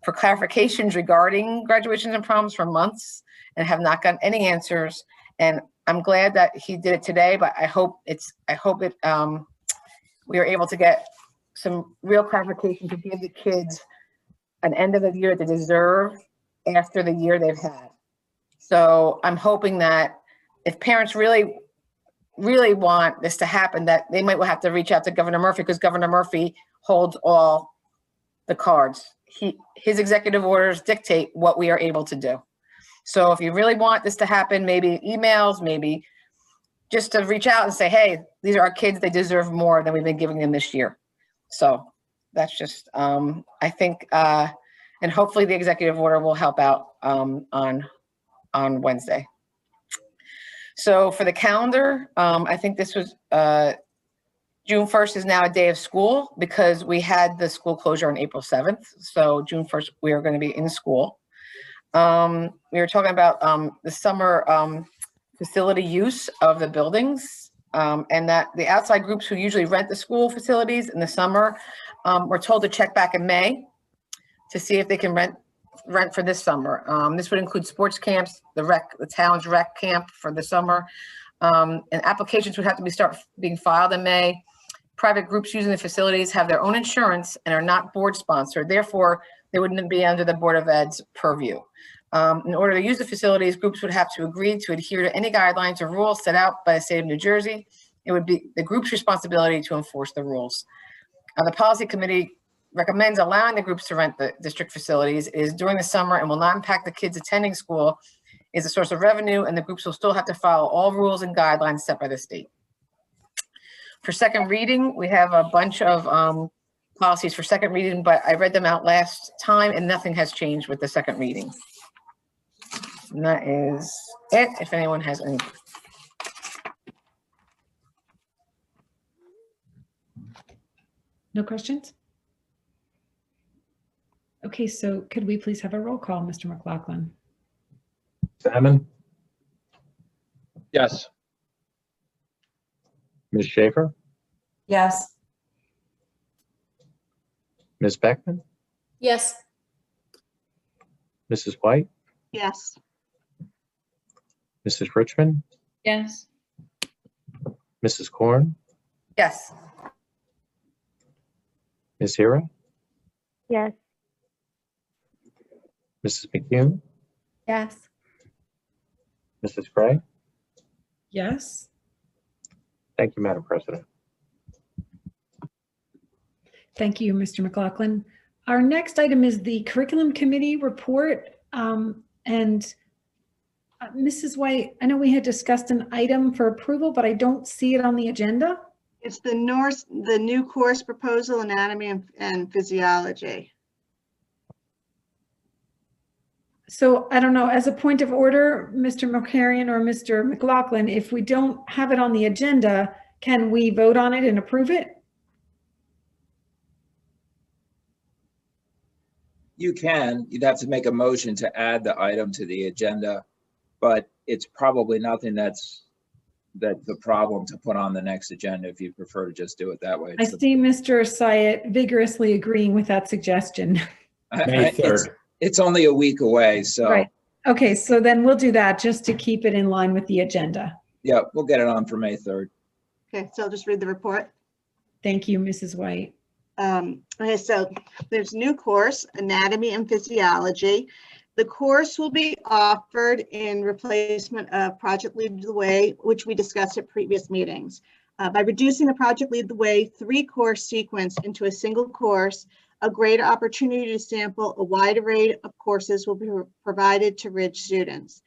for clarifications regarding graduations and proms for months and have not gotten any answers. And I'm glad that he did it today, but I hope we are able to get some real clarification to give the kids an end of the year they deserve after the year they've had. So I'm hoping that if parents really want this to happen, that they might have to reach out to Governor Murphy, because Governor Murphy holds all the cards. His executive orders dictate what we are able to do. So if you really want this to happen, maybe emails, maybe just to reach out and say, hey, these are our kids, they deserve more than we've been giving them this year. So that's just, I think, and hopefully the executive order will help out on Wednesday. So for the calendar, I think this was, June 1st is now a day of school because we had the school closure on April 7th. So June 1st, we are going to be in school. We were talking about the summer facility use of the buildings, and that the outside groups who usually rent the school facilities in the summer were told to check back in May to see if they can rent for this summer. This would include sports camps, the town's rec camp for the summer, and applications would have to start being filed in May. Private groups using the facilities have their own insurance and are not board sponsored. Therefore, they wouldn't be under the Board of Ed's purview. In order to use the facilities, groups would have to agree to adhere to any guidelines or rules set out by the state of New Jersey. It would be the group's responsibility to enforce the rules. The policy committee recommends allowing the groups to rent the district facilities. It is during the summer and will not impact the kids attending school, is a source of revenue, and the groups will still have to follow all rules and guidelines set by the state. For second reading, we have a bunch of policies for second reading, but I read them out last time and nothing has changed with the second reading. And that is it, if anyone has any. No questions? Okay, so could we please have a roll call, Mr. McLaughlin? Salmon, Yes. Ms. Schaefer, Yes. Ms. Beckman, Yes. Mrs. White, Yes. Mrs. Richmond, Yes. Mrs. Korn, Yes. Ms. Hira, Yes. Mrs. McCune, Yes. Mrs. Gray. Yes. Thank you, Madam President. Thank you, Mr. McLaughlin. Our next item is the Curriculum Committee report. Mrs. White, I know we had discussed an item for approval, but I don't see it on the agenda. It's the new course proposal, anatomy and physiology. So I don't know, as a point of order, Mr. Markarian or Mr. McLaughlin, if we don't have it on the agenda, can we vote on it and approve it? You can, you'd have to make a motion to add the item to the agenda, but it's probably nothing that's the problem to put on the next agenda if you prefer to just do it that way. I see Mr. Syed vigorously agreeing with that suggestion. May 3rd. It's only a week away, so. Right. Okay, so then we'll do that just to keep it in line with the agenda. Yeah, we'll get it on for May 3rd. Okay, so I'll just read the report. Thank you, Mrs. White. Okay, so there's a new course, Anatomy and Physiology. The course will be offered in replacement of Project Lead the Way, which we discussed at previous meetings. By reducing the Project Lead the Way 3-course sequence into a single course, a greater opportunity to sample a wide array of courses will be provided to Ridge students.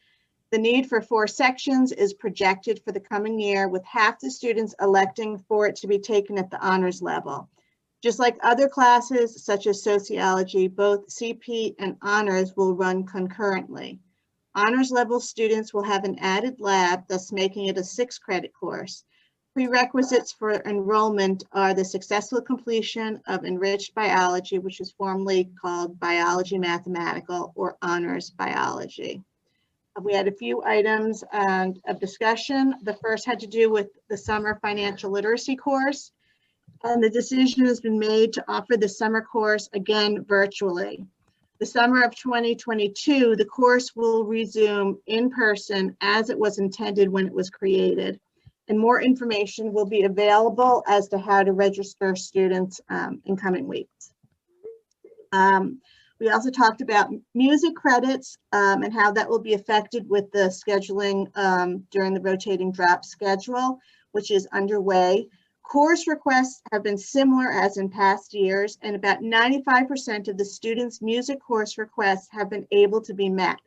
The need for 4 sections is projected for the coming year, with half the students electing for it to be taken at the honors level. Just like other classes, such as sociology, both CP and honors will run concurrently. Honors level students will have an added lab, thus making it a 6-credit course. Prerequisites for enrollment are the successful completion of enriched biology, which is formerly called biology mathematical or honors biology. We had a few items of discussion. The first had to do with the summer financial literacy course. And the decision has been made to offer the summer course again virtually. The summer of 2022, the course will resume in person as it was intended when it was created. And more information will be available as to how to register students in coming weeks. We also talked about music credits and how that will be affected with the scheduling during the rotating drop schedule, which is underway. Course requests have been similar as in past years, and about 95% of the students' music course requests have been able to be met.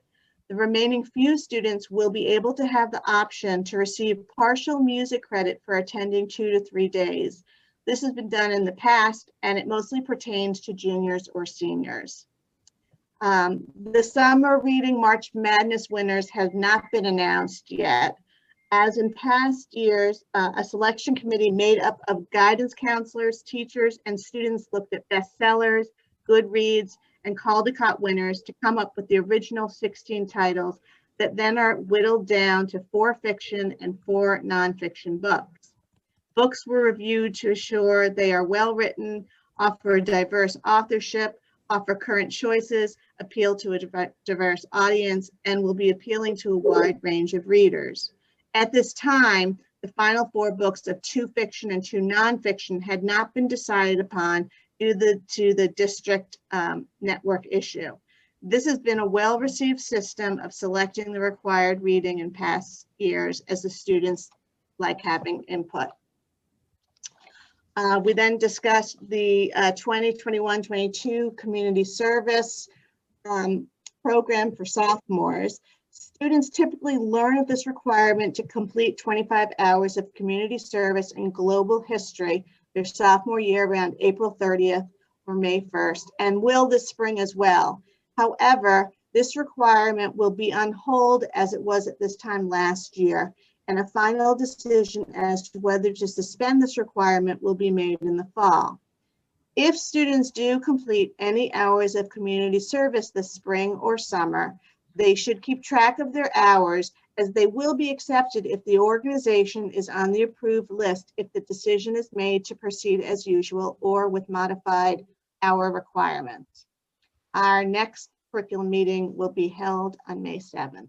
The remaining few students will be able to have the option to receive partial music credit for attending 2 to 3 days. This has been done in the past, and it mostly pertains to juniors or seniors. The summer reading March Madness winners have not been announced yet. As in past years, a selection committee made up of guidance counselors, teachers, and students looked at bestsellers, Goodreads, and Caldecott winners to come up with the original 16 titles that then are whittled down to 4 fiction and 4 nonfiction books. Books were reviewed to assure they are well written, offer diverse authorship, offer current choices, appeal to a diverse audience, and will be appealing to a wide range of readers. At this time, the final 4 books of 2 fiction and 2 nonfiction had not been decided upon due to the district network issue. This has been a well-received system of selecting the required reading in past years, as the students like having input. We then discussed the 2021-22 community service program for sophomores. Students typically learn of this requirement to complete 25 hours of community service in global history their sophomore year around April 30th or May 1st, and will this spring as well. However, this requirement will be on hold as it was at this time last year, and a final decision as to whether to suspend this requirement will be made in the fall. If students do complete any hours of community service this spring or summer, they should keep track of their hours, as they will be accepted if the organization is on the approved list if the decision is made to proceed as usual or with modified hour requirements. Our next curriculum meeting will be held on May 7th.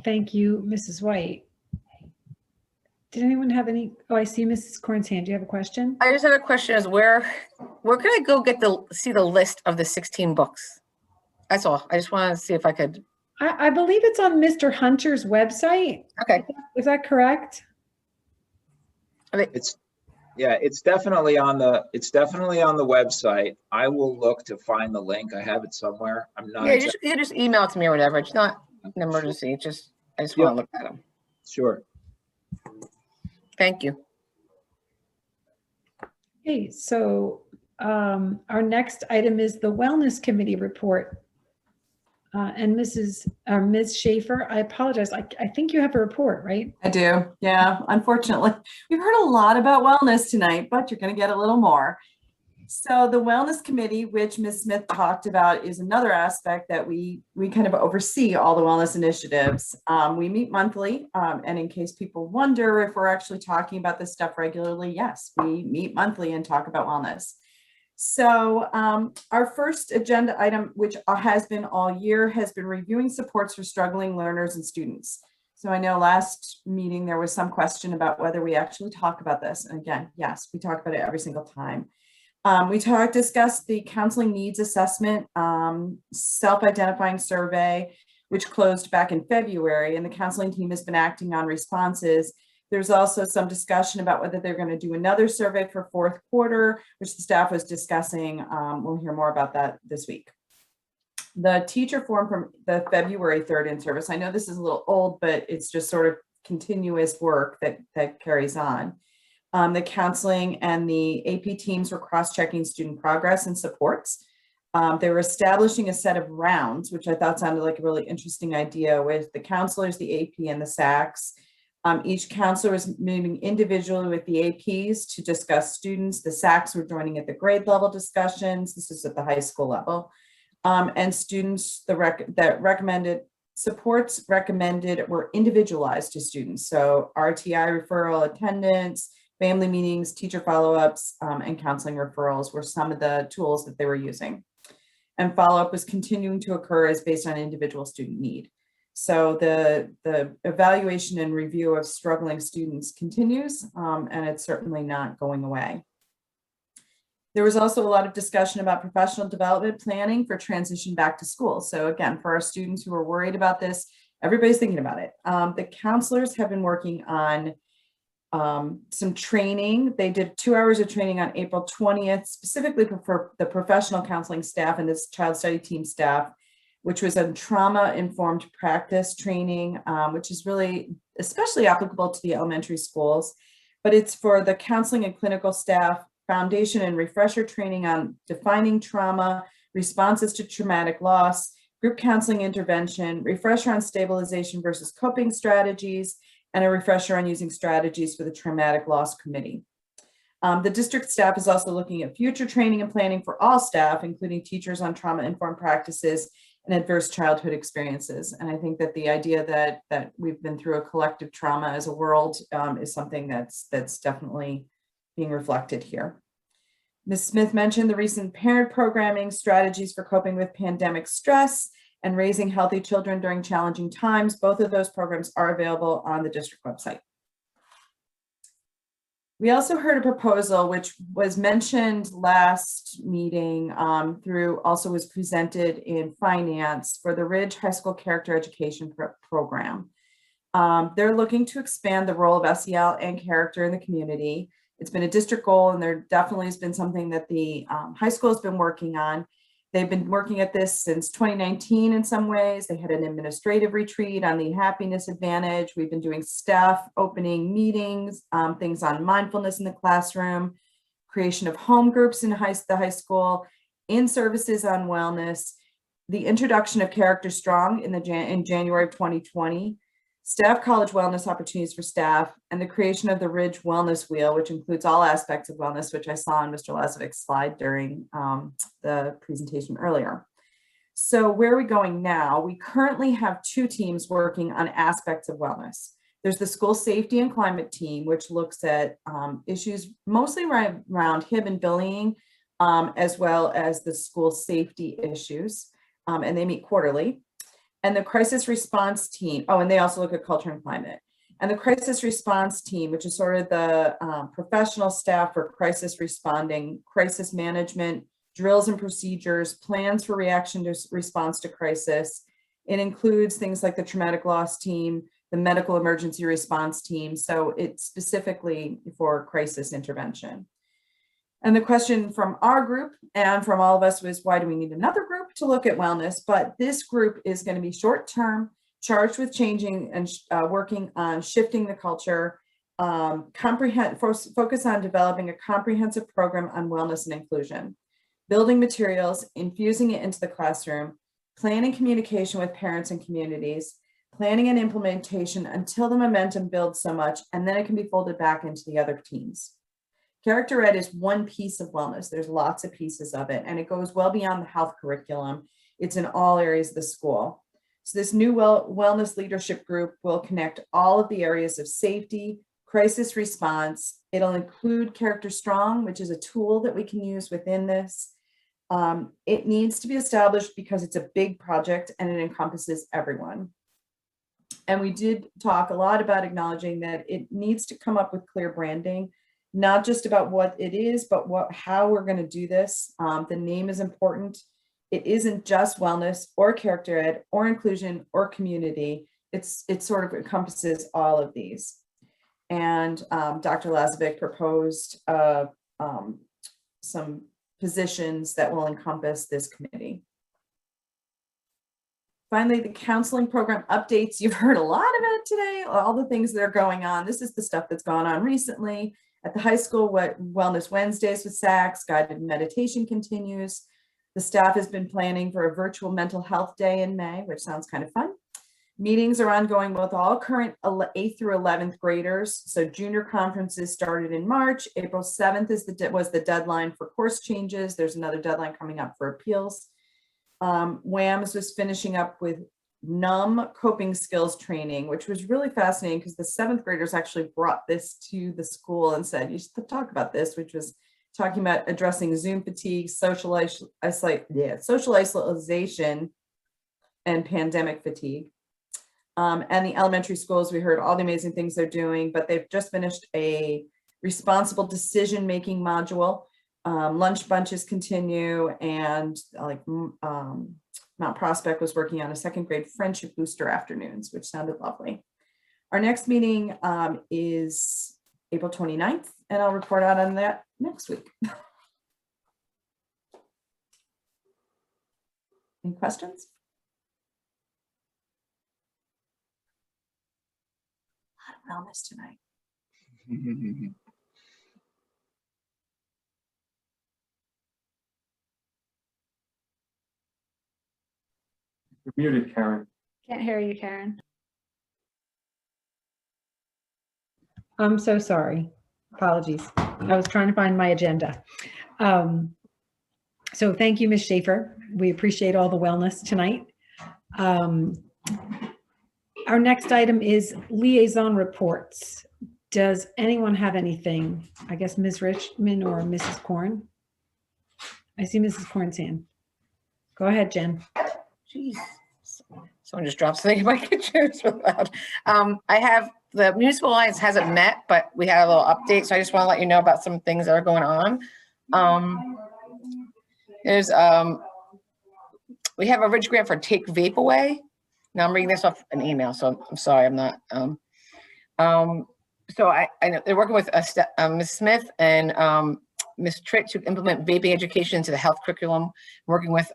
Thank you, Mrs. White. Did anyone have any? Oh, I see Mrs. Corn's hand. Do you have a question? I just had a question: is where can I go get see the list of the 16 books? That's all. I just wanted to see if I could. I believe it's on Mr. Hunter's website. Okay. Is that correct? It's definitely on the website. I will look to find the link. I have it somewhere. I'm not. Yeah, you just email it to me or whatever. It's not an emergency. It's just I just want to look at them. Sure. Thank you. Okay, so our next item is the Wellness Committee report. And Ms. Schaefer, I apologize. I think you have a report, right? I do. Yeah, unfortunately, we've heard a lot about wellness tonight, but you're going to get a little more. So the Wellness Committee, which Ms. Smith talked about, is another aspect that we kind of oversee all the wellness initiatives. We meet monthly, and in case people wonder if we're actually talking about this stuff regularly, yes, we meet monthly and talk about wellness. So our first agenda item, which has been all year, has been reviewing supports for struggling learners and students. So I know last meeting there was some question about whether we actually talk about this. And again, yes, we talk about it every single time. We discussed the counseling needs assessment, self-identifying survey, which closed back in February, and the counseling team has been acting on responses. There's also some discussion about whether they're going to do another survey for fourth quarter, which the staff was discussing. We'll hear more about that this week. The teacher form from the February 3rd in-service, I know this is a little old, but it's just sort of continuous work that carries on. The counseling and the AP teams were cross-checking student progress and supports. They were establishing a set of rounds, which I thought sounded like a really interesting idea, with the counselors, the AP, and the SACs. Each counselor was meeting individually with the APs to discuss students. The SACs were joining at the grade level discussions. This is at the high school level. And students, supports recommended were individualized to students. So RTI referral, attendance, family meetings, teacher follow-ups, and counseling referrals were some of the tools that they were using. And follow-up was continuing to occur as based on individual student need. So the evaluation and review of struggling students continues, and it's certainly not going away. There was also a lot of discussion about professional development planning for transition back to school. So again, for our students who are worried about this, everybody's thinking about it. The counselors have been working on some training. They did 2 hours of training on April 20th, specifically for the professional counseling staff and this child study team staff, which was a trauma-informed practice training, which is really especially applicable to the elementary schools, but it's for the counseling and clinical staff, foundation and refresher training on defining trauma, responses to traumatic loss, group counseling intervention, refresher on stabilization versus coping strategies, and a refresher on using strategies for the traumatic loss committee. The district staff is also looking at future training and planning for all staff, including teachers on trauma-informed practices and adverse childhood experiences. And I think that the idea that we've been through a collective trauma as a world is something that's definitely being reflected here. Ms. Smith mentioned the recent parent programming, strategies for coping with pandemic stress, and raising healthy children during challenging times. Both of those programs are available on the district website. We also heard a proposal which was mentioned last meeting also was presented in finance for the Ridge High School Character Education Program. They're looking to expand the role of SEL and character in the community. It's been a district goal, and there definitely has been something that the high school has been working on. They've been working at this since 2019 in some ways. They had an administrative retreat on the happiness advantage. We've been doing staff opening meetings, things on mindfulness in the classroom, creation of home groups in the high school, in-services on wellness, the introduction of Character Strong in January of 2020, staff college wellness opportunities for staff, and the creation of the Ridge Wellness Wheel, which includes all aspects of wellness, which I saw on Mr. Lazovic's slide during the presentation earlier. So where are we going now? We currently have 2 teams working on aspects of wellness. There's the school safety and climate team, which looks at issues mostly around HIB and bullying, as well as the school safety issues, and they meet quarterly. And the crisis response team, and they also look at culture and climate. And the crisis response team, which is sort of the professional staff for crisis responding, crisis management, drills and procedures, plans for reaction to response to crisis. It includes things like the traumatic loss team, the medical emergency response team. So it's specifically for crisis intervention. And the question from our group and from all of us was, why do we need another group to look at wellness? But this group is going to be short-term, charged with changing and working on shifting the culture Focus on developing a comprehensive program on wellness and inclusion, building materials, infusing it into the classroom, planning communication with parents and communities, planning and implementation until the momentum builds so much, and then it can be folded back into the other teams. Character Ed is one piece of wellness. There's lots of pieces of it, and it goes well beyond the health curriculum. It's in all areas of the school. So this new wellness leadership group will connect all of the areas of safety, crisis response. It'll include Character Strong, which is a tool that we can use within this. It needs to be established because it's a big project and it encompasses everyone. And we did talk a lot about acknowledging that it needs to come up with clear branding, not just about what it is, but how we're going to do this. The name is important. It isn't just wellness or character ed or inclusion or community. It sort of encompasses all of these. And Dr. Lazovic proposed some positions that will encompass this committee. Finally, the counseling program updates. You've heard a lot of it today, all the things that are going on. This is the stuff that's gone on recently. At the high school, Wellness Wednesdays with SACS, guided meditation continues. The staff has been planning for a virtual mental health day in May, which sounds kind of fun. Meetings are ongoing with all current 8th through 11th graders. So junior conferences started in March. April 7th was the deadline for course changes. There's another deadline coming up for appeals. WAMS was finishing up with NUM coping skills training, which was really fascinating because the 7th graders actually brought this to the school and said, you should talk about this, which was talking about addressing Zoom fatigue, social isolation, and pandemic fatigue. And the elementary schools, we heard all the amazing things they're doing, but they've just finished a responsible decision-making module. Lunch bunches continue, and Mount Prospect was working on a 2nd grade friendship booster afternoons, which sounded lovely. Our next meeting is April 29th, and I'll report out on that next week. Any questions? A lot of wellness tonight. You're muted, Karen. Can't hear you, Karen. I'm so sorry. Apologies. I was trying to find my agenda. So thank you, Ms. Schaefer. We appreciate all the wellness tonight. Our next item is liaison reports. Does anyone have anything? I guess Ms. Richmond or Mrs. Korn? I see Mrs. Korn's hand. Go ahead, Jen. Jeez. Someone just dropped something in my kitchen. It's so loud. I have the Municipal Alliance hasn't met, but we had a little update. So I just want to let you know about some things that are going on. We have a Ridge grant for Take Vape Away. Now I'm reading this off an email, so I'm sorry, I'm not. So I know they're working with Ms. Smith and Ms. Tritt to implement vaping education into the health curriculum, working with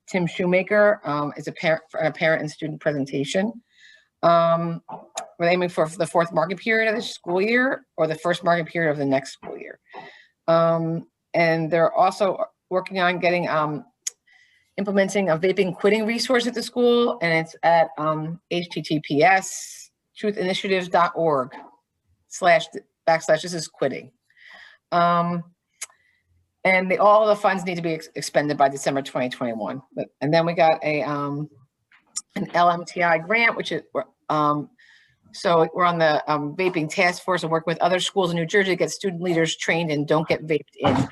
Tim Shoemaker as a parent for a parent and student presentation. We're aiming for the 4th market period of the school year or the 1st market period of the next school year. And they're also working on getting implementing a vaping quitting resource at the school, and it's at https://truthinitiatives.org// this is quitting. And all the funds need to be expended by December 2021. And then we got an LMTI grant, which is, so we're on the vaping task force and work with other schools in New Jersey to get student leaders trained and don't get vaped in.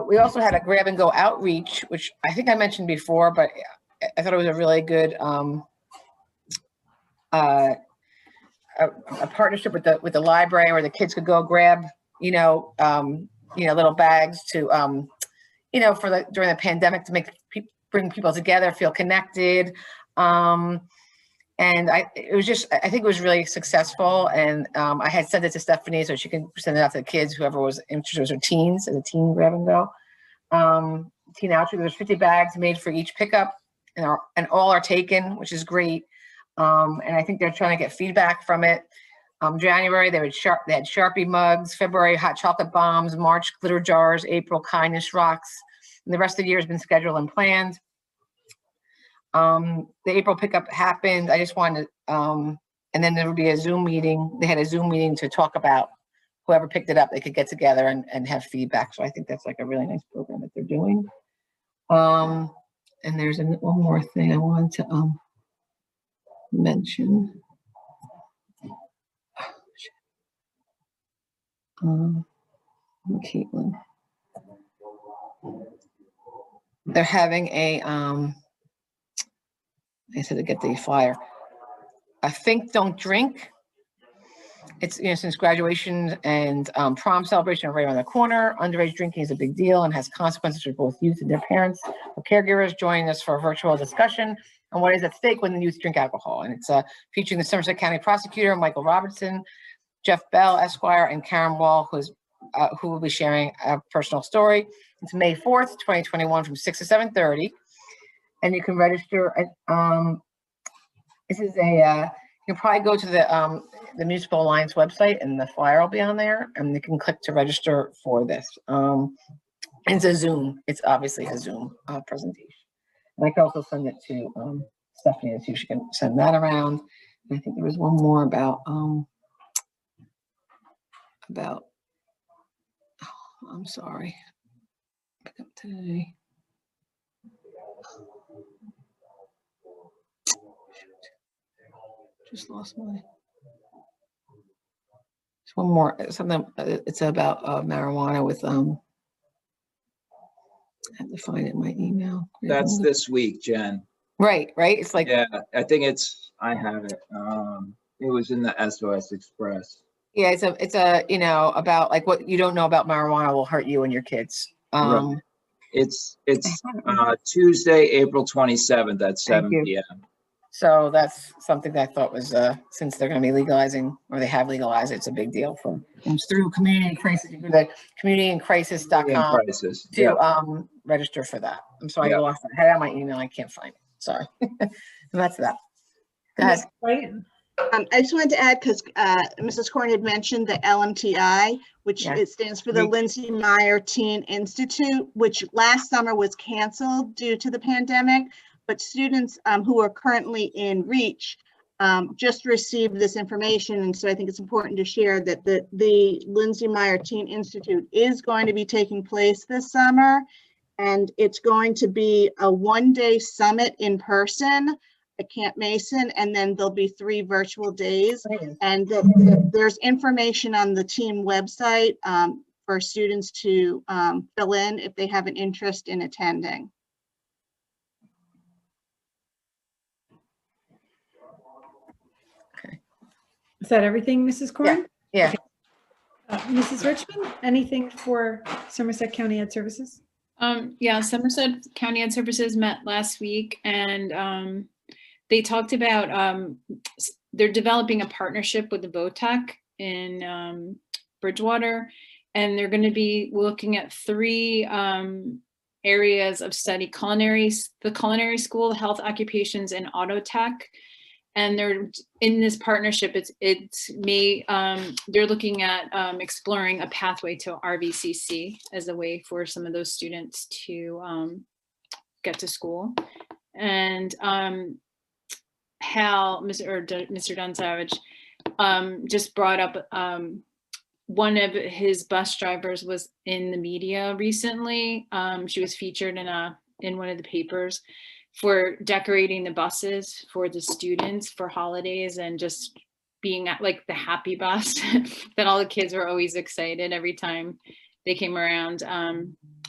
We also had a grab and go outreach, which I think I mentioned before, but I thought it was a really good a partnership with the library where the kids could go grab, little bags to, during the pandemic to bring people together, feel connected. And I think it was really successful. And I had sent it to Stephanie so she can send it out to the kids, whoever was interested, or teens, as a teen grab and go. Teen outreach, there's 50 bags made for each pickup, and all are taken, which is great. And I think they're trying to get feedback from it. January, they had Sharpie mugs, February, hot chocolate bombs, March, glitter jars, April, kindness rocks. And the rest of the year has been scheduled and planned. The April pickup happened. I just wanted to, and then there would be a Zoom meeting. They had a Zoom meeting to talk about whoever picked it up, they could get together and have feedback. So I think that's like a really nice program that they're doing. And there's one more thing I wanted to mention. Caitlin. They're having a, I said to get the flyer, a Think Don't Drink. It's, since graduation and prom celebration are right around the corner, underage drinking is a big deal and has consequences for both youth and their parents. The caregivers join us for a virtual discussion on what is at stake when the youth drink alcohol. And it's featuring the Somerset County Prosecutor, Michael Robertson, Jeff Bell, Esquire, and Karen Wall, who will be sharing a personal story. It's May 4th, 2021 from 6 to 7:30. And you can register at, this is a, you can probably go to the Municipal Alliance website and the flyer will be on there and you can click to register for this. It's a Zoom. It's obviously a Zoom presentation. And I can also send it to Stephanie and see if she can send that around. And I think there was one more about I'm sorry. Pick up today. Just lost my. There's one more. Something. It's about marijuana with I have to find it in my email. That's this week, Jen. Right. It's like. Yeah, I think I have it. It was in the SOS Express. Yeah, it's a about like what you don't know about marijuana will hurt you and your kids. Right. It's Tuesday, April 27th at 7 p.m. So that's something that I thought was since they're going to be legalizing or they have legalized, it's a big deal for. It's through Community Crisis. You go to communityandcrisis.com to register for that. I'm sorry, I lost it. I had it on my email. I can't find it. Sorry. And that's that. Go ahead. I just wanted to add, because Mrs. Corn had mentioned the LMTI, which it stands for the Lindsay Meyer Teen Institute, which last summer was canceled due to the pandemic, but students who are currently in REACH just received this information. And so I think it's important to share that the Lindsay Meyer Teen Institute is going to be taking place this summer, and it's going to be a one-day summit in person at Camp Mason, and then there'll be 3 virtual days. And there's information on the team website for students to fill in if they have an interest in attending. Is that everything, Mrs. Corn? Yeah. Okay. Mrs. Richmond, anything for Somerset County Ed Services? Yeah, Somerset County Ed Services met last week and they talked about they're developing a partnership with the VOTEC in Bridgewater, and they're going to be looking at 3 areas of study: the culinary school, health occupations, and auto tech. And they're in this partnership. They're looking at exploring a pathway to RVCC as a way for some of those students to get to school. And Mr. Dunsavage just brought up one of his bus drivers was in the media recently. She was featured in one of the papers for decorating the buses for the students for holidays and just being at like the happy bus that all the kids were always excited every time they came around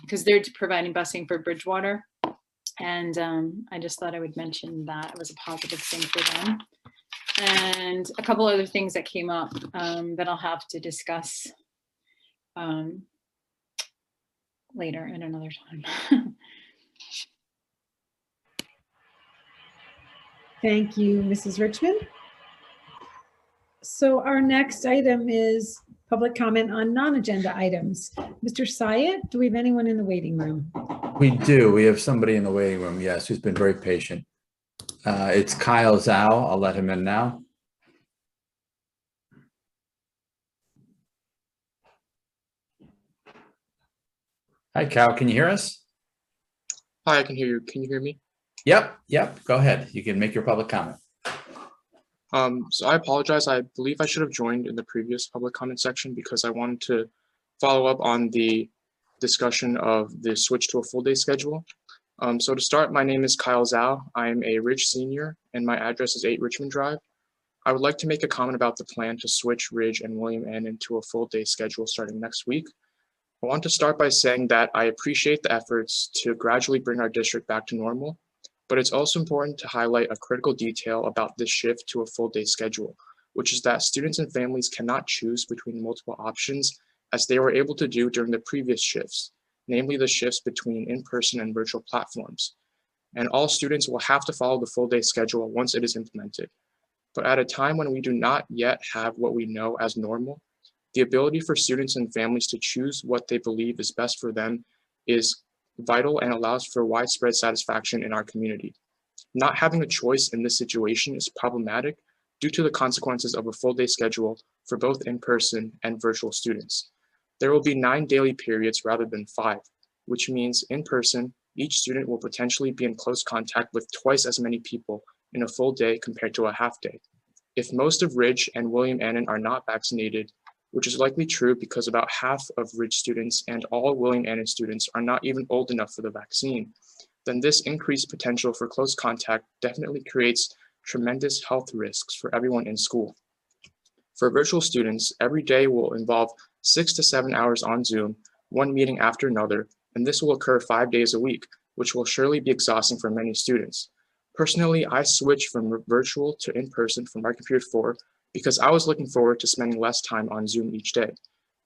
because they're providing busing for Bridgewater. And I just thought I would mention that it was a positive thing for them. And a couple other things that came up that I'll have to discuss later at another time. Thank you, Mrs. Richmond. So our next item is public comment on non-agenda items. Mr. Syed, do we have anyone in the waiting room? We do. We have somebody in the waiting room, yes, who's been very patient. It's Kyle Zhao. I'll let him in now. Hi, Cal, can you hear us? Hi, I can hear you. Can you hear me? Yep. Go ahead. You can make your public comment. So I apologize. I believe I should have joined in the previous public comment section because I wanted to follow up on the discussion of the switch to a full day schedule. So to start, my name is Kyle Zhao. I am a Ridge senior and my address is 8 Richmond Drive. I would like to make a comment about the plan to switch Ridge and William N into a full day schedule starting next week. I want to start by saying that I appreciate the efforts to gradually bring our district back to normal, but it's also important to highlight a critical detail about this shift to a full day schedule, which is that students and families cannot choose between multiple options as they were able to do during the previous shifts, namely the shifts between in-person and virtual platforms. And all students will have to follow the full day schedule once it is implemented. But at a time when we do not yet have what we know as normal, the ability for students and families to choose what they believe is best for them is vital and allows for widespread satisfaction in our community. Not having a choice in this situation is problematic due to the consequences of a full day schedule for both in-person and virtual students. There will be 9 daily periods rather than 5, which means in person, each student will potentially be in close contact with twice as many people in a full day compared to a half day. If most of Ridge and William Annan are not vaccinated, which is likely true because about half of Ridge students and all William Annan students are not even old enough for the vaccine, then this increased potential for close contact definitely creates tremendous health risks for everyone in school. For virtual students, every day will involve 6 to 7 hours on Zoom, one meeting after another, and this will occur 5 days a week, which will surely be exhausting for many students. Personally, I switched from virtual to in-person for my Computer 4 because I was looking forward to spending less time on Zoom each day.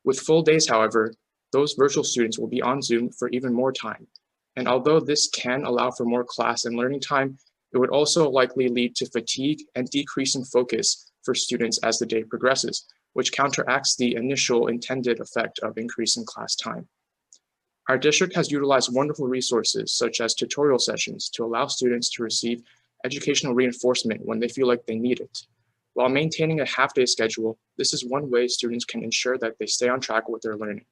With full days, however, those virtual students will be on Zoom for even more time. And although this can allow for more class and learning time, it would also likely lead to fatigue and decrease in focus for students as the day progresses, which counteracts the initial intended effect of increasing class time. Our district has utilized wonderful resources such as tutorial sessions to allow students to receive educational reinforcement when they feel like they need it. While maintaining a half-day schedule, this is one way students can ensure that they stay on track with their learning.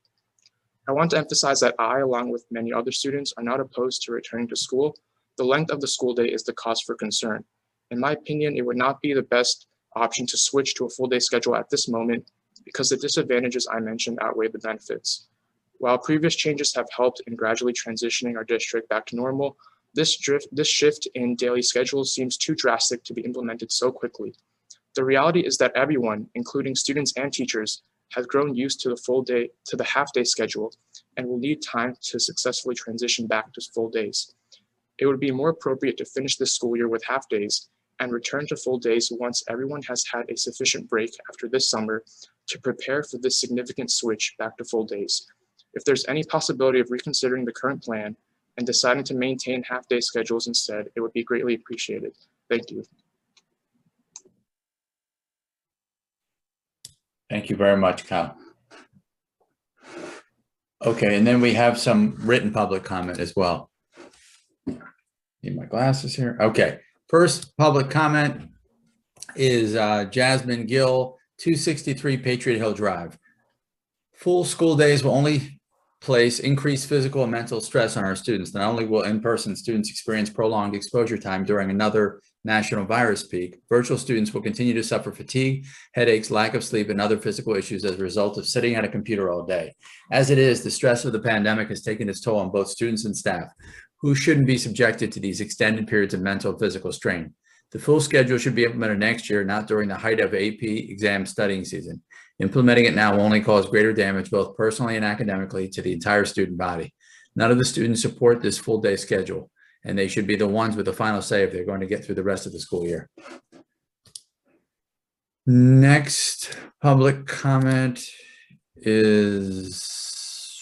I want to emphasize that I, along with many other students, are not opposed to returning to school. The length of the school day is the cause for concern. In my opinion, it would not be the best option to switch to a full-day schedule at this moment because the disadvantages I mentioned outweigh the benefits. While previous changes have helped in gradually transitioning our district back to normal, this shift in daily schedules seems too drastic to be implemented so quickly. The reality is that everyone, including students and teachers, has grown used to the half-day schedule and will need time to successfully transition back to full days. It would be more appropriate to finish this school year with half days and return to full days once everyone has had a sufficient break after this summer to prepare for this significant switch back to full days. If there's any possibility of reconsidering the current plan and deciding to maintain half-day schedules instead, it would be greatly appreciated. Thank you. Thank you very much, Kyle. Okay, and then we have some written public comment as well. Need my glasses here. Okay, first public comment is Jasmine Gill, 263 Patriot Hill Drive. Full school days will only place increased physical and mental stress on our students. Not only will in-person students experience prolonged exposure time during another national virus peak, virtual students will continue to suffer fatigue, headaches, lack of sleep, and other physical issues as a result of sitting at a computer all day. As it is, the stress of the pandemic has taken its toll on both students and staff, who shouldn't be subjected to these extended periods of mental and physical strain. The full schedule should be implemented next year, not during the height of AP exam studying season. Implementing it now will only cause greater damage, both personally and academically, to the entire student body. None of the students support this full day schedule, and they should be the ones with the final say if they're going to get through the rest of the school year. Next public comment is,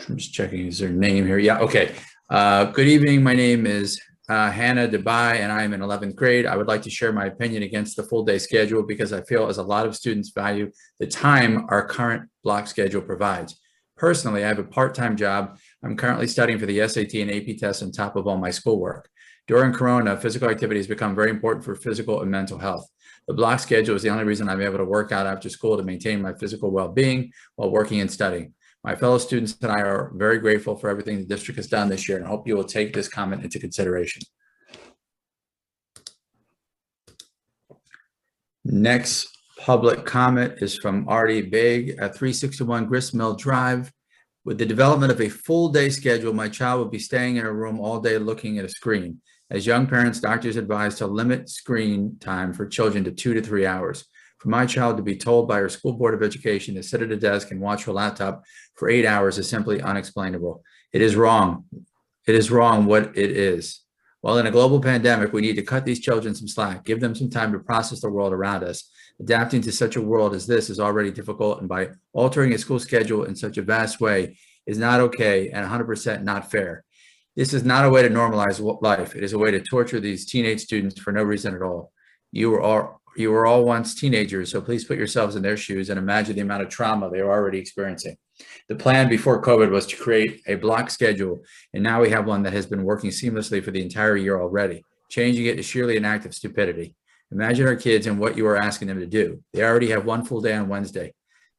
I'm just checking, is there a name here? Yeah, okay. Good evening, my name is Hannah Dubai, and I am in 11th grade. I would like to share my opinion against the full day schedule because I feel as a lot of students value the time our current block schedule provides. Personally, I have a part-time job. I'm currently studying for the SAT and AP tests on top of all my schoolwork. During Corona, physical activity has become very important for physical and mental health. The block schedule is the only reason I'm able to work out after school to maintain my physical well-being while working and studying. My fellow students and I are very grateful for everything the district has done this year, and I hope you will take this comment into consideration. Next public comment is from Artie Big at 361 Gristmill Drive. With the development of a full day schedule, my child will be staying in a room all day looking at a screen. As young parents, doctors advise to limit screen time for children to 2 to 3 hours. For my child to be told by her school board of education to sit at a desk and watch her laptop for 8 hours is simply unexplainable. It is wrong. It is wrong what it is. While in a global pandemic, we need to cut these children some slack, give them some time to process the world around us. Adapting to such a world as this is already difficult, and by altering a school schedule in such a vast way is not okay and 100% not fair. This is not a way to normalize life. It is a way to torture these teenage students for no reason at all. You were all once teenagers, so please put yourselves in their shoes and imagine the amount of trauma they are already experiencing. The plan before COVID was to create a block schedule, and now we have one that has been working seamlessly for the entire year already. Changing it is sheerly an act of stupidity. Imagine our kids and what you are asking them to do. They already have one full day on Wednesday.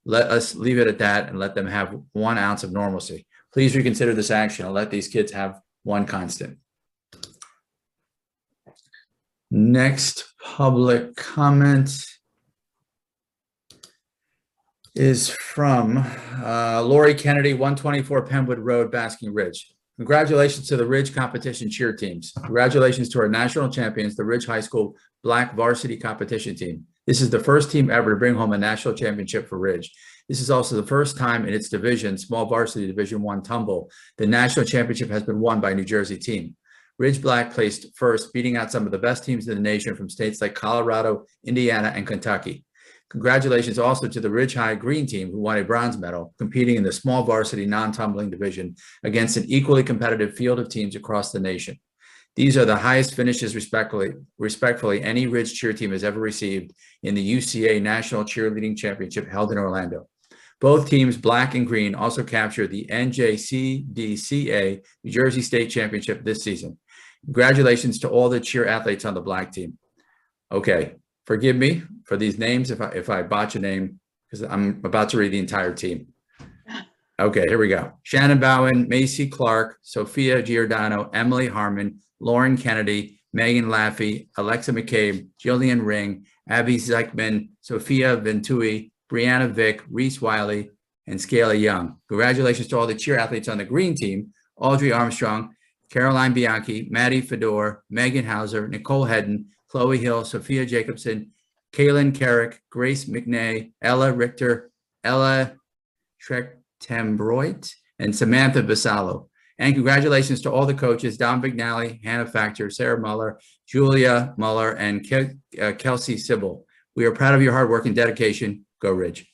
Let us leave it at that and let them have 1 ounce of normalcy. Please reconsider this action and let these kids have one constant. Next public comment is from Lori Kennedy, 124 Penwood Road, Basking Ridge. Congratulations to the Ridge competition cheer teams. Congratulations to our national champions, the Ridge High School Black Varsity Competition Team. This is the first team ever to bring home a national championship for Ridge. This is also the first time in its division, small varsity Division I tumble, the national championship has been won by a New Jersey team. Ridge Black placed first, beating out some of the best teams in the nation from states like Colorado, Indiana, and Kentucky. Congratulations also to the Ridge High Green team, who won a bronze medal, competing in the small varsity non-tumbling division against an equally competitive field of teams across the nation. These are the highest finishes respectfully any Ridge cheer team has ever received in the UCA National Cheerleading Championship held in Orlando. Both teams, black and green, also captured the NJCDCA New Jersey State Championship this season. Congratulations to all the cheer athletes on the black team. Okay, forgive me for these names if I botch a name, because I'm about to read the entire team. Okay, here we go. Shannon Bowen, Macy Clark, Sophia Giordano, Emily Harmon, Lauren Kennedy, Megan Laffey, Alexa McCabe, Jillian Ring, Abby Zeichman, Sophia Ventui, Brianna Vick, Reese Wiley, and Scala Young. Congratulations to all the cheer athletes on the green team: Audrey Armstrong, Caroline Bianchi, Maddie Fedor, Megan Hauser, Nicole Hedden, Chloe Hill, Sophia Jacobson, Kaylin Carrick, Grace McNay, Ella Richter, Ella Schreck-Tembroit, and Samantha Vassallo. And congratulations to all the coaches: Don Vignali, Hannah Factor, Sarah Muller, Julia Muller, and Kelsey Sybil. We are proud of your hard work and dedication. Go Ridge.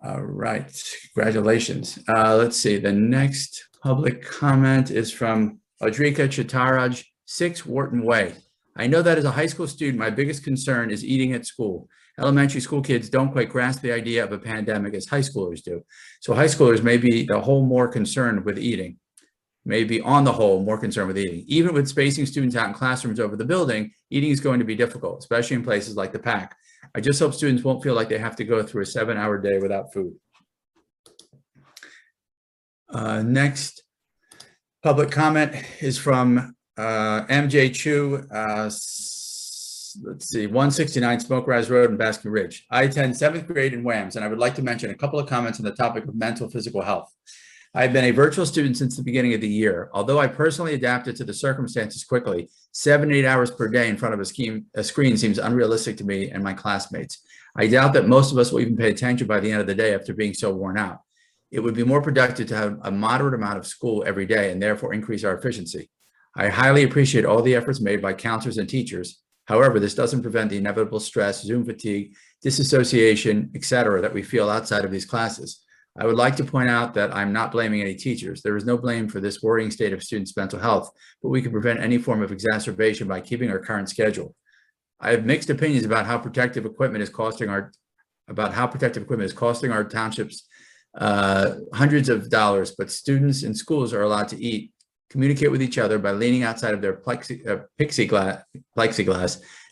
All right, congratulations. Let's see, the next public comment is from Audrika Chitaraj, 6 Wharton Way. I know that as a high school student, my biggest concern is eating at school. Elementary school kids don't quite grasp the idea of a pandemic as high schoolers do. So high schoolers may be the whole more concerned with eating, maybe on the whole more concerned with eating. Even with spacing students out in classrooms over the building, eating is going to be difficult, especially in places like the PAC. I just hope students won't feel like they have to go through a 7-hour day without food. Next public comment is from MJ Chu, let's see, 169 Smoke Rise Road in Basking Ridge. I attend 7th grade in WAMS, and I would like to mention a couple of comments on the topic of mental physical health. I've been a virtual student since the beginning of the year. Although I personally adapted to the circumstances quickly, 7 to 8 hours per day in front of a screen seems unrealistic to me and my classmates. I doubt that most of us will even pay attention by the end of the day after being so worn out. It would be more productive to have a moderate amount of school every day and therefore increase our efficiency. I highly appreciate all the efforts made by counselors and teachers. However, this doesn't prevent the inevitable stress, Zoom fatigue, disassociation, etc. that we feel outside of these classes. I would like to point out that I'm not blaming any teachers. There is no blame for this worrying state of students' mental health, but we can prevent any form of exacerbation by keeping our current schedule. I have mixed opinions about how protective equipment is costing our townships hundreds of dollars, but students in schools are allowed to eat, communicate with each other by leaning outside of their plexiglass.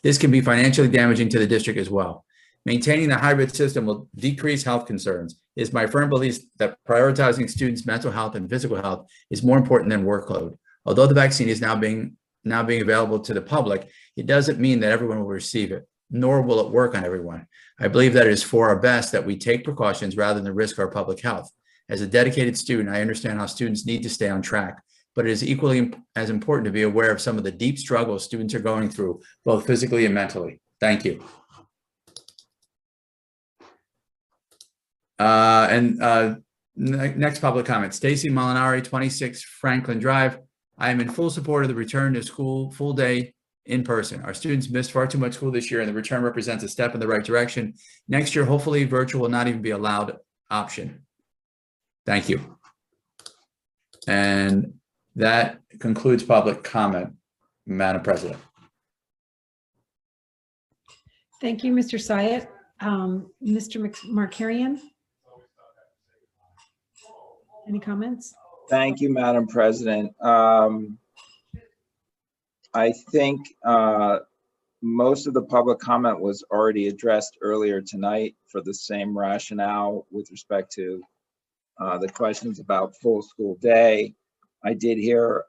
This can be financially damaging to the district as well. Maintaining the hybrid system will decrease health concerns. It is my firm belief that prioritizing students' mental health and physical health is more important than workload. Although the vaccine is now being available to the public, it doesn't mean that everyone will receive it, nor will it work on everyone. I believe that it is for our best that we take precautions rather than risk our public health. As a dedicated student, I understand how students need to stay on track, but it is equally as important to be aware of some of the deep struggles students are going through, both physically and mentally. Thank you. Next public comment, Stacy Molinari, 26 Franklin Drive. I am in full support of the return to school full day in person. Our students missed far too much school this year, and the return represents a step in the right direction. Next year, hopefully virtual will not even be allowed option. Thank you. And that concludes public comment, Madam President. Thank you, Mr. Syed. Mr. Markarian? Any comments? Thank you, Madam President. I think most of the public comment was already addressed earlier tonight for the same rationale with respect to the questions about full school day. I did hear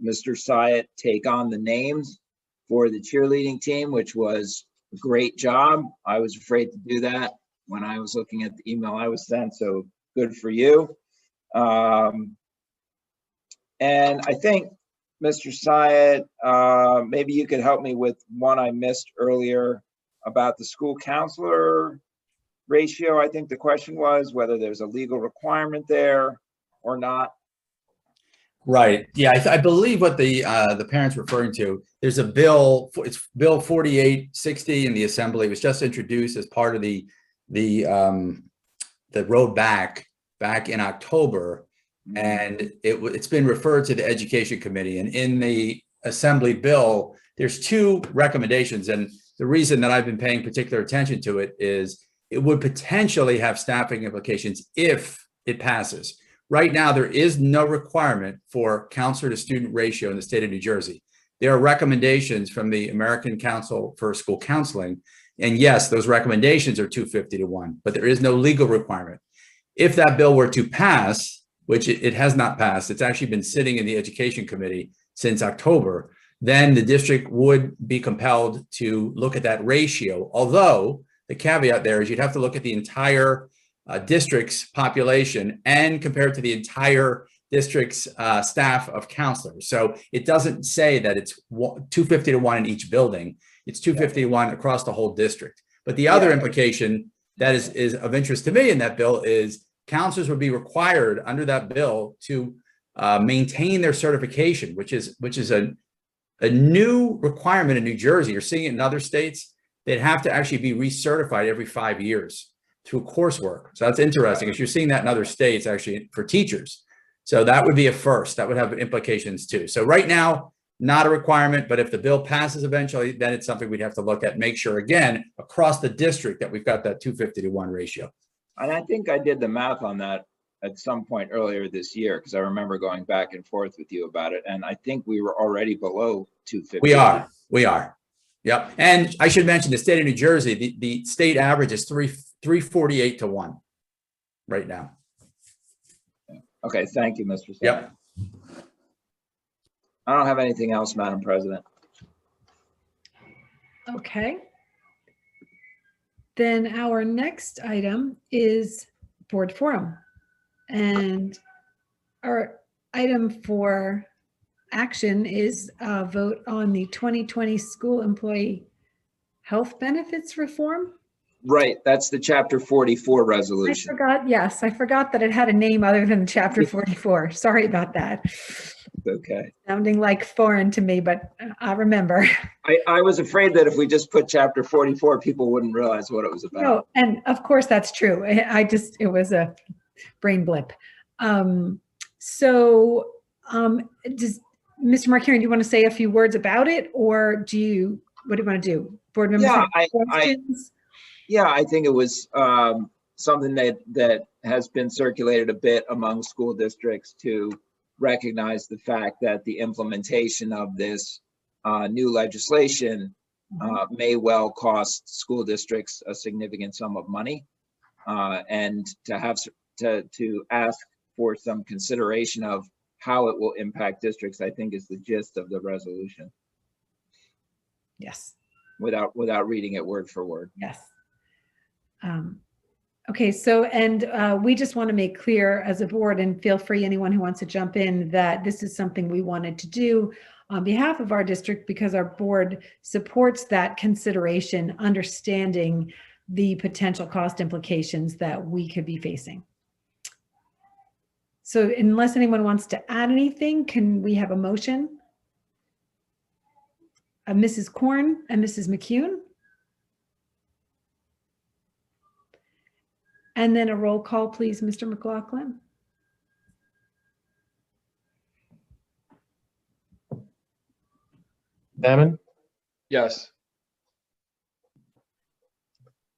Mr. Syed take on the names for the cheerleading team, which was a great job. I was afraid to do that when I was looking at the email I was sent, so good for you. And I think, Mr. Syed, maybe you could help me with one I missed earlier about the school counselor ratio. I think the question was whether there's a legal requirement there or not. Right. Yeah, I believe what the parents referring to, there's a bill, it's Bill 4860 in the Assembly. It was just introduced as part of the road back in October. And it's been referred to the Education Committee, and in the Assembly bill, there's two recommendations. And the reason that I've been paying particular attention to it is it would potentially have staffing implications if it passes. Right now, there is no requirement for counselor to student ratio in the state of New Jersey. There are recommendations from the American Council for School Counseling. And yes, those recommendations are 250 to 1, but there is no legal requirement. If that bill were to pass, which it has not passed, it's actually been sitting in the Education Committee since October, then the district would be compelled to look at that ratio. Although the caveat there is you'd have to look at the entire district's population and compare it to the entire district's staff of counselors. So it doesn't say that it's 250 to 1 in each building. It's 250 to 1 across the whole district. But the other implication that is of interest to me in that bill is counselors would be required under that bill to maintain their certification, which is a new requirement in New Jersey. You're seeing it in other states. They'd have to actually be recertified every 5 years through coursework. So that's interesting, because you're seeing that in other states actually for teachers. So that would be a first. That would have implications too. So right now, not a requirement, but if the bill passes eventually, then it's something we'd have to look at, make sure again, across the district that we've got that 250 to 1 ratio. And I think I did the math on that at some point earlier this year, because I remember going back and forth with you about it. And I think we were already below 250. We are. Yep. And I should mention the state of New Jersey, the state average is 348 to 1 right now. Okay. Thank you, Mr. Syed. Yep. I don't have anything else, Madam President. Okay. Then our next item is board forum. And our item for action is a vote on the 2020 school employee health benefits reform. Right. That's the Chapter 44 resolution. I forgot that it had a name other than Chapter 44. Sorry about that. Okay. Sounding like foreign to me, but I remember. I was afraid that if we just put Chapter 44, people wouldn't realize what it was about. No, and of course that's true. It was a brain blip. Does Mr. Markarian, do you want to say a few words about it, or what do you want to do? Board members have questions? I think it was something that has been circulated a bit among school districts to recognize the fact that the implementation of this new legislation may well cost school districts a significant sum of money. And to ask for some consideration of how it will impact districts, I think is the gist of the resolution. Yes. Without reading it word for word. Yes. Okay, so, and we just want to make clear as a board, and feel free, anyone who wants to jump in, that this is something we wanted to do on behalf of our district because our board supports that consideration, understanding the potential cost implications that we could be facing. So unless anyone wants to add anything, can we have a motion? Mrs. Korn and Mrs. McCune? And then a roll call, please, Mr. McLaughlin. Salmon, Yes.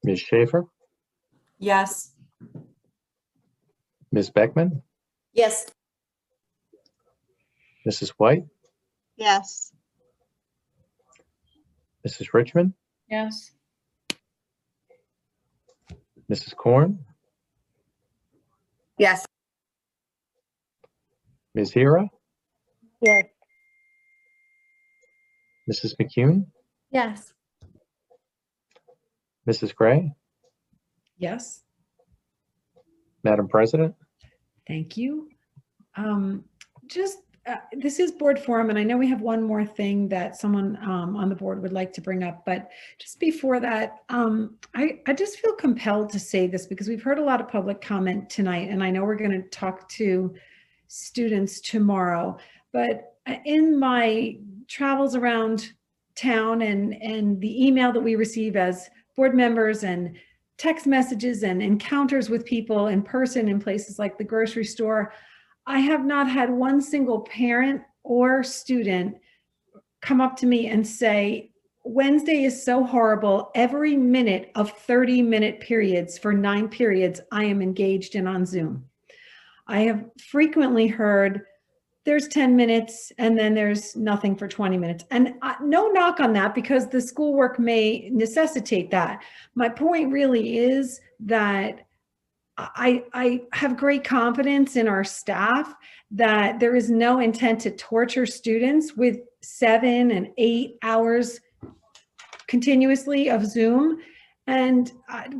Ms. Schaefer, Yes. Ms. Beckman, Yes. Mrs. White, Yes. Mrs. Richmond, Yes. Mrs. Korn, Yes. Ms. Hira, Yes. Mrs. McCune, Yes. Mrs. Gray, Yes. Madam President. Thank you. This is board forum, and I know we have one more thing that someone on the board would like to bring up, but just before that, I just feel compelled to say this because we've heard a lot of public comment tonight, and I know we're going to talk to students tomorrow, but in my travels around town and the email that we receive as board members and text messages and encounters with people in person in places like the grocery store, I have not had one single parent or student come up to me and say, Wednesday is so horrible. Every minute of 30-minute periods for 9 periods, I am engaged in on Zoom. I have frequently heard there's 10 minutes and then there's nothing for 20 minutes. And no knock on that because the schoolwork may necessitate that. My point really is that I have great confidence in our staff that there is no intent to torture students with 7 and 8 hours continuously of Zoom. And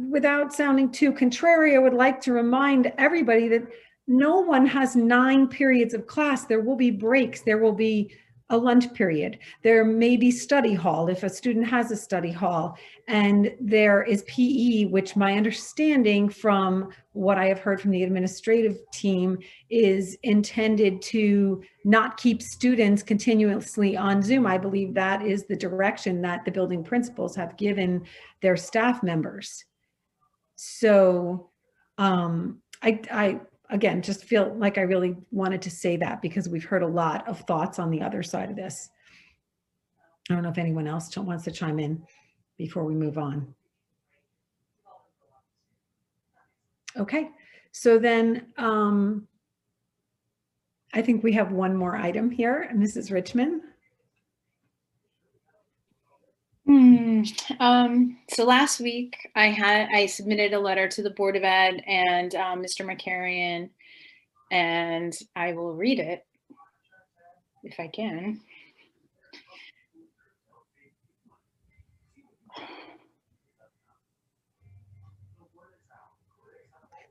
without sounding too contrary, I would like to remind everybody that no one has 9 periods of class. There will be breaks. There will be a lunch period. There may be study hall if a student has a study hall, and there is PE, which my understanding from what I have heard from the administrative team is intended to not keep students continuously on Zoom. I believe that is the direction that the building principals have given their staff members. So I again, just feel like I really wanted to say that because we've heard a lot of thoughts on the other side of this. I don't know if anyone else wants to chime in before we move on. Okay, so then I think we have one more item here, Mrs. Richmond. So last week I submitted a letter to the Board of Ed and Mr. McCarrion, and I will read it if I can.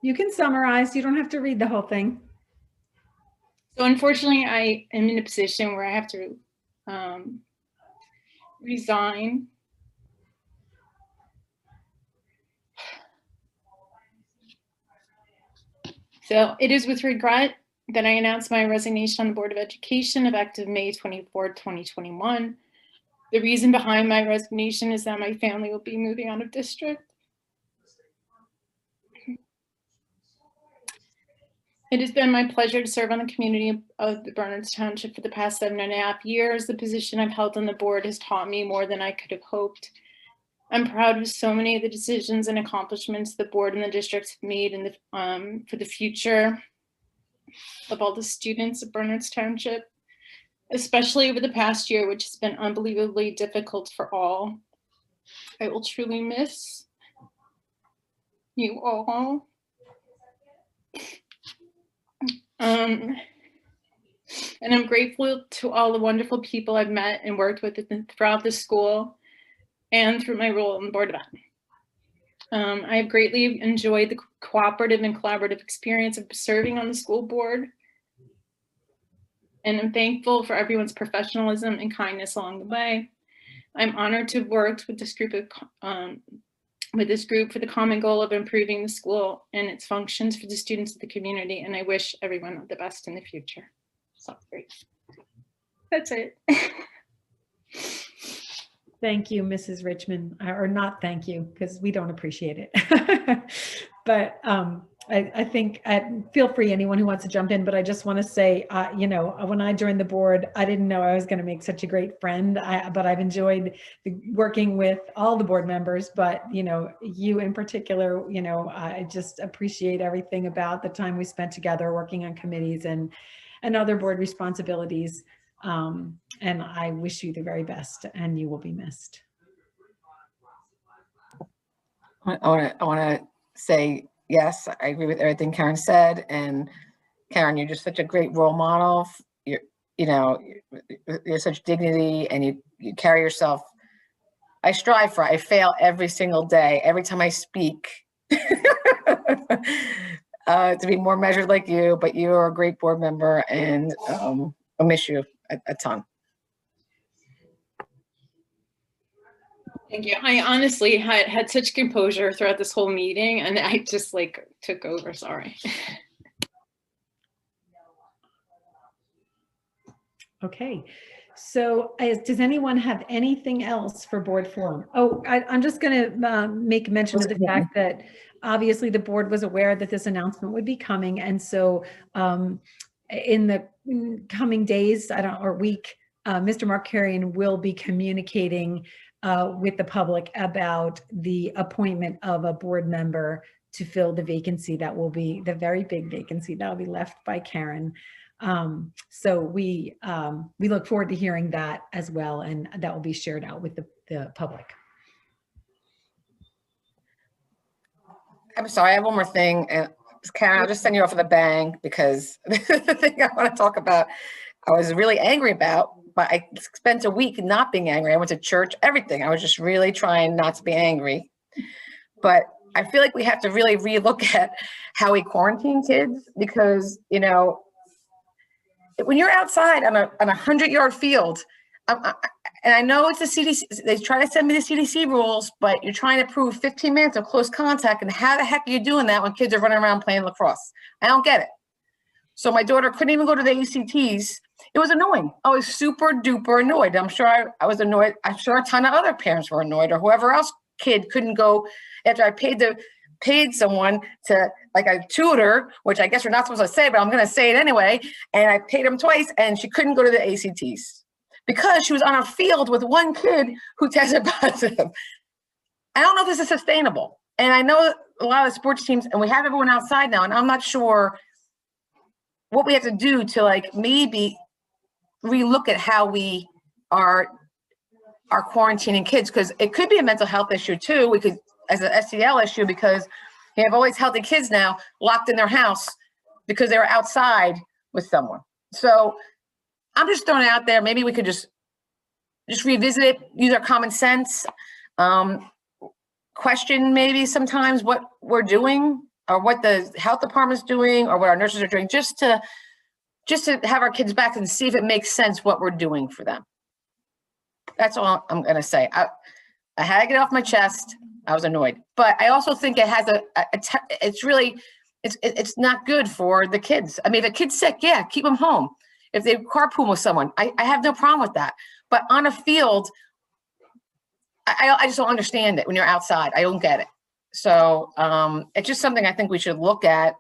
You can summarize, you don't have to read the whole thing. So unfortunately, I am in a position where I have to resign. So it is with regret that I announce my resignation on the Board of Education effective May 24, 2021. The reason behind my resignation is that my family will be moving out of district. It has been my pleasure to serve on the community of the Bernards Township for the past 7.5 years. The position I've held on the board has taught me more than I could have hoped. I'm proud of so many of the decisions and accomplishments the board and the districts have made in the, for the future of all the students of Bernards Township, especially over the past year, which has been unbelievably difficult for all. I will truly miss you all. And I'm grateful to all the wonderful people I've met and worked with throughout the school and through my role on the Board of Ed. I have greatly enjoyed the cooperative and collaborative experience of serving on the school board. And I'm thankful for everyone's professionalism and kindness along the way. I'm honored to have worked with this group for the common goal of improving the school and its functions for the students of the community. And I wish everyone the best in the future. So great. That's it. Thank you, Mrs. Richmond, or not thank you, because we don't appreciate it. But I think, feel free, anyone who wants to jump in, but I just want to say, you know, when I joined the board, I didn't know I was going to make such a great friend, but I've enjoyed working with all the board members, but, you know, you in particular, you know, I just appreciate everything about the time we spent together working on committees and other board responsibilities. And I wish you the very best, and you will be missed. I want to say, yes, I agree with everything Karen said. And Karen, you're just such a great role model. You're such dignity, and you carry yourself. I fail every single day, every time I speak to be more measured like you, but you are a great board member, and I'll miss you a ton. Thank you. I honestly had such composure throughout this whole meeting, and I just like took over. Sorry. Okay. So does anyone have anything else for board forum? Oh, I'm just going to make mention of the fact that obviously the board was aware that this announcement would be coming. And so in the coming days, or week, Mr. Markarian will be communicating with the public about the appointment of a board member to fill the vacancy that will be the very big vacancy that will be left by Karen. So we look forward to hearing that as well, and that will be shared out with the public. I'm sorry, I have one more thing, and Karen, I'll just send you off with a bang, because the thing I want to talk about, I was really angry about, but I spent a week not being angry. I went to church, everything. I was just really trying not to be angry. But I feel like we have to really relook at how we quarantine kids, because, you know, when you're outside on a 100-yard field, and I know it's the CDC, they try to send me the CDC rules, but you're trying to prove 15 minutes of close contact, and how the heck are you doing that when kids are running around playing lacrosse? I don't get it. So my daughter couldn't even go to the ACTs. It was annoying. I was super duper annoyed. I'm sure I was annoyed. I'm sure a ton of other parents were annoyed, or whoever else kid couldn't go after I paid someone to, like a tutor, which I guess we're not supposed to say, but I'm going to say it anyway. And I paid him twice, and she couldn't go to the ACTs because she was on a field with one kid who tested positive. I don't know if this is sustainable. And I know a lot of the sports teams, and we have everyone outside now, and I'm not sure what we have to do to, like, maybe relook at how we are quarantining kids, because it could be a mental health issue too. We could, as an SEL issue, because you have always healthy kids now locked in their house because they were outside with someone. So I'm just throwing it out there. Maybe we could just revisit it, use our common sense, question maybe sometimes what we're doing, or what the health department's doing, or what our nurses are doing, just to have our kids back and see if it makes sense what we're doing for them. That's all I'm going to say. I had to get off my chest. I was annoyed, but I also think it has it's not good for the kids. I mean, if a kid's sick, yeah, keep them home. If they carpool with someone, I have no problem with that. But on a field, I just don't understand it when you're outside. I don't get it. So it's just something I think we should look at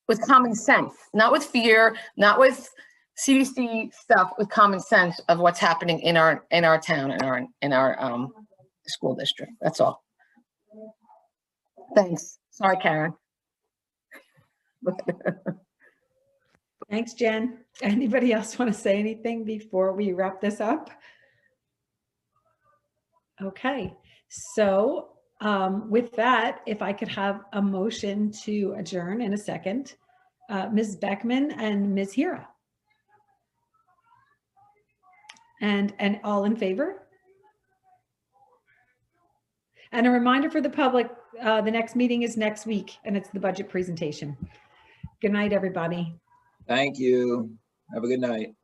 with common sense, not with fear, not with CDC stuff, with common sense of what's happening in our town, in our school district. That's all. Thanks. Sorry, Karen. Thanks, Jen. Anybody else want to say anything before we wrap this up? Okay, so with that, if I could have a motion to adjourn in a second, Ms. Beckman and Ms. Hira. And all in favor? And a reminder for the public, the next meeting is next week and it's the budget presentation. Good night, everybody. Thank you. Have a good night.